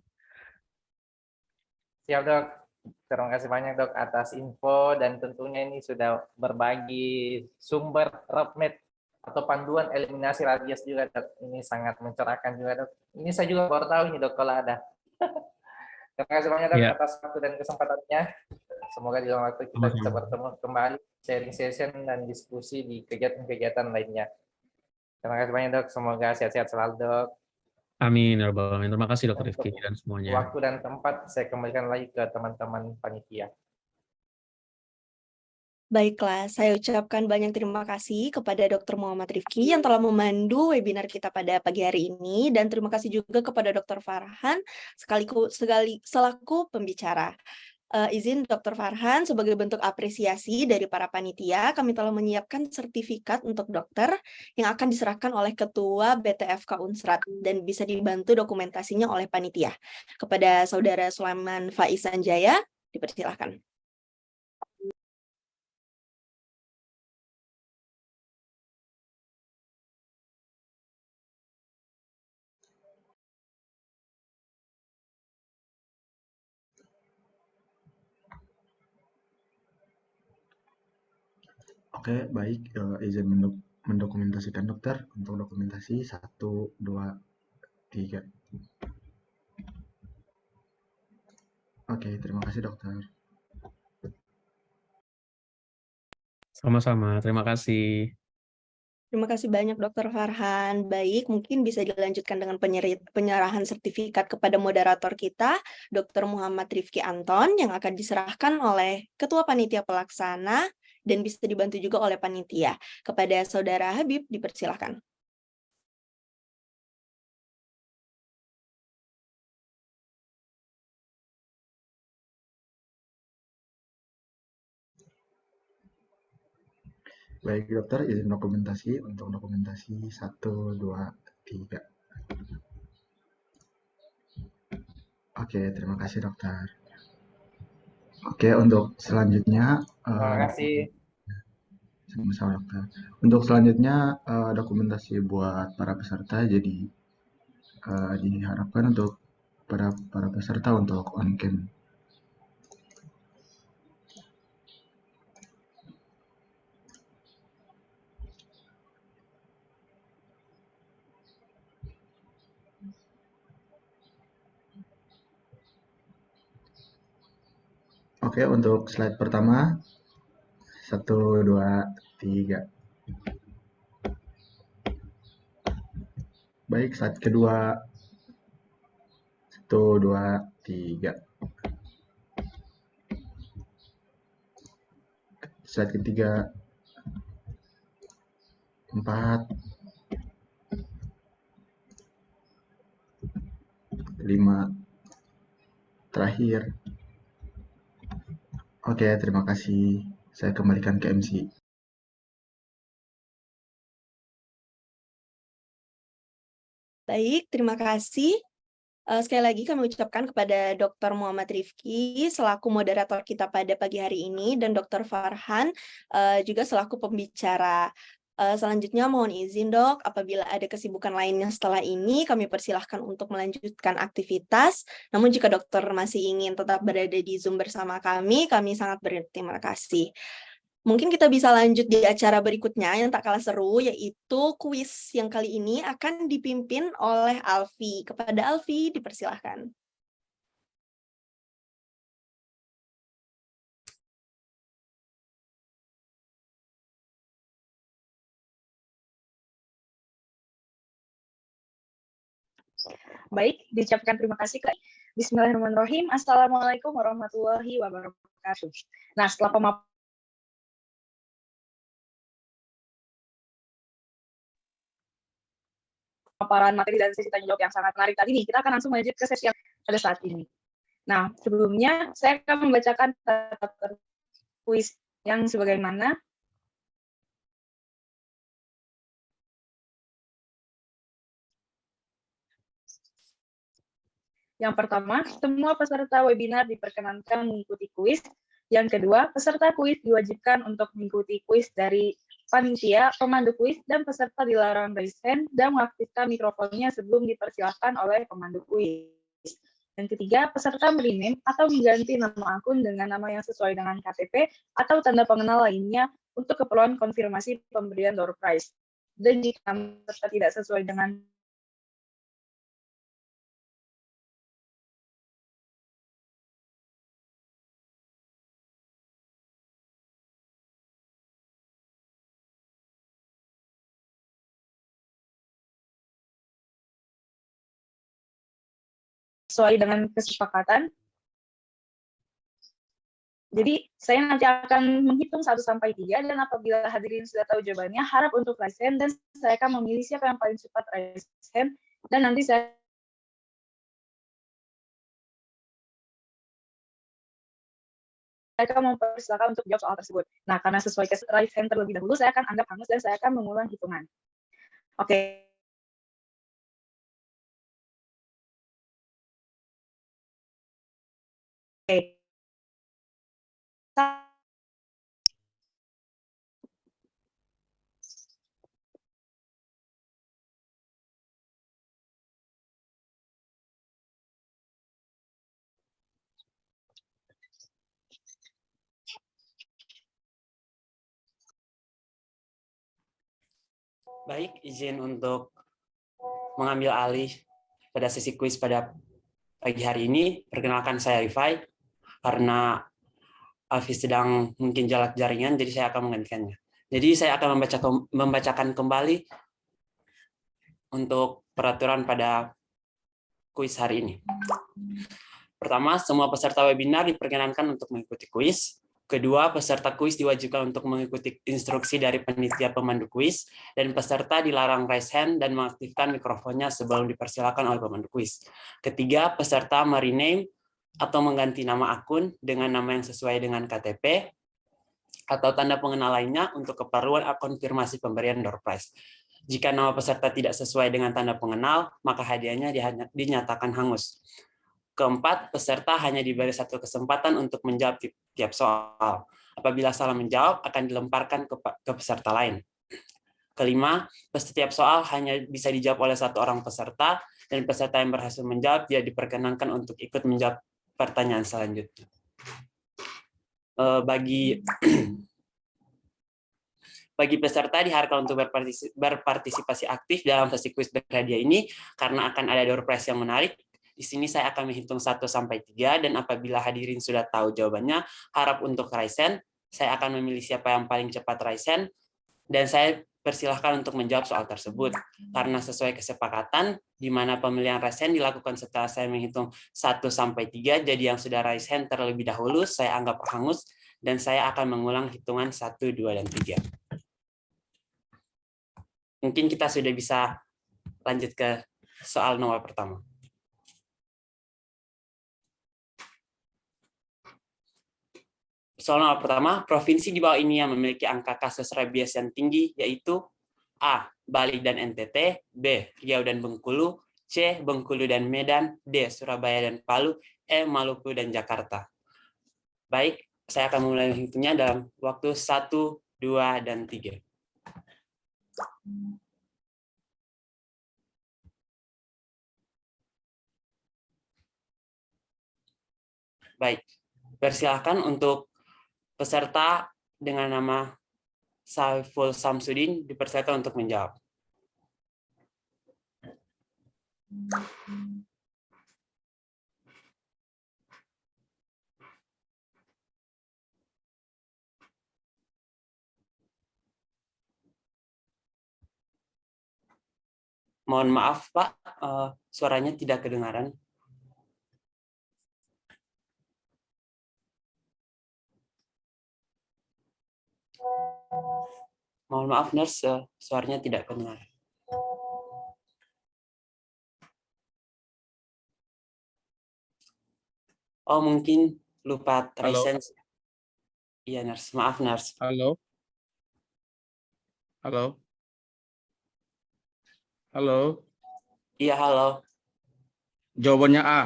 Siap dok. Terima kasih banyak dok atas info, dan tentunya ini sudah berbagi sumber roadmap atau panduan eliminasi rabies juga dok. Ini sangat mencerahkan juga dok. Ini saya juga baru tahu ini dok kalau ada. Terima kasih banyak dok atas waktu dan kesempatannya. Semoga di dalam waktu kita bisa bertemu kembali, sharing session dan diskusi di kegiatan-kegiatan lainnya. Terima kasih banyak dok. Semoga sehat-sehat selalu dok. Amin ya rabbal alamin. Terima kasih Dr. Rifki dan semuanya. Waktu dan tempat saya kembalikan lagi ke teman-teman panitia. Baiklah, saya ucapkan banyak terima kasih kepada Dr. Muhammad Rifki yang telah memandu webinar kita pada pagi hari ini, dan terima kasih juga kepada Dr. Farhan selaku pembicara. Izin Dr. Farhan, sebagai bentuk apresiasi dari para panitia, kami telah menyiapkan sertifikat untuk dokter yang akan diserahkan oleh Ketua BTFK Unsrat dan bisa dibantu dokumentasinya oleh panitia. Kepada Saudara Sulaiman Faiz Sanjaya, dipersilakan. Oke, baik. Izin mendokumentasikan dokter. Untuk dokumentasi 1, 2, 3. Oke, terima kasih dokter. Sama-sama, terima kasih. Terima kasih banyak Dr. Farhan. Baik, mungkin bisa dilanjutkan dengan penyerahan sertifikat kepada moderator kita, Dr. Muhammad Rifki Anton, yang akan diserahkan oleh Ketua Panitia Pelaksana dan bisa dibantu juga oleh panitia. Kepada Saudara Habib, dipersilakan. Baik dokter, izin dokumentasi. Untuk dokumentasi 1, 2, 3. Oke, terima kasih dokter. Oke, untuk selanjutnya Terima kasih. Sama-sama dokter. Untuk selanjutnya dokumentasi buat para peserta, jadi diharapkan untuk para peserta untuk on cam. Oke, untuk slide pertama 1, 2, 3. Baik, slide kedua 1, 2, 3. Slide ketiga 4, 5. Terakhir. Oke, terima kasih. Saya kembalikan ke MC. Baik, terima kasih. Sekali lagi kami ucapkan kepada Dr. Muhammad Rifki selaku moderator kita pada pagi hari ini dan Dr. Farhan juga selaku pembicara. Selanjutnya mohon izin Dok, apabila ada kesibukan lainnya setelah ini kami persilahkan untuk melanjutkan aktivitas. Namun jika dokter masih ingin tetap berada di Zoom bersama kami sangat berterima kasih. Mungkin kita bisa lanjut di acara berikutnya yang tak kalah seru, yaitu kuis yang kali ini akan dipimpin oleh Alfi. Kepada Alfi, dipersilahkan. Baik, diucapkan terima kasih Kak. Bismillahirrahmanirrahim. Assalamualaikum warahmatullahi wabarakatuh. Nah, setelah pemaparan materi dan sesi tanya jawab yang sangat menarik tadi nih, kita akan langsung lanjut ke sesi yang pada saat ini. Nah, sebelumnya saya akan membacakan tata kuis yang sebagaimana. Yang pertama, semua peserta webinar diperkenankan mengikuti kuis. Yang kedua, peserta kuis diwajibkan untuk mengikuti kuis dari panitia, pemandu kuis, dan peserta dilarang raise hand dan mengaktifkan mikrofonnya sebelum dipersilahkan oleh pemandu kuis. Yang ketiga, peserta merename atau mengganti nama akun dengan nama yang sesuai dengan KTP atau tanda pengenal lainnya untuk keperluan konfirmasi pemberian door prize. Dan jika peserta tidak sesuai dengan sesuai dengan kesepakatan. Jadi, saya nanti akan menghitung 1 sampai 3, dan apabila hadirin sudah tahu jawabannya, harap untuk raise hand, dan saya akan memilih siapa yang paling cepat raise hand, dan nanti saya akan mempersilakan untuk jawab soal tersebut. Nah, karena sesuai raise hand terlebih dahulu, saya akan anggap hangus dan saya akan mengulang hitungan. Oke. Oke. Baik, izin untuk mengambil alih pada sesi kuis pada pagi hari ini. Perkenalkan saya Rifai, karena Alfi sedang mungkin jalak jaringan, jadi saya akan menggantikannya. Jadi saya akan membacakan kembali untuk peraturan pada kuis hari ini. Pertama, semua peserta webinar diperkenankan untuk mengikuti kuis. Kedua, peserta kuis diwajibkan untuk mengikuti instruksi dari panitia pemandu kuis, dan peserta dilarang raise hand dan mengaktifkan mikrofonnya sebelum dipersilakan oleh pemandu kuis. Ketiga, peserta merename atau mengganti nama akun dengan nama yang sesuai dengan KTP atau tanda pengenal lainnya untuk keperluan konfirmasi pemberian door prize. Jika nama peserta tidak sesuai dengan tanda pengenal, maka hadiahnya dinyatakan hangus. Keempat, peserta hanya diberi 1 kesempatan untuk menjawab tiap soal. Apabila salah menjawab, akan dilemparkan ke peserta lain. Kelima, setiap soal hanya bisa dijawab oleh 1 orang peserta, dan peserta yang berhasil menjawab dia diperkenankan untuk ikut menjawab pertanyaan selanjutnya. Bagi peserta diharapkan untuk berpartisipasi aktif dalam sesi kuis berhadiah ini, karena akan ada door prize yang menarik. Di sini saya akan menghitung 1 sampai 3, dan apabila hadirin sudah tahu jawabannya, harap untuk raise hand. Saya akan memilih siapa yang paling cepat raise hand, dan saya persilahkan untuk menjawab soal tersebut. Karena sesuai kesepakatan, di mana pemilihan raise hand dilakukan setelah saya menghitung 1 sampai 3, jadi yang sudah raise hand terlebih dahulu saya anggap hangus, dan saya akan mengulang hitungan 1, 2, dan 3. Mungkin kita sudah bisa lanjut ke soal nomor pertama. Soal nomor pertama, provinsi di bawah ini yang memiliki angka kasus rabies yang tinggi yaitu A. Bali dan NTT, B. Riau dan Bengkulu, C. Bengkulu dan Medan, D. Surabaya dan Palu, E. Maluku dan Jakarta. Baik, saya akan mulai menghitungnya dalam waktu 1, 2, dan 3. Baik, persilahkan untuk peserta dengan nama Saiful Samsudin dipersilakan untuk menjawab. Mohon maaf, Pak, suaranya tidak kedengaran. Mohon maaf, Nurse, suaranya tidak kedengaran. Oh, mungkin lupa license. Iya, Nurse. Maaf, Nurse. Halo. Halo. Halo. Iya, halo. Jawabannya A.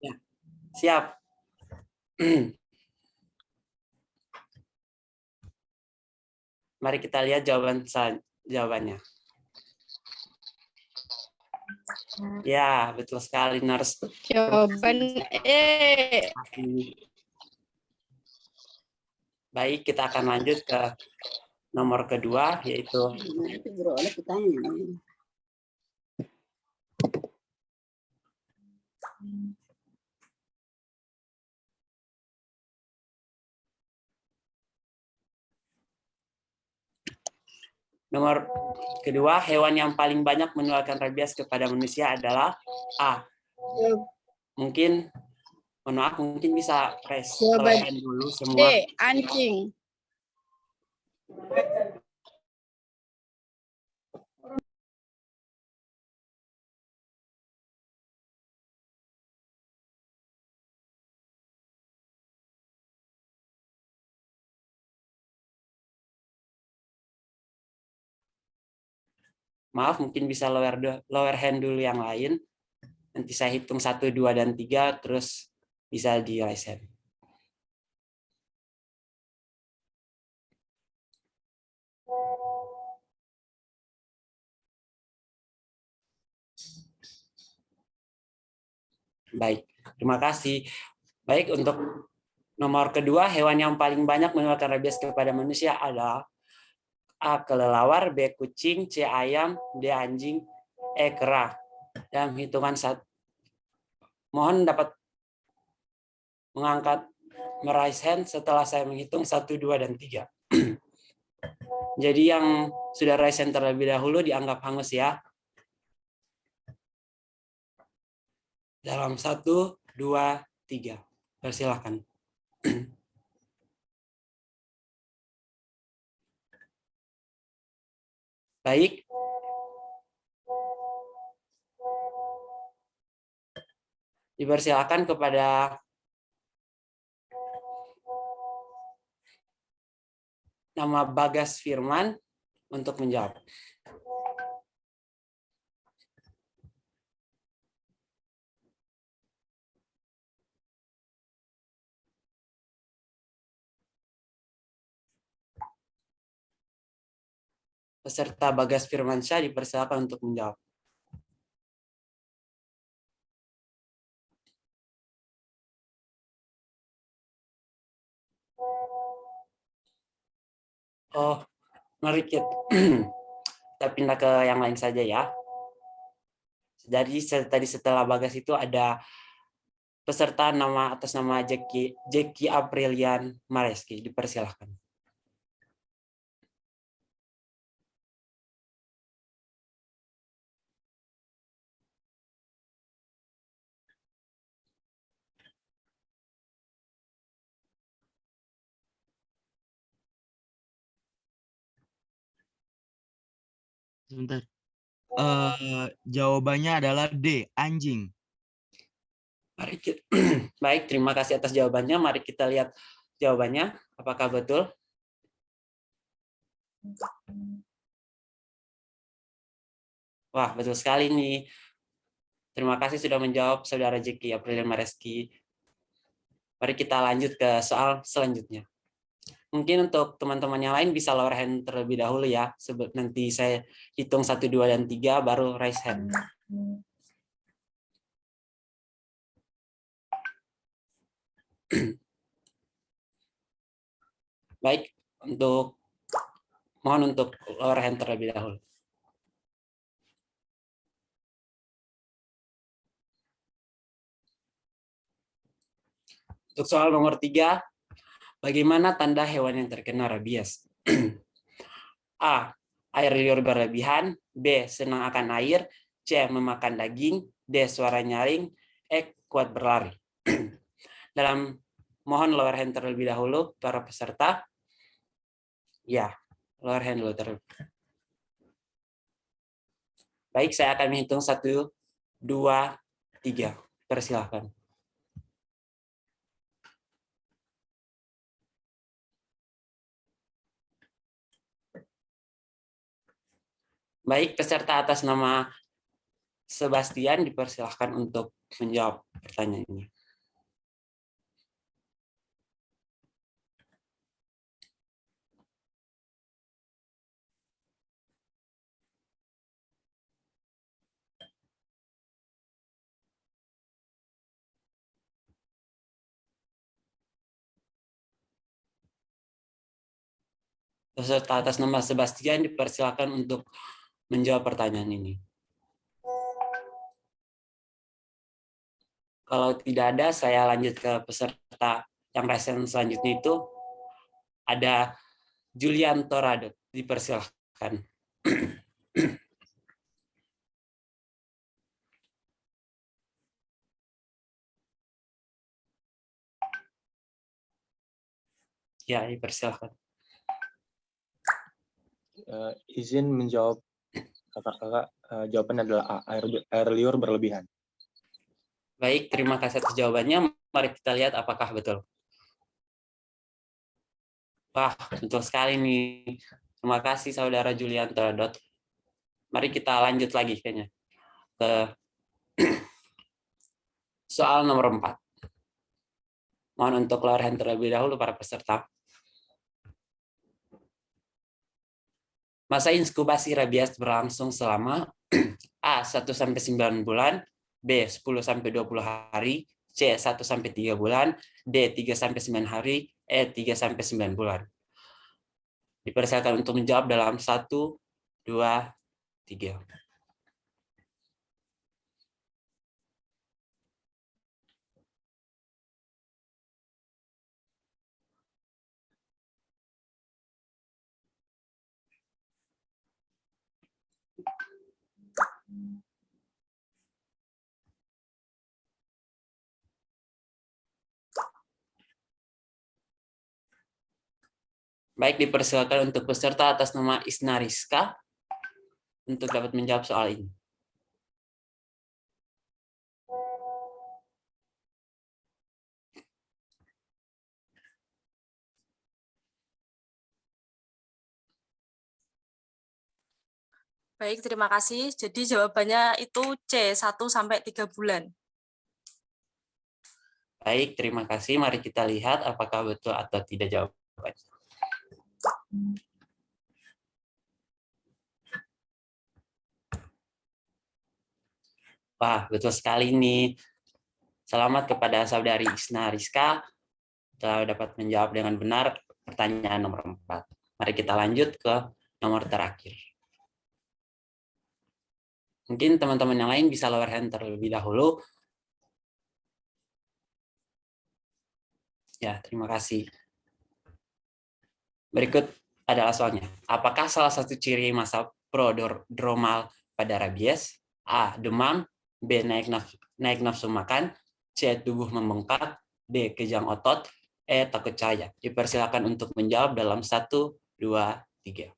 Ya, siap. Mari kita lihat jawabannya. Ya, betul sekali, Nurse. Jawaban E. Baik, kita akan lanjut ke nomor kedua, yaitu nomor kedua, hewan yang paling banyak menularkan rabies kepada manusia adalah A. Mungkin, mohon maaf, mungkin bisa Jawaban raise dulu semua. D. Anjing. Maaf, mungkin bisa lower hand dulu yang lain. Nanti saya hitung 1, 2, dan 3, terus bisa di raise hand. Baik, terima kasih. Baik, untuk nomor kedua, hewan yang paling banyak menularkan rabies kepada manusia adalah A. Kelelawar, B. Kucing, C. Ayam, D. Anjing, E. Kera. Dalam hitungan mohon dapat mengangkat meraise hand setelah saya menghitung 1, 2, dan 3. Jadi yang sudah raise hand terlebih dahulu dianggap hangus ya. Dalam 1, 2, 3. Persilahkan. Baik. Dipersilakan kepada nama Bagas Firman untuk menjawab. Peserta Bagas Firmansyah dipersilakan untuk menjawab. Oh, mari kita pindah ke yang lain saja ya. Jadi tadi setelah Bagas itu ada peserta atas nama Jackie Aprilian Mareski, dipersilahkan. Sebentar. Jawabannya adalah D. Anjing. Baik, terima kasih atas jawabannya. Mari kita lihat jawabannya. Apakah betul? Wah, betul sekali nih. Terima kasih sudah menjawab Saudara Jeki Aprilian Mareski. Mari kita lanjut ke soal selanjutnya. Mungkin untuk teman-teman yang lain bisa lower hand terlebih dahulu ya. Nanti saya hitung 1, 2, dan 3 baru raise hand. Baik, mohon untuk lower hand terlebih dahulu. Untuk soal nomor 3, bagaimana tanda hewan yang terkena rabies? A. Air liur berlebihan. B. Senang akan air. C. Memakan daging. D. Suara nyaring. E. Kuat berlari. Mohon lower hand terlebih dahulu para peserta. Ya, lower hand dulu terlebih. Baik, saya akan menghitung 1, 2, 3. Persilahkan. Baik, peserta atas nama Sebastian dipersilahkan untuk menjawab pertanyaan ini. Peserta atas nama Sebastian dipersilakan untuk menjawab pertanyaan ini. Kalau tidak ada, saya lanjut ke peserta yang resen selanjutnya itu ada Julian Torado. Dipersilahkan. Ya, dipersilahkan. Izin menjawab kakak-kakak, jawabannya adalah A, air liur berlebihan. Baik, terima kasih atas jawabannya. Mari kita lihat apakah betul. Wah, betul sekali nih. Terima kasih Saudara Julian Teradot. Mari kita lanjut lagi kayaknya ke soal nomor 4. Mohon untuk lower hand terlebih dahulu para peserta. Masa inkubasi rabies berlangsung selama A. 1-9 bulan, B. 10-20 hari, C. 1-3 bulan, D. 3-9 hari, E. 3-9 bulan. Dipersilakan untuk menjawab dalam 1, 2, 3. Baik, dipersilakan untuk peserta atas nama Isna Rizka untuk dapat menjawab soal ini. Baik, terima kasih. Jadi jawabannya itu C, 1-3 bulan. Baik, terima kasih. Mari kita lihat apakah betul atau tidak jawabannya. Wah, betul sekali nih. Selamat kepada Saudari Isna Rizka telah dapat menjawab dengan benar pertanyaan nomor 4. Mari kita lanjut ke nomor terakhir. Mungkin teman-teman yang lain bisa lower hand terlebih dahulu. Ya, terima kasih. Berikut adalah soalnya. Apakah salah satu ciri masa prodromal pada rabies? A. Demam. B. Naik nafsu makan. C. Tubuh membengkak. D. Kejang otot. E. Takut cahaya. Dipersilakan untuk menjawab dalam 1, 2, 3.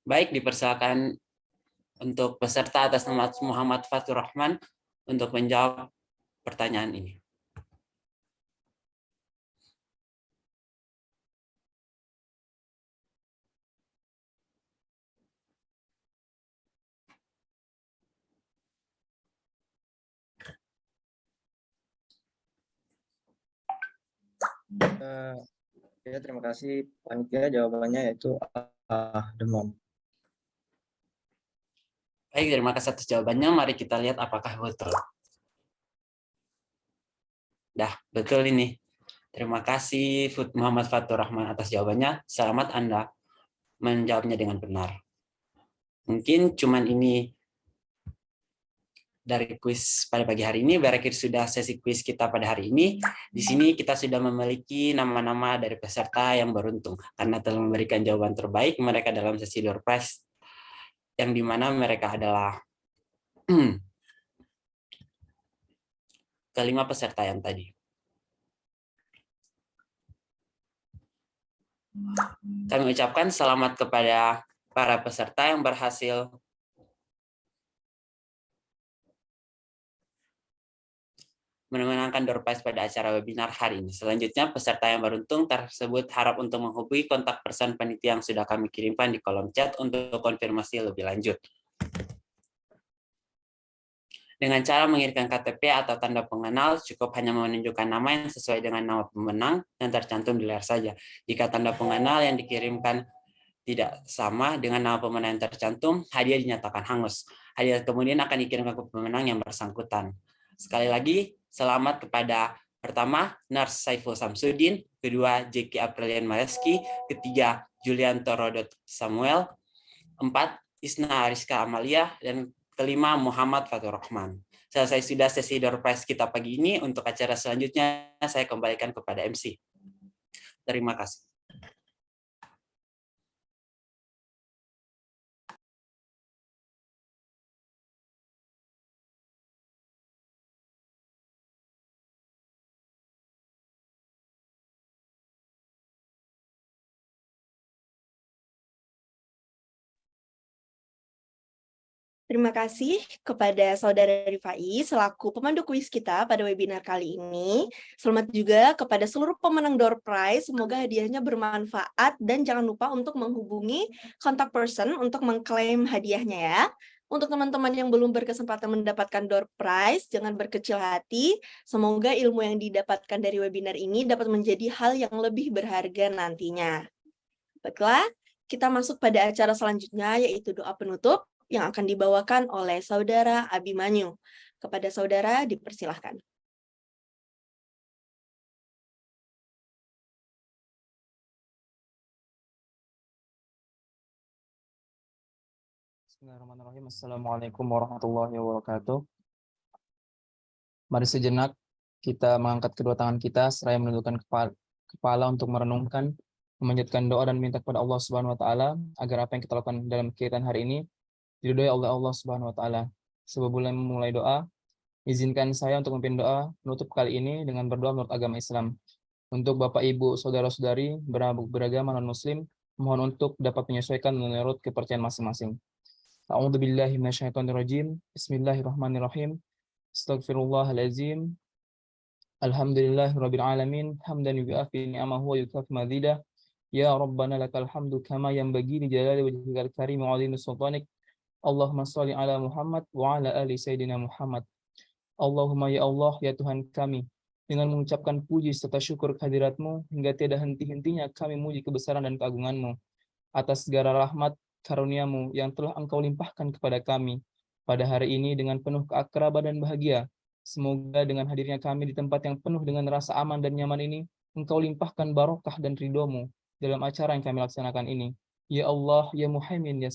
Baik, dipersilakan untuk peserta atas nama Muhammad Fatur Rahman untuk menjawab pertanyaan ini. Ya, terima kasih panitia, jawabannya yaitu demam. Baik, terima kasih atas jawabannya. Mari kita lihat apakah betul. Dah, betul ini. Terima kasih Muhammad Fatur Rahman atas jawabannya. Selamat Anda menjawabnya dengan benar. Mungkin cuman ini dari kuis pada pagi hari ini. Berakhir sudah sesi kuis kita pada hari ini. Di sini kita sudah memiliki nama-nama dari peserta yang beruntung karena telah memberikan jawaban terbaik mereka dalam sesi door prize, yang dimana mereka adalah kelima peserta yang tadi. Kami ucapkan selamat kepada para peserta yang berhasil memenangkan door prize pada acara webinar hari ini. Selanjutnya, peserta yang beruntung tersebut harap untuk menghubungi kontak person panitia yang sudah kami kirimkan di kolom chat untuk konfirmasi lebih lanjut. Dengan cara mengirimkan KTP atau tanda pengenal, cukup hanya menunjukkan nama yang sesuai dengan nama pemenang yang tercantum di layar saja. Jika tanda pengenal yang dikirimkan tidak sama dengan nama pemenang yang tercantum, hadiah dinyatakan hangus. Hadiah kemudian akan dikirimkan ke pemenang yang bersangkutan. Sekali lagi, selamat kepada pertama, Nars Saiful Samsudin, kedua, Jeki Aprilian Mareski, ketiga, Julianto Rodot Samuel, empat, Isna Ariska Amalia, dan kelima, Muhammad Fatur Rahman. Selesai sudah sesi door prize kita pagi ini. Untuk acara selanjutnya, saya kembalikan kepada MC. Terima kasih. Terima kasih kepada Saudara Rifai selaku pemandu kuis kita pada webinar kali ini. Selamat juga kepada seluruh pemenang door prize. Semoga hadiahnya bermanfaat dan jangan lupa untuk menghubungi contact person untuk mengklaim hadiahnya ya. Untuk teman-teman yang belum berkesempatan mendapatkan door prize, jangan berkecil hati. Semoga ilmu yang didapatkan dari webinar ini dapat menjadi hal yang lebih berharga nantinya. Baiklah, kita masuk pada acara selanjutnya yaitu doa penutup yang akan dibawakan oleh Saudara Abimanyu. Kepada saudara dipersilahkan. Bismillahirrahmanirrahim. Assalamualaikum warahmatullahi wabarakatuh. Mari sejenak kita mengangkat kedua tangan kita seraya menundukkan kepala untuk merenungkan, memanjatkan doa dan minta kepada Allah Subhanahu wa taala agar apa yang kita lakukan dalam kegiatan hari ini diridhoi oleh Allah Subhanahu wa taala. Sebelum memulai doa, izinkan saya untuk memimpin doa penutup kali ini dengan berdoa menurut agama Islam. Untuk Bapak Ibu, saudara-saudari beragama non-muslim, mohon untuk dapat menyesuaikan menurut kepercayaan masing-masing. A'udzubillahi minasyaitonirrajim. Bismillahirrahmanirrahim. Astaghfirullahalazim. Alhamdulillahirabbil alamin. Hamdan yu'afi ni'amahu wa yukafi mazidah. Ya Rabbana lakal hamdu kama yanbaghi li jalali wajhikal karim wa 'azimi sultanik. Allahumma shalli ala Muhammad wa ala ali sayyidina Muhammad. Allahumma ya Allah, ya Tuhan kami, dengan mengucapkan puji serta syukur kehadirat-Mu hingga tiada henti-hentinya kami memuji kebesaran dan keagungan-Mu atas segala rahmat karunia-Mu yang telah Engkau limpahkan kepada kami pada hari ini dengan penuh keakraban dan bahagia. Semoga dengan hadirnya kami di tempat yang penuh dengan rasa aman dan nyaman ini, Engkau limpahkan barokah dan ridho-Mu dalam acara yang kami laksanakan ini. Ya Allah, ya Muhaimin, ya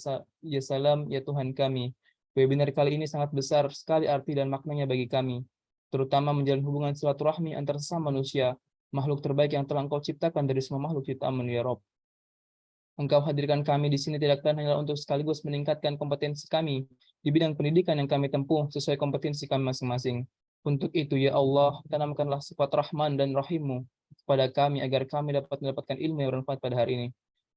Salam, ya Tuhan kami. Webinar kali ini sangat besar sekali arti dan maknanya bagi kami, terutama menjalin hubungan silaturahmi antar sesama manusia, makhluk terbaik yang telah Engkau ciptakan dari semua makhluk ciptaan ya Rabb. Engkau hadirkan kami di sini tidak hanyalah untuk sekaligus meningkatkan kompetensi kami di bidang pendidikan yang kami tempuh sesuai kompetensi kami masing-masing. Untuk itu, ya Allah, tanamkanlah sifat Rahman dan Rahim-Mu kepada kami agar kami dapat mendapatkan ilmu yang bermanfaat pada hari ini.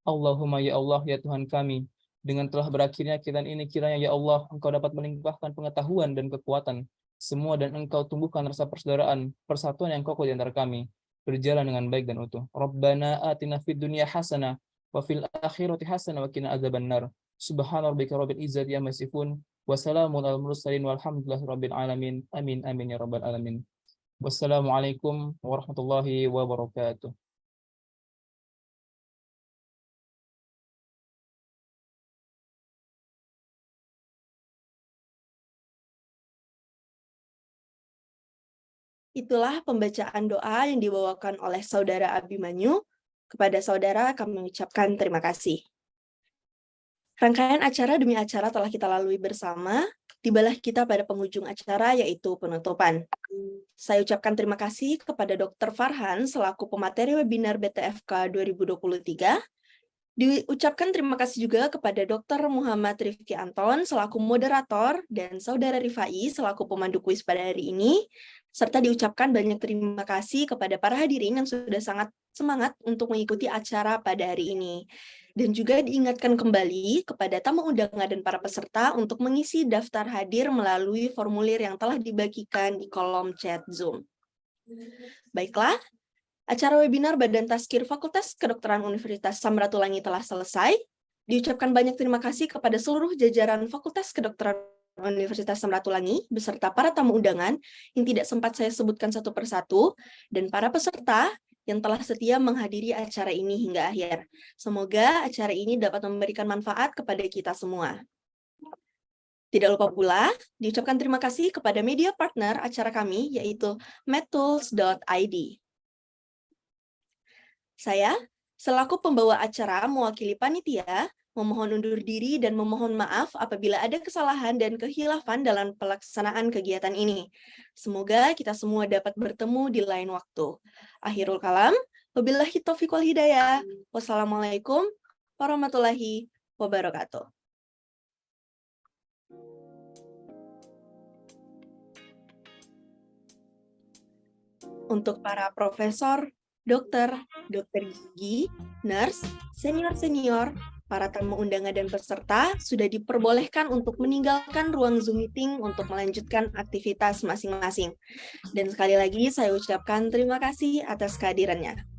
Allahumma ya Allah, ya Tuhan kami, Dengan telah berakhirnya kegiatan ini, kiranya ya Allah, Engkau dapat melimpahkan pengetahuan dan kekuatan semua, dan Engkau tumbuhkan rasa persaudaraan, persatuan yang kokoh di antara kami, berjalan dengan baik dan utuh. Rabbana atina fid dunya hasanah wa fil akhirati hasanah wa qina adzabannar. Subhana rabbika rabbil izzati amma yasifun wa salamun alal mursalin walhamdulillahi rabbil alamin. Amin amin ya rabbal alamin. Wassalamualaikum warahmatullahi wabarakatuh. Itulah pembacaan doa yang dibawakan oleh Saudara Abimanyu. Kepada saudara kami mengucapkan terima kasih. Rangkaian acara demi acara telah kita lalui bersama. Tibalah kita pada penghujung acara, yaitu penutupan. Saya ucapkan terima kasih kepada Dr. Farhan selaku pemateri webinar BTFK 2023. Diucapkan terima kasih juga kepada Dr. Muhammad Rifki Anton selaku moderator dan Saudara Rifai selaku pemandu kuis pada hari ini, serta diucapkan banyak terima kasih kepada para hadirin yang sudah sangat semangat untuk mengikuti acara pada hari ini. Dan juga diingatkan kembali kepada tamu undangan dan para peserta untuk mengisi daftar hadir melalui formulir yang telah dibagikan di kolom chat Zoom. Baiklah, acara webinar Badan Tazkir Fakultas Kedokteran Universitas Samratulangi telah selesai. Diucapkan banyak terima kasih kepada seluruh jajaran Fakultas Kedokteran Universitas Samratulangi beserta para tamu undangan yang tidak sempat saya sebutkan satu persatu, dan para peserta yang telah setia menghadiri acara ini hingga akhir. Semoga acara ini dapat memberikan manfaat kepada kita semua. Tidak lupa pula, diucapkan terima kasih kepada media partner acara kami, yaitu medtools.id. Saya, selaku pembawa acara mewakili panitia, memohon undur diri dan memohon maaf apabila ada kesalahan dan kehilafan dalam pelaksanaan kegiatan ini. Semoga kita semua dapat bertemu di lain waktu. Akhirul kalam, wabillahi taufiq wal hidayah. Wassalamualaikum warahmatullahi wabarakatuh. Untuk para profesor, dokter, dokter gigi, nurse, senior-senior, para tamu undangan dan peserta sudah diperbolehkan untuk meninggalkan ruang Zoom meeting untuk melanjutkan aktivitas masing-masing. Dan sekali lagi saya ucapkan terima kasih atas kehadirannya.